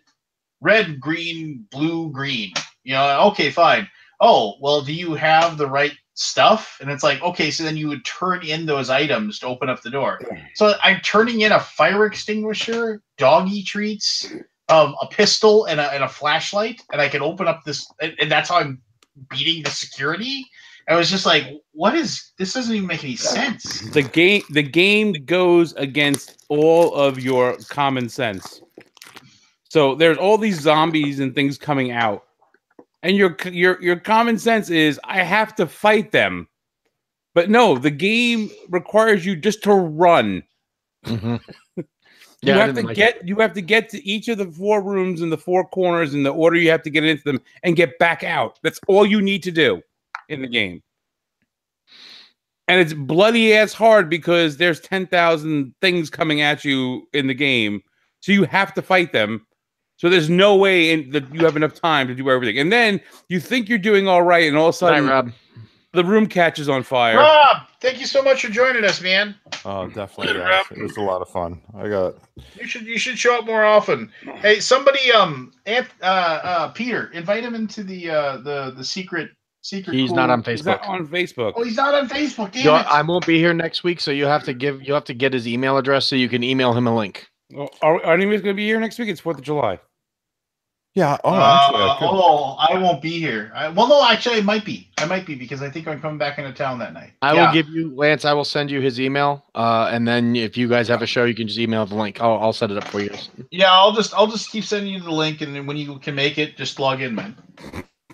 green, blue, green. You know, okay, fine. Oh, well, do you have the right stuff? And it's like, okay, so then you would turn in those items to open up the door. So I'm turning in a fire extinguisher, doggy treats, a pistol, and a flashlight, and I can open up this, and that's how I'm beating the security. I was just like, this doesn't even make any sense. The game goes against all of your common sense. So there's all these zombies and things coming out. And your common sense is, I have to fight them. But no, the game requires you just to run. Mm-hmm. You have to get to each of the 4 rooms in the 4 corners in the order you have to get into them and get back out. That's all you need to do in the game. And it's bloody ass hard because there's 10,000 things coming at you in the game. So you have to fight them. So there's no way that you have enough time to do everything. And then you think you're doing all right, and all of a sudden, Rob. the room catches on fire. Rob, thank you so much for joining us, man. Oh, definitely. Guys. It was a lot of fun. You should show up more often. Hey, somebody, Peter, invite him into the secret. He's not on Facebook. He's not on Facebook. Oh, he's not on Facebook. Damn it. I won't be here next week, so you have to get his email address so you can email him a link. Well, are any of us going to be here next week? It's 4th of July. Yeah. Oh, actually, I won't be here. No, actually, I might be because I think I'm coming back into town that night. I will give you, Lance. I will send you his email, and then if you guys have a show, you can just email the link. I'll set it up for you. Yeah, I'll just keep sending you the link, and then when you can make it, just log in, man.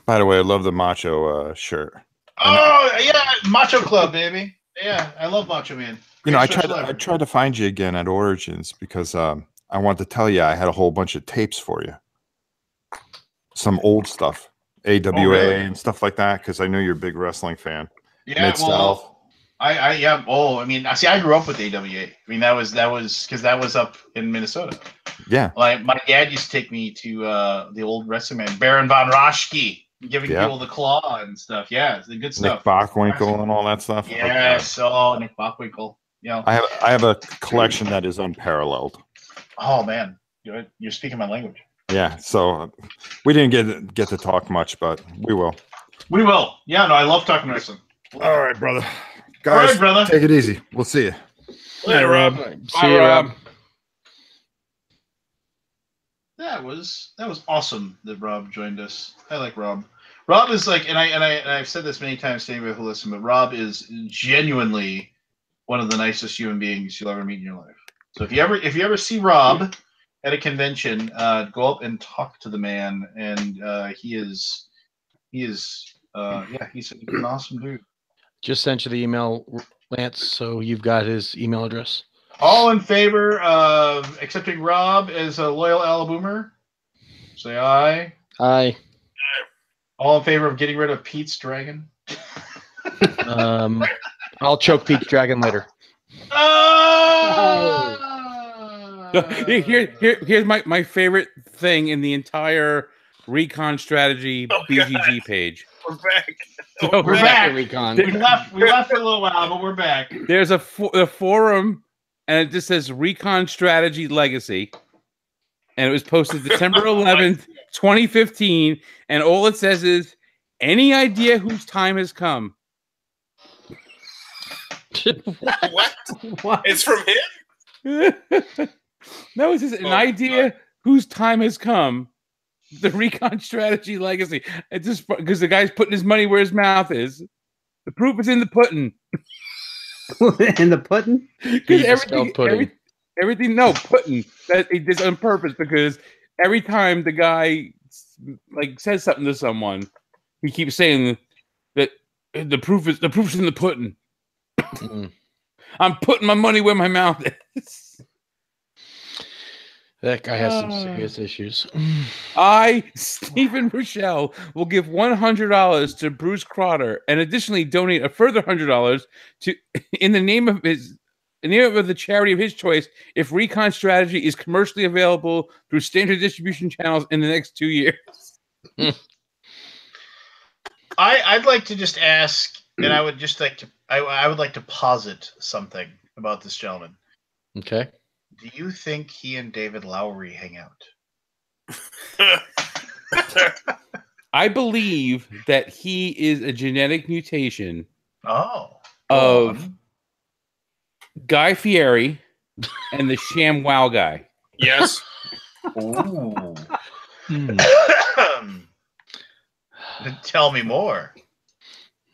By the way, I love the Macho shirt. Oh yeah, Macho Club, baby. Yeah, I love Macho Man. You know, I tried to find you again at Origins because I wanted to tell you I had a whole bunch of tapes for you. Some old stuff, AWA and stuff like that, because I know you're a big wrestling fan. Yeah, Mid-South. I mean, see, I grew up with AWA. I mean, that was because that was up in Minnesota. Yeah. Like my dad used to take me to the old wrestling man, Baron von Raschke, giving people the claw and stuff. Yeah, it's the good stuff. Nick Bockwinkel and all that stuff. Yes, okay. Nick Bockwinkel. You know, I have a collection that is unparalleled. Oh man, you're speaking my language. Yeah, so we didn't get to talk much, but we will. We will. Yeah, no, I love talking wrestling. All right, brother. Guys, all right, brother. Take it easy. We'll see you. Later, Rob. See you, Rob. that was awesome that Rob joined us. I like Rob. Rob is like, and I've said this many times to anybody who listens, but Rob is genuinely one of the nicest human beings you'll ever meet in your life. So if you ever see Rob at a convention, go up and talk to the man, and he's an awesome dude. Just sent you the email, Lance, so you've got his email address. All in favor of accepting Rob as a loyal Alaboomer? Say aye. Aye. All in favor of getting rid of Pete's dragon? I'll choke Pete's dragon later. Here's my favorite thing in the entire Recon Strategy BGG page. We're back. We're back. Recon. We left for a little while, but we're back. There's a forum, and it just says Recon Strategy Legacy, and it was posted December 11th, 2015, and all it says is, any idea whose time has come? What? It's from him? No, it's just an idea whose time has come. The Recon Strategy Legacy. It's just because the guy's putting his money where his mouth is. The proof is in the pudding. In the pudding? Because everything. No, pudding. That he did on purpose because every time the guy says something to someone, he keeps saying that the proof's in the pudding. I'm putting my money where my mouth is. That guy has some serious issues. I, Stephen Rochelle, will give $100 to Bruce Crotter and additionally donate a further $100 to in the name of the charity of his choice if Recon Strategy is commercially available through standard distribution channels in the next 2 years. I'd like to just ask, and I would just like to I would like to posit something about this gentleman. Okay. Do you think he and David Lowery hang out? I believe that he is a genetic mutation of Guy Fieri and the Sham Wow guy. Yes. Ooh. Tell me more.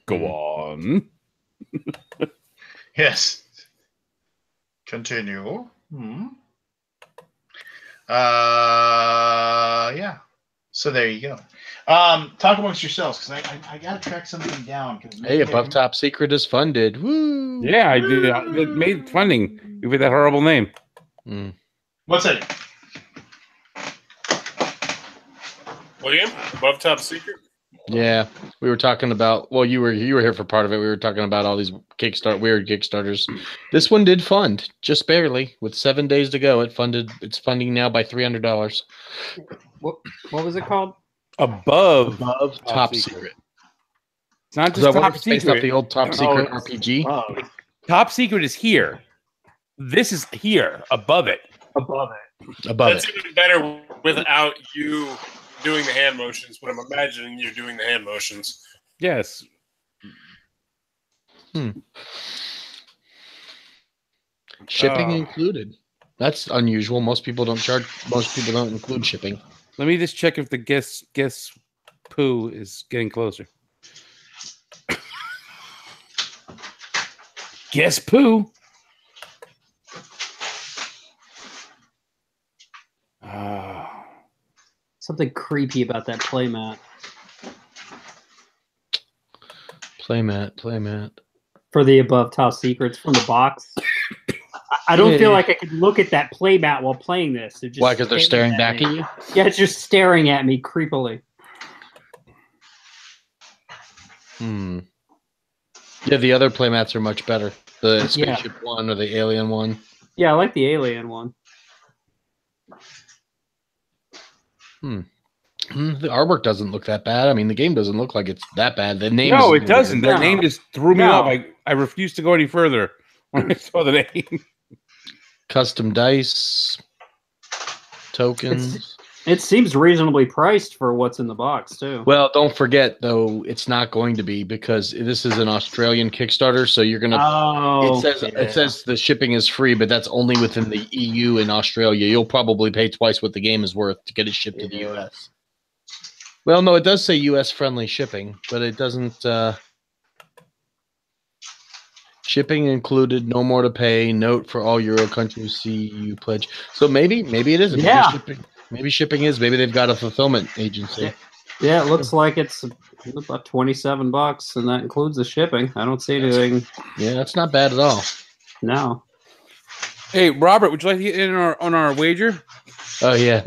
Go on. Yes. Continue. Yeah. So there you go. Talk amongst yourselves because I gotta track something down. Hey, Above Top Secret is funded. Woo! Yeah, I did. It made funding with that horrible name. What's that? William, Above Top Secret. Yeah, we were talking about. Well, you were here for part of it. We were talking about all these weird Kickstarters. This one did fund just barely, with 7 days to go. It's funding now by $300. What was it called? Above Top Secret. It's not just Top Based Secret. off the old Top Secret RPG. Top Secret is here. This is here. Above it. That's even better without you doing the hand motions, but I'm imagining you're doing the hand motions. Yes. Shipping included. That's unusual. Most people don't include shipping. Let me just check if the guess poo is getting closer. Guess poo. Something creepy about that playmat. Playmat. For the Above Top Secrets from the box. I don't feel like I could look at that playmat while playing this. Why? Because they're staring back at you? Yeah, it's just staring at me creepily. Yeah, the other playmats are much better. The spaceship one or the alien one. Yeah, I like the alien one. The artwork doesn't look that bad. I mean, the game doesn't look like it's that bad. The name No, it doesn't. Weird. The name just threw me off. I refused to go any further when I saw the name. Custom dice, tokens. It seems reasonably priced for what's in the box, too. Well, don't forget though, it's not going to be because this is an Australian Kickstarter, so you're gonna. Oh, It says the shipping is free, but that's only within the EU and Australia. You'll probably pay twice what the game is worth to get it shipped to the US. Well, no, it does say US friendly shipping, but it doesn't. Shipping included, no more to pay. Note for all Euro countries, see EU pledge. So maybe it isn't. Yeah. Maybe shipping is. Maybe they've got a fulfillment agency. Yeah, it looks like it's about $27, and that includes the shipping. I don't see anything. Yeah, that's not bad at all. No. Hey, Robert, would you like to get in on our wager? Oh yeah.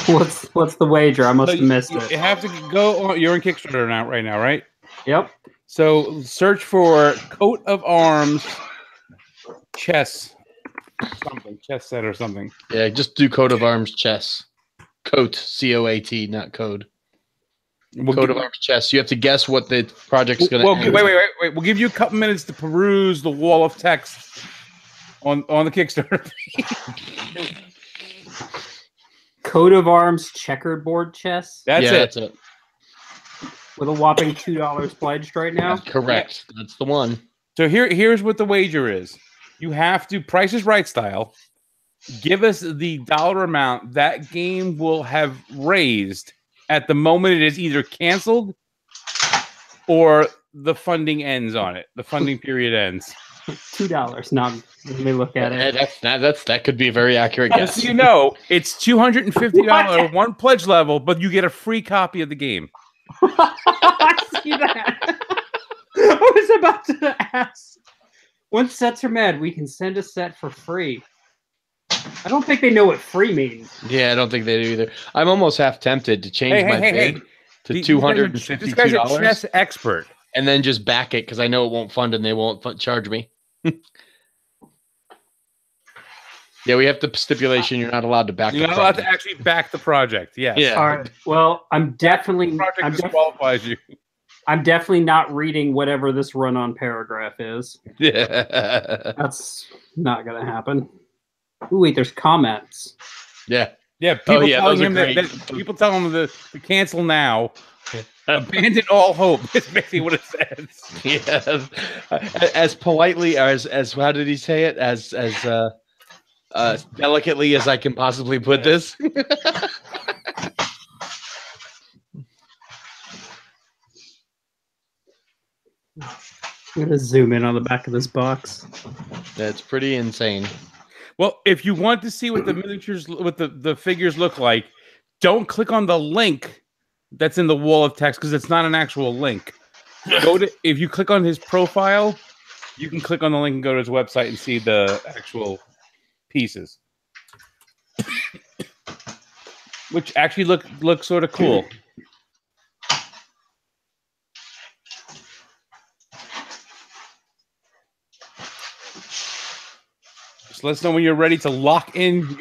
What's the wager? I must have missed You it. have to go on. You're in Kickstarter right now, right? Yep. So search for coat of arms chess set or something. Yeah, just do coat of arms chess. Coat, COAT, not code. Coat of arms chess. You have to guess what the project's going to. Well, wait. We'll give you a couple minutes to peruse the wall of text on the Kickstarter. Coat of arms checkered board chess. That's it. With a whopping $2 pledged right now. Correct. That's the one. So here's what the wager is. You have to Price is Right style. Give us the dollar amount that game will have raised at the moment it is either canceled or the funding ends on it. The funding period ends. $2. Now let me look at it. That could be a very accurate guess. Just so you know, it's $250 one pledge level, but you get a free copy of the game. I see that. I was about to ask. Once sets are mad, we can send a set for free. I don't think they know what free means. Yeah, I don't think they do either. I'm almost half tempted to change my bid to $252. This guy's a chess expert. And then just back it because I know it won't fund and they won't charge me. Yeah, we have the stipulation you're not allowed to back. You're not allowed to actually back the project. Yes. Yeah. All right. Well, I'm definitely. The project disqualifies you. I'm definitely not reading whatever this run-on paragraph is. Yeah. That's not going to happen. Ooh, wait, there's comments. Yeah. Yeah. People telling him people tell him to cancel now. Abandon all hope. Is basically what it says. Yeah. As politely as how did he say it? As delicately as I can possibly put this. I'm going to zoom in on the back of this box. That's pretty insane. Well, if you want to see what the miniatures, what the figures look like, don't click on the link that's in the wall of text because it's not an actual link. If you click on his profile, you can click on the link and go to his website and see the actual pieces, which actually look sort of cool. Just let us know when you're ready to lock in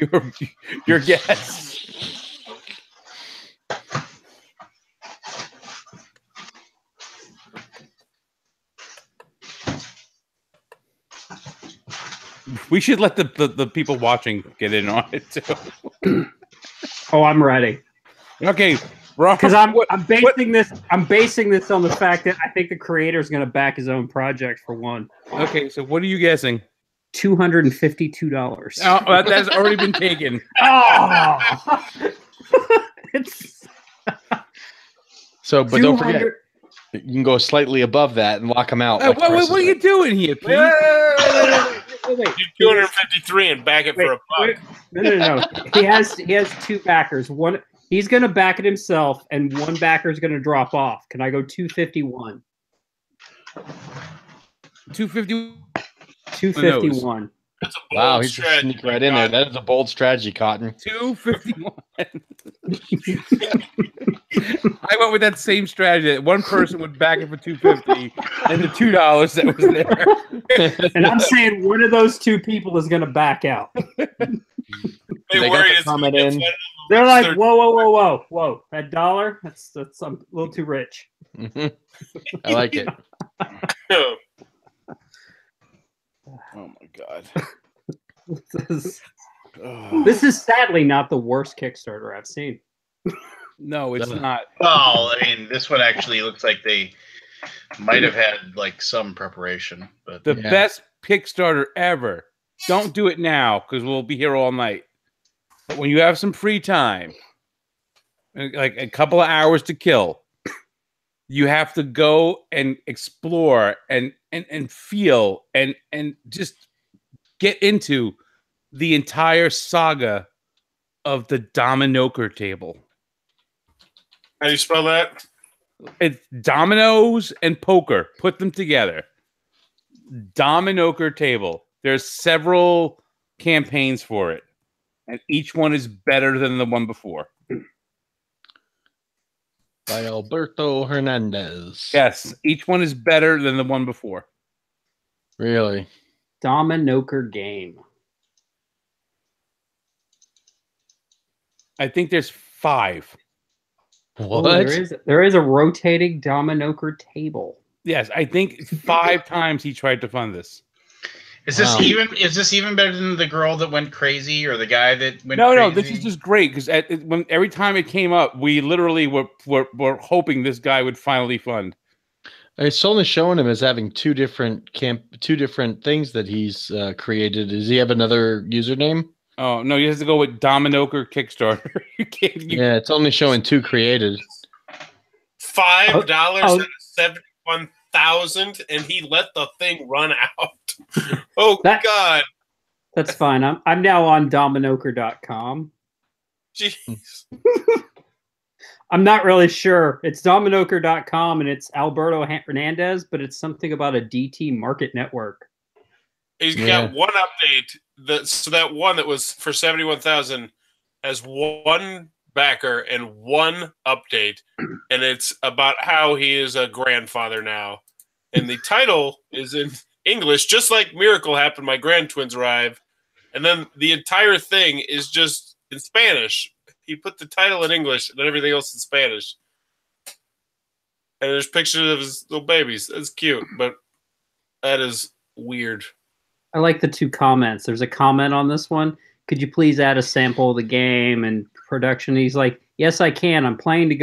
your guess. We should let the people watching get in on it too. Oh, I'm ready. Okay, because I'm basing this on the fact that I think the creator is going to back his own project for one. Okay, so what are you guessing? $252. Oh, that's already been taken. Oh, it's so, but don't forget, you can go slightly above that and lock them out. What are you doing here, Pete? Wait. 253 and back it for a buck. No. He has two backers. One, he's going to back it himself, and one backer is going to drop off. Can I go 251? 250. 251. That's a bold Wow, he's strategy. sneak right in there. That is a bold strategy, Cotton. 251. I went with that same strategy. One person would back it for 250, and the $2 that was there. And I'm saying one of those two people is going to back out. They They worry got the it's comment gonna in. get They're like, whoa! That $1? That's a little too rich. I like it. Oh my god! This is sadly not the worst Kickstarter I've seen. No, it's not. Well, I mean, this one actually looks like they might have had like some preparation, but The best Kickstarter ever. Don't do it now because we'll be here all night. But when you have some free time, like a couple of hours to kill, you have to go and explore and feel and just get into the entire saga of the Domino Kur table. How do you spell that? It's dominoes and poker. Put them together. Domino Kur table. There's several campaigns for it, and each one is better than the one before. By Alberto Hernandez. Yes, each one is better than the one before. Really? Domino Kur game. I think there's 5. What? Oh, there is a rotating Domino Kur table. Yes, I think 5 times he tried to fund this. is this even better than the girl that went crazy or the guy that went No, crazy? no, this is just great because when every time it came up, we literally were hoping this guy would finally fund. It's only showing him as having two different things that he's created. Does he have another username? Oh no, you have to go with Domino Kur Kickstarter. You can't. Yeah, it's only showing 2 created. $5.71,000, and he let the thing run out. God, That's fine. I'm now on dominokur.com. jeez. I'm not really sure. It's dominokur.com and it's Alberto Hernandez, but it's something about a DT market network. He's got one update. So that one that was for 71,000 has one backer and one update, and it's about how he is a grandfather now. And the title is in English, just like Miracle Happened. My grand twins arrive, and then the entire thing is just in Spanish. He put the title in English and then everything else in Spanish. And there's pictures of his little babies. That's cute, but that is weird. I like the 2 comments. There's a comment on this one. Could you please add a sample of the game and production? He's like, yes, I can. I'm planning to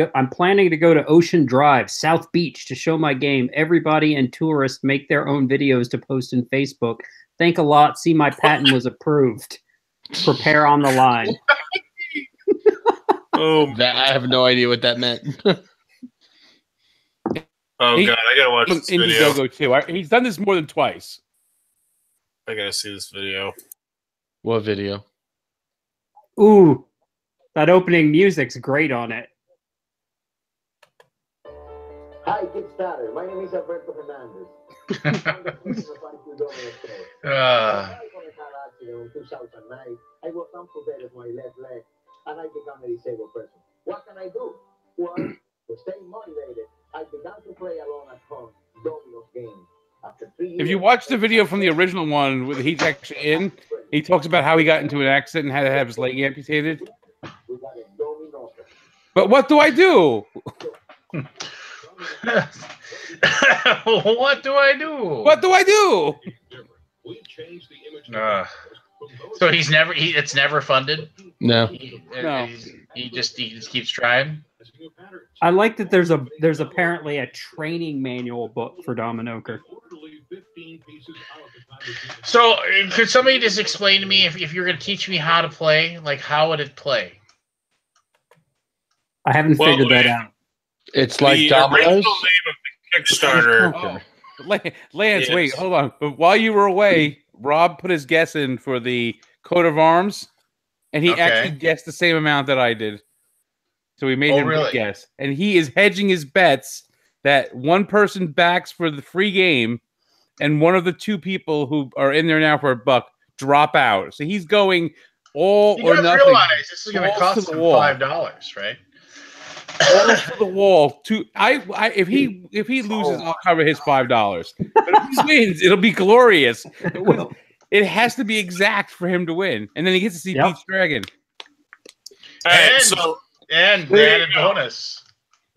go to Ocean Drive, South Beach to show my game. Everybody and tourists make their own videos to post in Facebook. Thank a lot. See, my patent was approved. Prepare on the line. I have no idea what that meant. God, I gotta watch this video. Indiegogo too. He's done this more than twice. I gotta see this video. What video? Ooh, that opening music's great on it. Hi, Kickstarter. My name is Alberto Hernandez. In 2009, I was amputated my left leg, and I became a disabled person. What can I do? Well, to stay motivated, I began to play alone at home, Domino's game. After 3 years, If you watch the video from the original one, where he's actually in, he talks about how he got into an accident and had to have his leg amputated. But what do I do? What do I do? What do I do? So it's never funded. No. He just keeps trying. I like that there's apparently a training manual book for Domino Kur. So could somebody just explain to me if you're going to teach me how to play, like how would it play? I haven't figured that out. It's like the dominoes. original name of the Kickstarter. Lance, wait, hold on. But while you were away, Rob put his guess in for the coat of arms, and he actually guessed the same amount that I did. So we made him guess. And he is hedging his bets that one person backs for the free game, and one of the 2 people who are in there now for $1 drop out. So he's going all or nothing. Realize this is going to cost him $5, right? All to the wall. If he loses, I'll cover his $5. But if he wins, it'll be glorious. It has to be exact for him to win, and then he gets to see Pete's Dragon. All right, so and added bonus.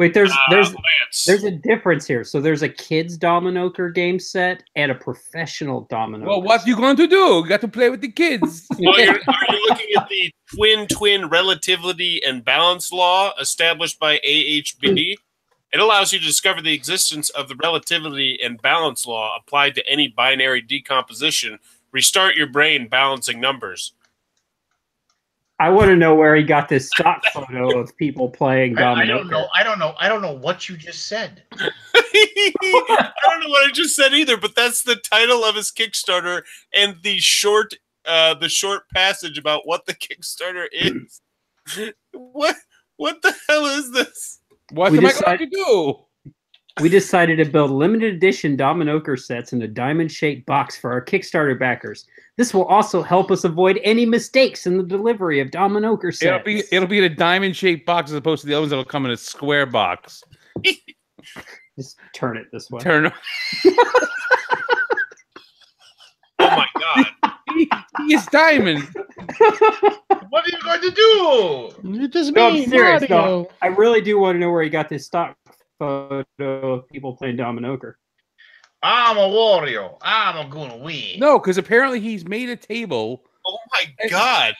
Wait, there's Lance. a difference here. So there's a kids Domino Kur game set and a professional Domino. Well, Kur what set. you going to do? You got to play with the kids. Well, are you looking at the twin relativity and balance law established by AHB? It allows you to discover the existence of the relativity and balance law applied to any binary decomposition. Restart your brain balancing numbers. I want to know where he got this stock photo of people playing Domino. I don't know what you just said. I don't know what I just said either, but that's the title of his Kickstarter and the short passage about what the Kickstarter is. What the hell is this? What am I going to do? We decided to build limited edition Domino Kur sets in a diamond-shaped box for our Kickstarter backers. This will also help us avoid any mistakes in the delivery of Domino Kur sets. It'll be in a diamond-shaped box as opposed to the other ones that'll come in a square box. Just turn it this way. Turn. Oh my god! He is diamond. What are you going to do? It doesn't No, I'm mean serious. Mario. No, I really do want to know where he got this stock photo of people playing Domino Kur. I'm a warrior. I'm gonna win. No, because apparently he's made a table. Oh my god!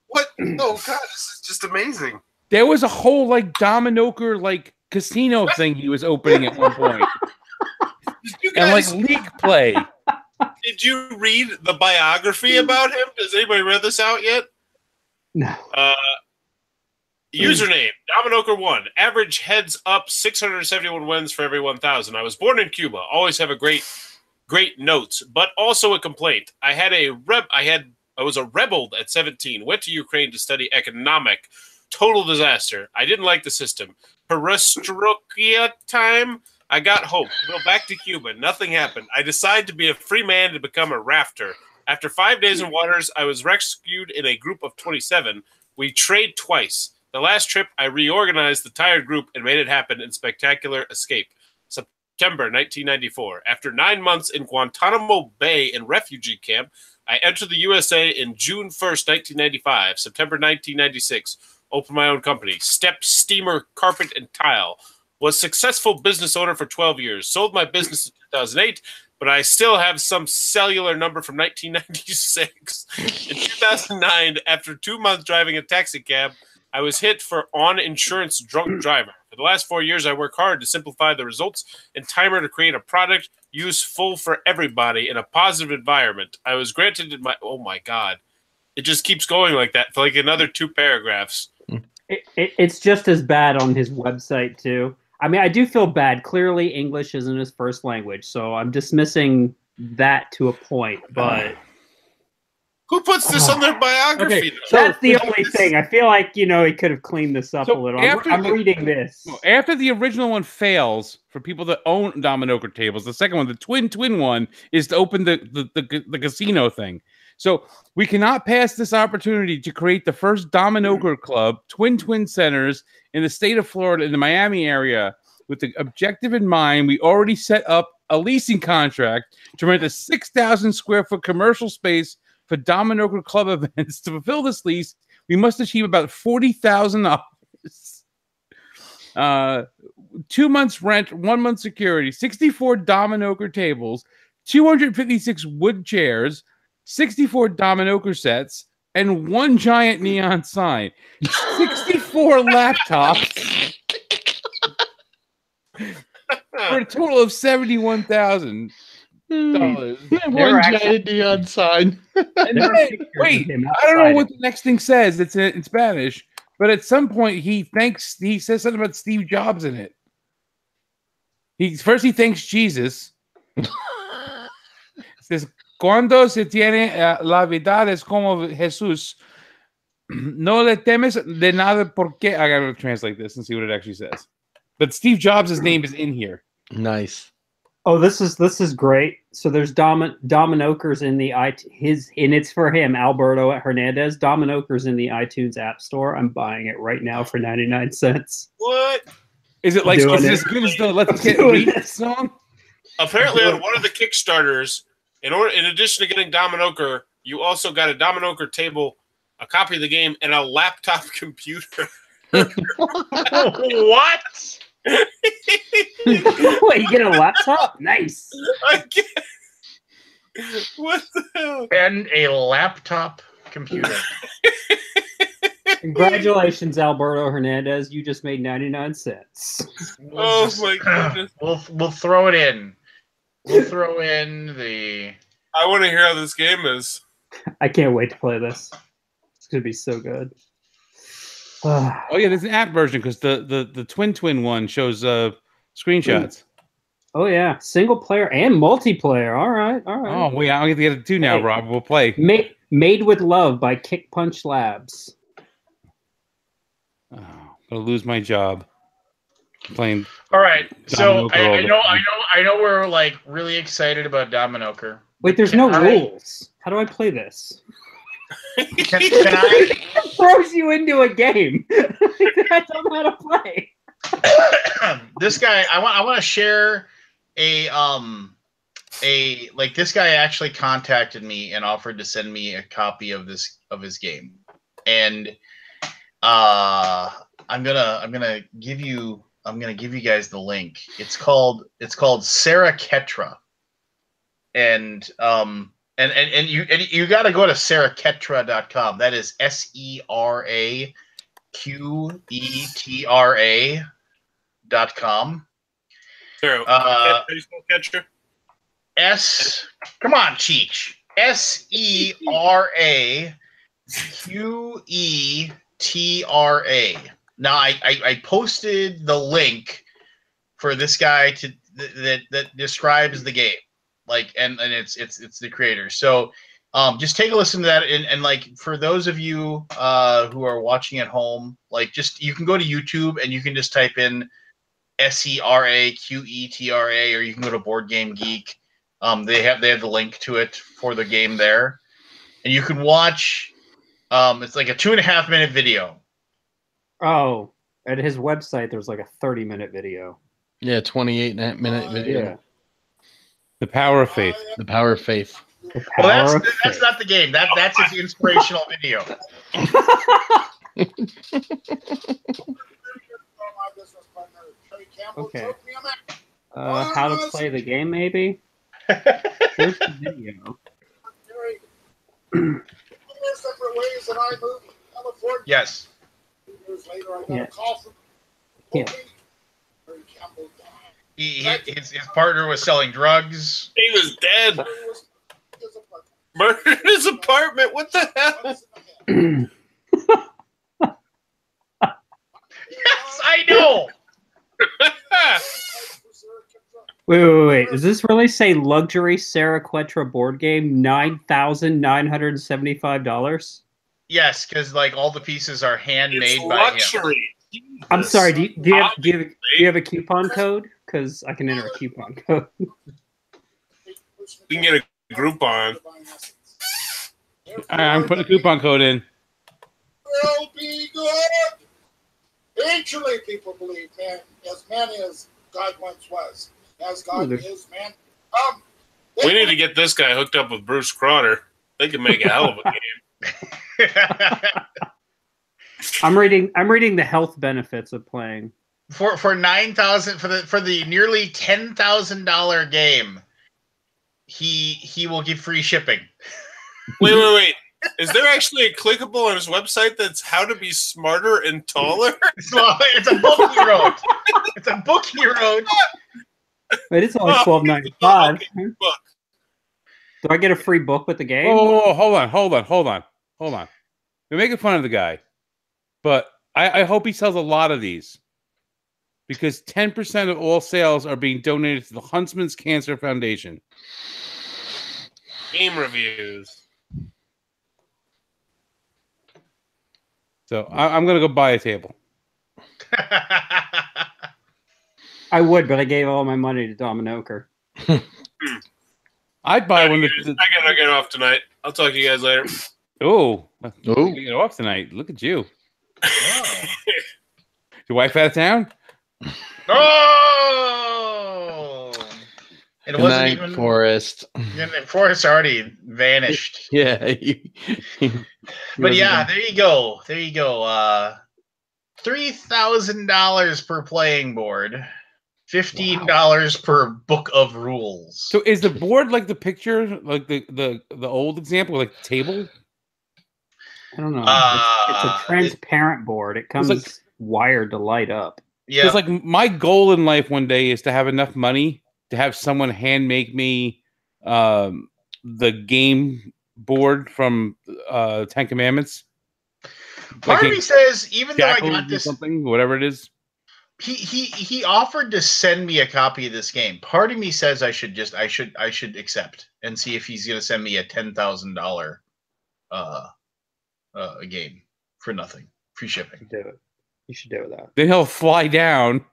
What? Oh god! This is just amazing. There was a whole like Domino Kur like casino thing he was opening at one point, You and like guys, league play. did you read the biography about him? Has anybody read this out yet? No. Username, Domino Kur 1. Average heads up, 671 wins for every 1,000. I was born in Cuba. Always have a great notes, but also a complaint. I was a rebel at 17. Went to Ukraine to study economic. Total disaster. I didn't like the system. Perestroika time. I got hope. Go back to Cuba. Nothing happened. I decided to be a free man to become a rafter. After 5 days in waters, I was rescued in a group of 27. We trade twice. The last trip, I reorganized the tired group and made it happen in spectacular escape. September 1994. After 9 months in Guantanamo Bay in refugee camp, I entered the USA in June 1st, 1995. September 1996. Opened my own company, Step Steamer Carpet and Tile. Was successful business owner for 12 years. Sold my business in 2008, but I still have some cellular number from 1996. In 2009, after 2 months driving a taxi cab, I was hit for on-insurance drunk driver. For the last 4 years, I work hard to simplify the results and timer to create a product useful for everybody in a positive environment. I was granted my... Oh, my God. It just keeps going like that for like another 2 paragraphs. It's just as bad on his website, too. I mean, I do feel bad. Clearly, English isn't his first language, so I'm dismissing that to a point, but... Who puts this on their biography? Okay, that's the only thing. I feel like, he could have cleaned this up a little. I'm reading this. After the original one fails, for people that own Domino Kur tables, the second one, the twin one, is to open the casino thing. So we cannot pass this opportunity to create the first Domino Kur club, twin centers in the state of Florida, in the Miami area. With the objective in mind, we already set up a leasing contract to rent a 6,000 square foot commercial space for Domino Kur club events. To fulfill this lease, we must achieve about $40,000. 2 months rent, 1 month security, 64 Domino Kur tables, 256 wood chairs, 64 Domino Kur sets, and 1 giant neon sign. 64 laptops for a total of $71,000. One giant neon sign. And then, wait, I don't know what the next thing says. It's in Spanish, but at some point he says something about Steve Jobs in it. He thanks Jesus. It says, "Cuando se tiene la vida es como Jesús, no le temes de nada porque." I gotta translate this and see what it actually says. But Steve Jobs' name is in here. Nice. Oh, this is great. So there's Domino Kur's in the and it's for him, Alberto Hernandez. Domino Kur's in the iTunes App Store. I'm buying it right now for 99 cents. What? Is it like is it as good as the Let's Get Read song? Apparently, on one of the Kickstarters, in addition to getting Domino Kur, you also got a Domino Kur table, a copy of the game, and a laptop computer. What? Wait, you get a laptop? Nice. I get. What the hell? And a laptop computer. Congratulations, Alberto Hernandez. You just made 99 cents. Oh my goodness. We'll throw it in. We'll throw in the. I want to hear how this game is. I can't wait to play this. It's gonna be so good. Oh yeah, there's an app version because the twin one shows screenshots. Oh yeah, single player and multiplayer. All right. Oh wait, I'll get to get it too now, Hey. Rob. We'll play. Made with Love by Kick Punch Labs. Oh, I'm gonna lose my job. Playing. All right, so Domino Kur. I know we're like really excited about Domino Kur. Wait, there's no rules. How do I play this? Can I? It throws you into a game. I don't know how to play. This guy, I want to share a like this guy actually contacted me and offered to send me a copy of his game, and I'm gonna give you guys the link. It's called Saraquetra, and you got to go to Saraquetra.com. That is SERAQUETRA.com. Zero. Catcher. Come on, Cheech. SERAQUETRA. Now I posted the link for this guy that describes the game, like and it's the creator. So just take a listen to that, and like for those of you who are watching at home, like just you can go to YouTube and you can just type in SERAQUETRA, or you can go to Board Game Geek. They have the link to it for the game there, and you can watch. It's like a 2.5-minute video. Oh, at his website, there's like a 30-minute video. Yeah, 28-minute video. Yeah. The Power of Faith. The Power of Faith. Well, that's not the game. That's his inspirational video. Okay. How to play the game, maybe? Here's the video. Yes. Yeah. Yeah. His partner was selling drugs. He was dead. Murdered his apartment. What the hell? Yes, I know. Wait. Does this really say luxury Saraquetra board game? $9,975? Yes, because like all the pieces are handmade It's by luxury. him. I'm sorry. Do you have a coupon code? Because I can enter a coupon code. We can get a Groupon. I'm putting a coupon code in. Will be good. Eventually, people believe, man, as God once was, as God is, man. We need to get this guy hooked up with Bruce Crowder. They could make a hell of a game. I'm reading the health benefits of playing. for $9,000 for the nearly $10,000 game. He will give free shipping. Wait. Is there actually a clickable on his website that's how to be smarter and taller? It's a book he wrote. It's a book he wrote. Wait, it's only $12.95. Okay, book. Do I get a free book with the game? Oh, hold on. You're making fun of the guy, but I hope he sells a lot of these, because 10% of all sales are being donated to the Huntsman's Cancer Foundation. Game reviews. So I'm gonna go buy a table. I would, but I gave all my money to Domino Kur. I'd buy one. I gotta get off tonight. I'll talk to you guys later. Oh, get off tonight. Look at you. Oh. Your wife out of town? Oh! It Good wasn't night, even Forrest. Forrest already vanished. Yeah. But yeah, there you go. $3,000 per playing board, $15 per book of rules. So is the board like the picture, like the old example, like the table? I don't know. It's a transparent board. It comes like, wired to light up. Yeah. Because like my goal in life one day is to have enough money to have someone hand make me the game board from 10 Commandments. Part of me says, even though I got this, something, whatever it is, he offered to send me a copy of this game. Part of me says I should accept and see if he's going to send me a $10,000 game for nothing, free shipping. Do it. You should do that. Then he'll fly down.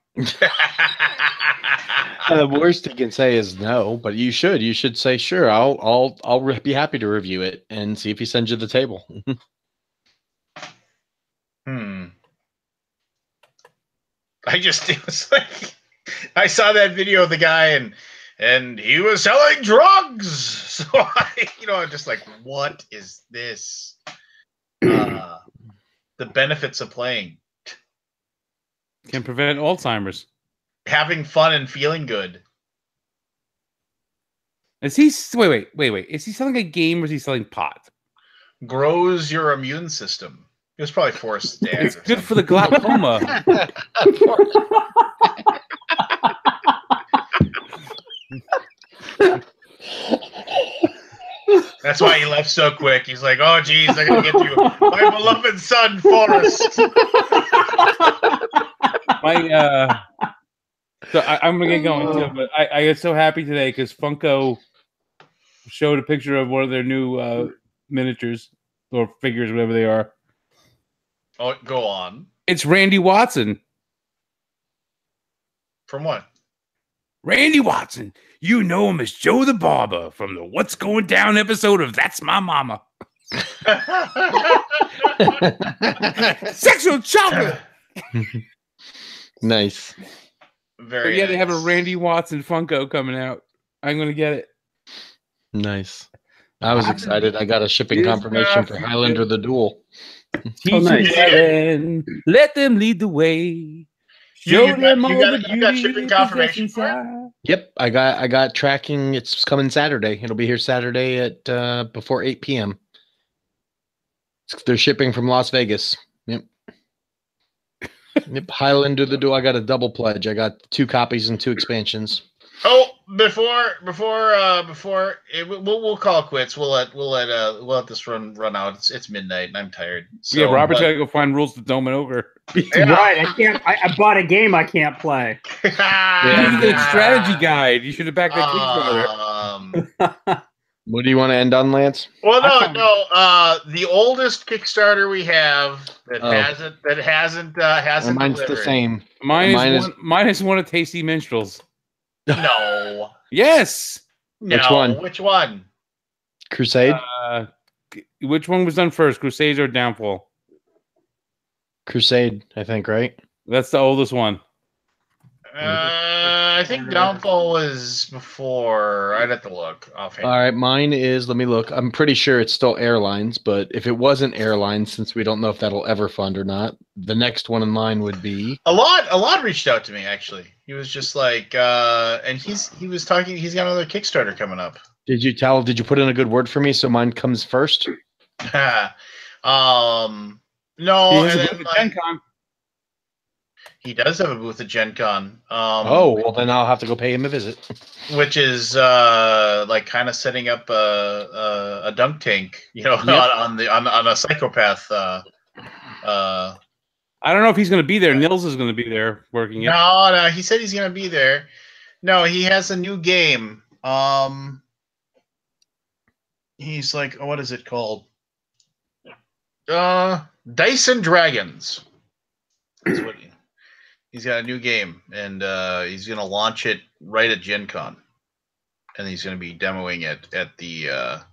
The worst he can say is no, but you should. You should say sure. I'll be happy to review it and see if he sends you the table. It was like I saw that video of the guy and he was selling drugs. So I'm just like, what is this? The benefits of playing. Can prevent Alzheimer's. Having fun and feeling good. Is he wait? Is he selling a game or is he selling pot? Grows your immune system. It was probably forced. It's good for the glaucoma. That's why he left so quick. He's like, oh, geez, I gotta get you my beloved son, Forrest. So I'm gonna get going too, but I get so happy today because Funko showed a picture of one of their new miniatures or figures, whatever they are. Oh, go on. It's Randy Watson. From what? Randy Watson. You know him as Joe the Barber from the What's Going Down episode of That's My Mama. Sexual chocolate. Nice. Very. Yeah, they have a Randy Watson Funko coming out. I'm gonna get it. Nice. I was excited. I got a shipping confirmation for Highlander the Duel. Nice. Let them lead the way. You got shipping confirmation for it? Yep, I got tracking. It's coming Saturday. It'll be here Saturday at before 8 p.m. They're shipping from Las Vegas. Yep. Yep. Highlander the Duel. I got a double pledge. I got 2 copies and 2 expansions. Oh, before we'll call it quits. We'll let this run out. It's midnight and I'm tired. So, yeah, Robert's gotta go find rules to Domino Kur. Yeah. Right, I can't. I bought a game I can't play. You need to get a strategy guide. You should have backed that Kickstarter. What do you want to end on, Lance? Well, no. The oldest Kickstarter we have that hasn't mine's delivered. the same. Mine is one of Tasty Minstrels. No. Yes. No. Which one? Crusade. Which one was done first, Crusades or Downfall? Crusade, I think, right? That's the oldest one. I think Downfall was before. I'd have to look offhand. All right, mine is. Let me look. I'm pretty sure it's still Airlines, but if it wasn't Airlines, since we don't know if that'll ever fund or not, the next one in line would be. A lot reached out to me actually. He was just like, and he was talking. He's got another Kickstarter coming up. Did you put in a good word for me so mine comes first? No. He has a booth at Gen Con. He does have a booth at Gen Con. Well, then I'll have to go pay him a visit. Which is like kind of setting up a dunk tank, on a psychopath. I don't know if he's going to be there. Nils is going to be there working it. No, he said he's going to be there. No, he has a new game. He's like, what is it called? Dice and Dragons. That's what he's got a new game, and he's going to launch it right at Gen Con, and he's going to be demoing it at the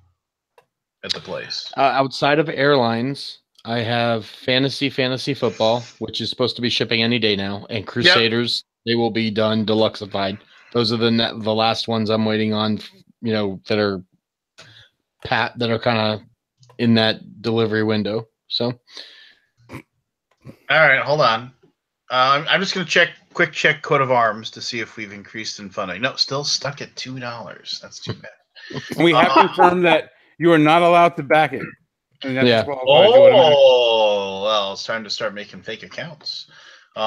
place. Outside of Airlines, I have Fantasy Football, which is supposed to be shipping any day now, and Crusaders. Yep. They will be done deluxeified. Those are the last ones I'm waiting on. That are kind of in that delivery window. So All right, hold on. I'm just going to quick check coat of arms to see if we've increased in funding. No, still stuck at $2. That's too bad. And we have confirmed that you are not allowed to back it. And that Yeah. disqualifies you automatically. Oh, well, it's time to start making fake accounts. Here,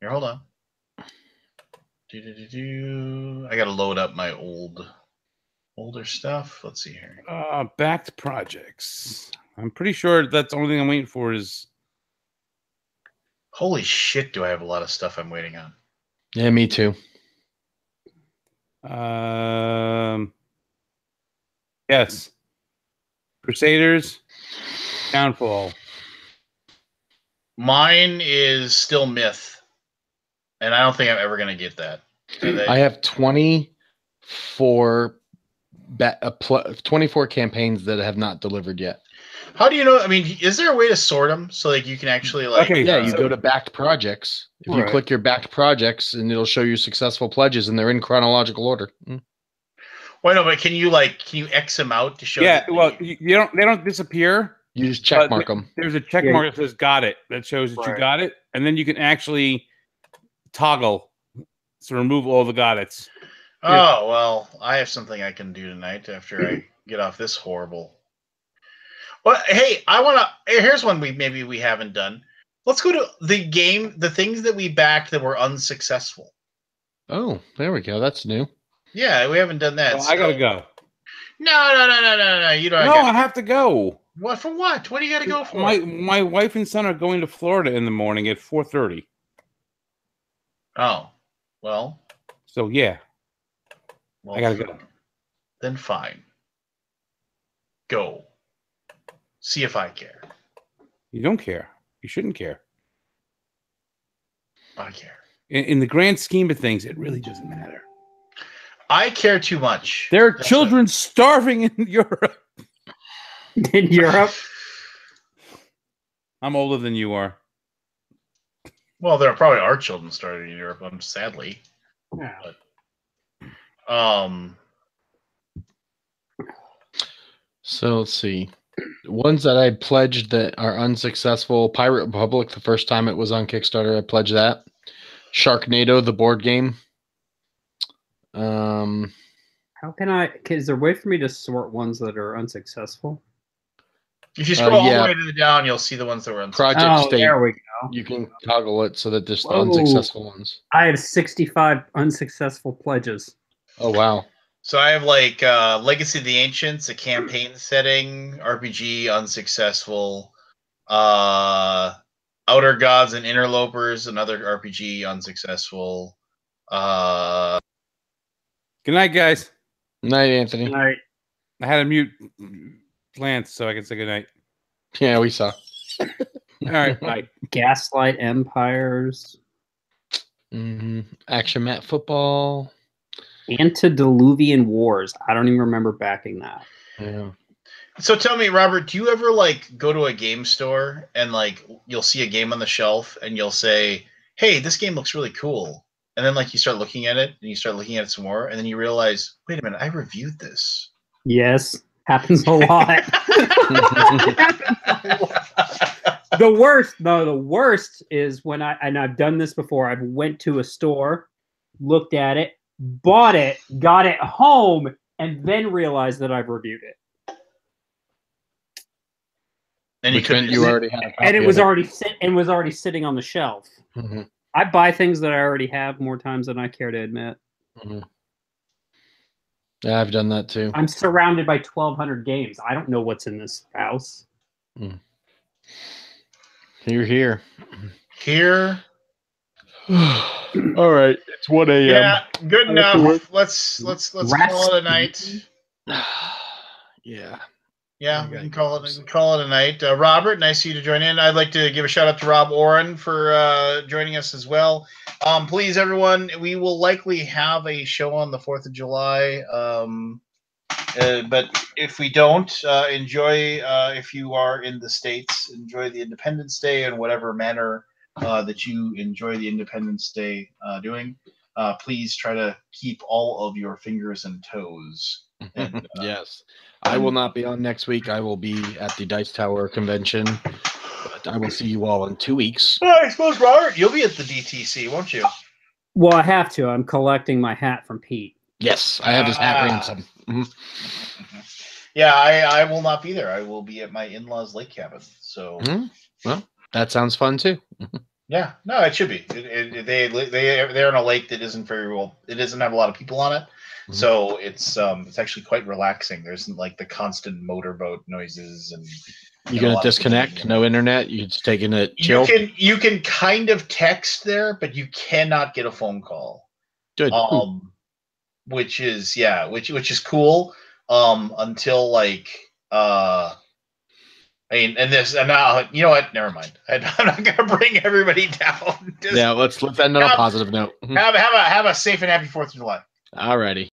hold on. I got to load up my older stuff. Let's see here. Backed projects. I'm pretty sure that's the only thing I'm waiting for is. Holy shit, do I have a lot of stuff I'm waiting on. Yeah, me too. Yes. Crusaders, Downfall. Mine is still Myth, and I don't think I'm ever going to get that. I have 24 campaigns that have not delivered yet. How do you know? I mean, is there a way to sort them so like you can actually like? Okay, Yeah, you go to backed projects. If you Right. click your backed projects, and it'll show you successful pledges, and they're in chronological order. Well, no, but can you X them out to show? Yeah, that well, they don't disappear. You just check mark them. There's a check Yeah. mark that says "got it" that shows that you Right. got it, and then you can actually toggle to remove all the got it's. Oh well, I have something I can do tonight after I get off this horrible. Well, hey, here's one we haven't done. Let's go to the things that we backed that were unsuccessful. Oh, there we go. That's new. Yeah, we haven't done that. Well, I gotta go. No. You don't. No, I have to go. What for? What? What do you got to go for? My wife and son are going to Florida in the morning at 4:30. Oh, well. So yeah, Well, I gotta go. Then fine. Go. See if I care. You don't care. You shouldn't care. I care. In the grand scheme of things, it really doesn't matter. I care too much. There are That's children starving in Europe. In Europe? I'm older than you are. Well, there probably are children starting in Europe, sadly. Yeah. But, So let's see. Ones that I pledged that are unsuccessful. Pirate Republic, the first time it was on Kickstarter, I pledged that. Sharknado, the board game. How can I? Is there a way for me to sort ones that are unsuccessful? if you scroll all yeah. the way to the down, you'll see the ones that were unsuccessful. Project Oh, State. there we go. You can toggle it so that there's the Whoa. unsuccessful ones. I have 65 unsuccessful pledges. Oh, wow. So I have Legacy of the Ancients, a campaign setting, RPG unsuccessful. Outer Gods and Interlopers, another RPG unsuccessful. Good night, guys. Night, Anthony. All right. I had to mute Lance so I can say good night. Yeah, we saw. All right, bye. Gaslight Empires. Action Mat Football. Antediluvian Wars. I don't even remember backing that. Yeah. So tell me, Robert, do you ever go to a game store and you'll see a game on the shelf and you'll say, "Hey, this game looks really cool," and then you start looking at it and you start looking at it some more, and then you realize, "Wait a minute, I reviewed this." Yes. Happens a lot. The worst is when I've done this before. I've went to a store, looked at it, bought it, got it home, and then realized that I've reviewed it. And Which meant you already had a copy And it of was already sitting on the shelf. Mm-hmm. I buy things that I already have more times than I care to admit. Mm-hmm. Yeah, I've done that too. I'm surrounded by 1,200 games. I don't know what's in this house. You're here. Here. All right, it's 1 a.m. Yeah, good enough. Let's call it a night. Yeah. Yeah, we can call it a night. Robert, nice of you to join in. I'd like to give a shout out to Rob Oren for joining us as well. Please, everyone, we will likely have a show on the 4th of July. But if we don't, enjoy, if you are in the States, enjoy the Independence Day in whatever manner that you enjoy the Independence Day doing. Please try to keep all of your fingers and toes. And, yes. I will not be on next week. I will be at the Dice Tower convention But I will see you all in 2 weeks. Well, I suppose, Robert, you'll be at the DTC, won't you? Well, I have to. I'm collecting my hat from Pete. Yes, I have his hat ransom. Yeah, I will not be there. I will be at my in-laws' lake cabin. So, well, that sounds fun too. Yeah, no, it should be. They're in a lake that isn't very well. It doesn't have a lot of people on it, so it's actually quite relaxing. There isn't like the constant motorboat noises and. You gonna disconnect? No internet? You just taking a chill? You can kind of text there, but you cannot get a phone call. Good. Which is cool. Until like and now you know what? Never mind. I'm not gonna bring everybody down. Yeah, let's end on a positive note. Have a safe and happy 4th of July. Alrighty.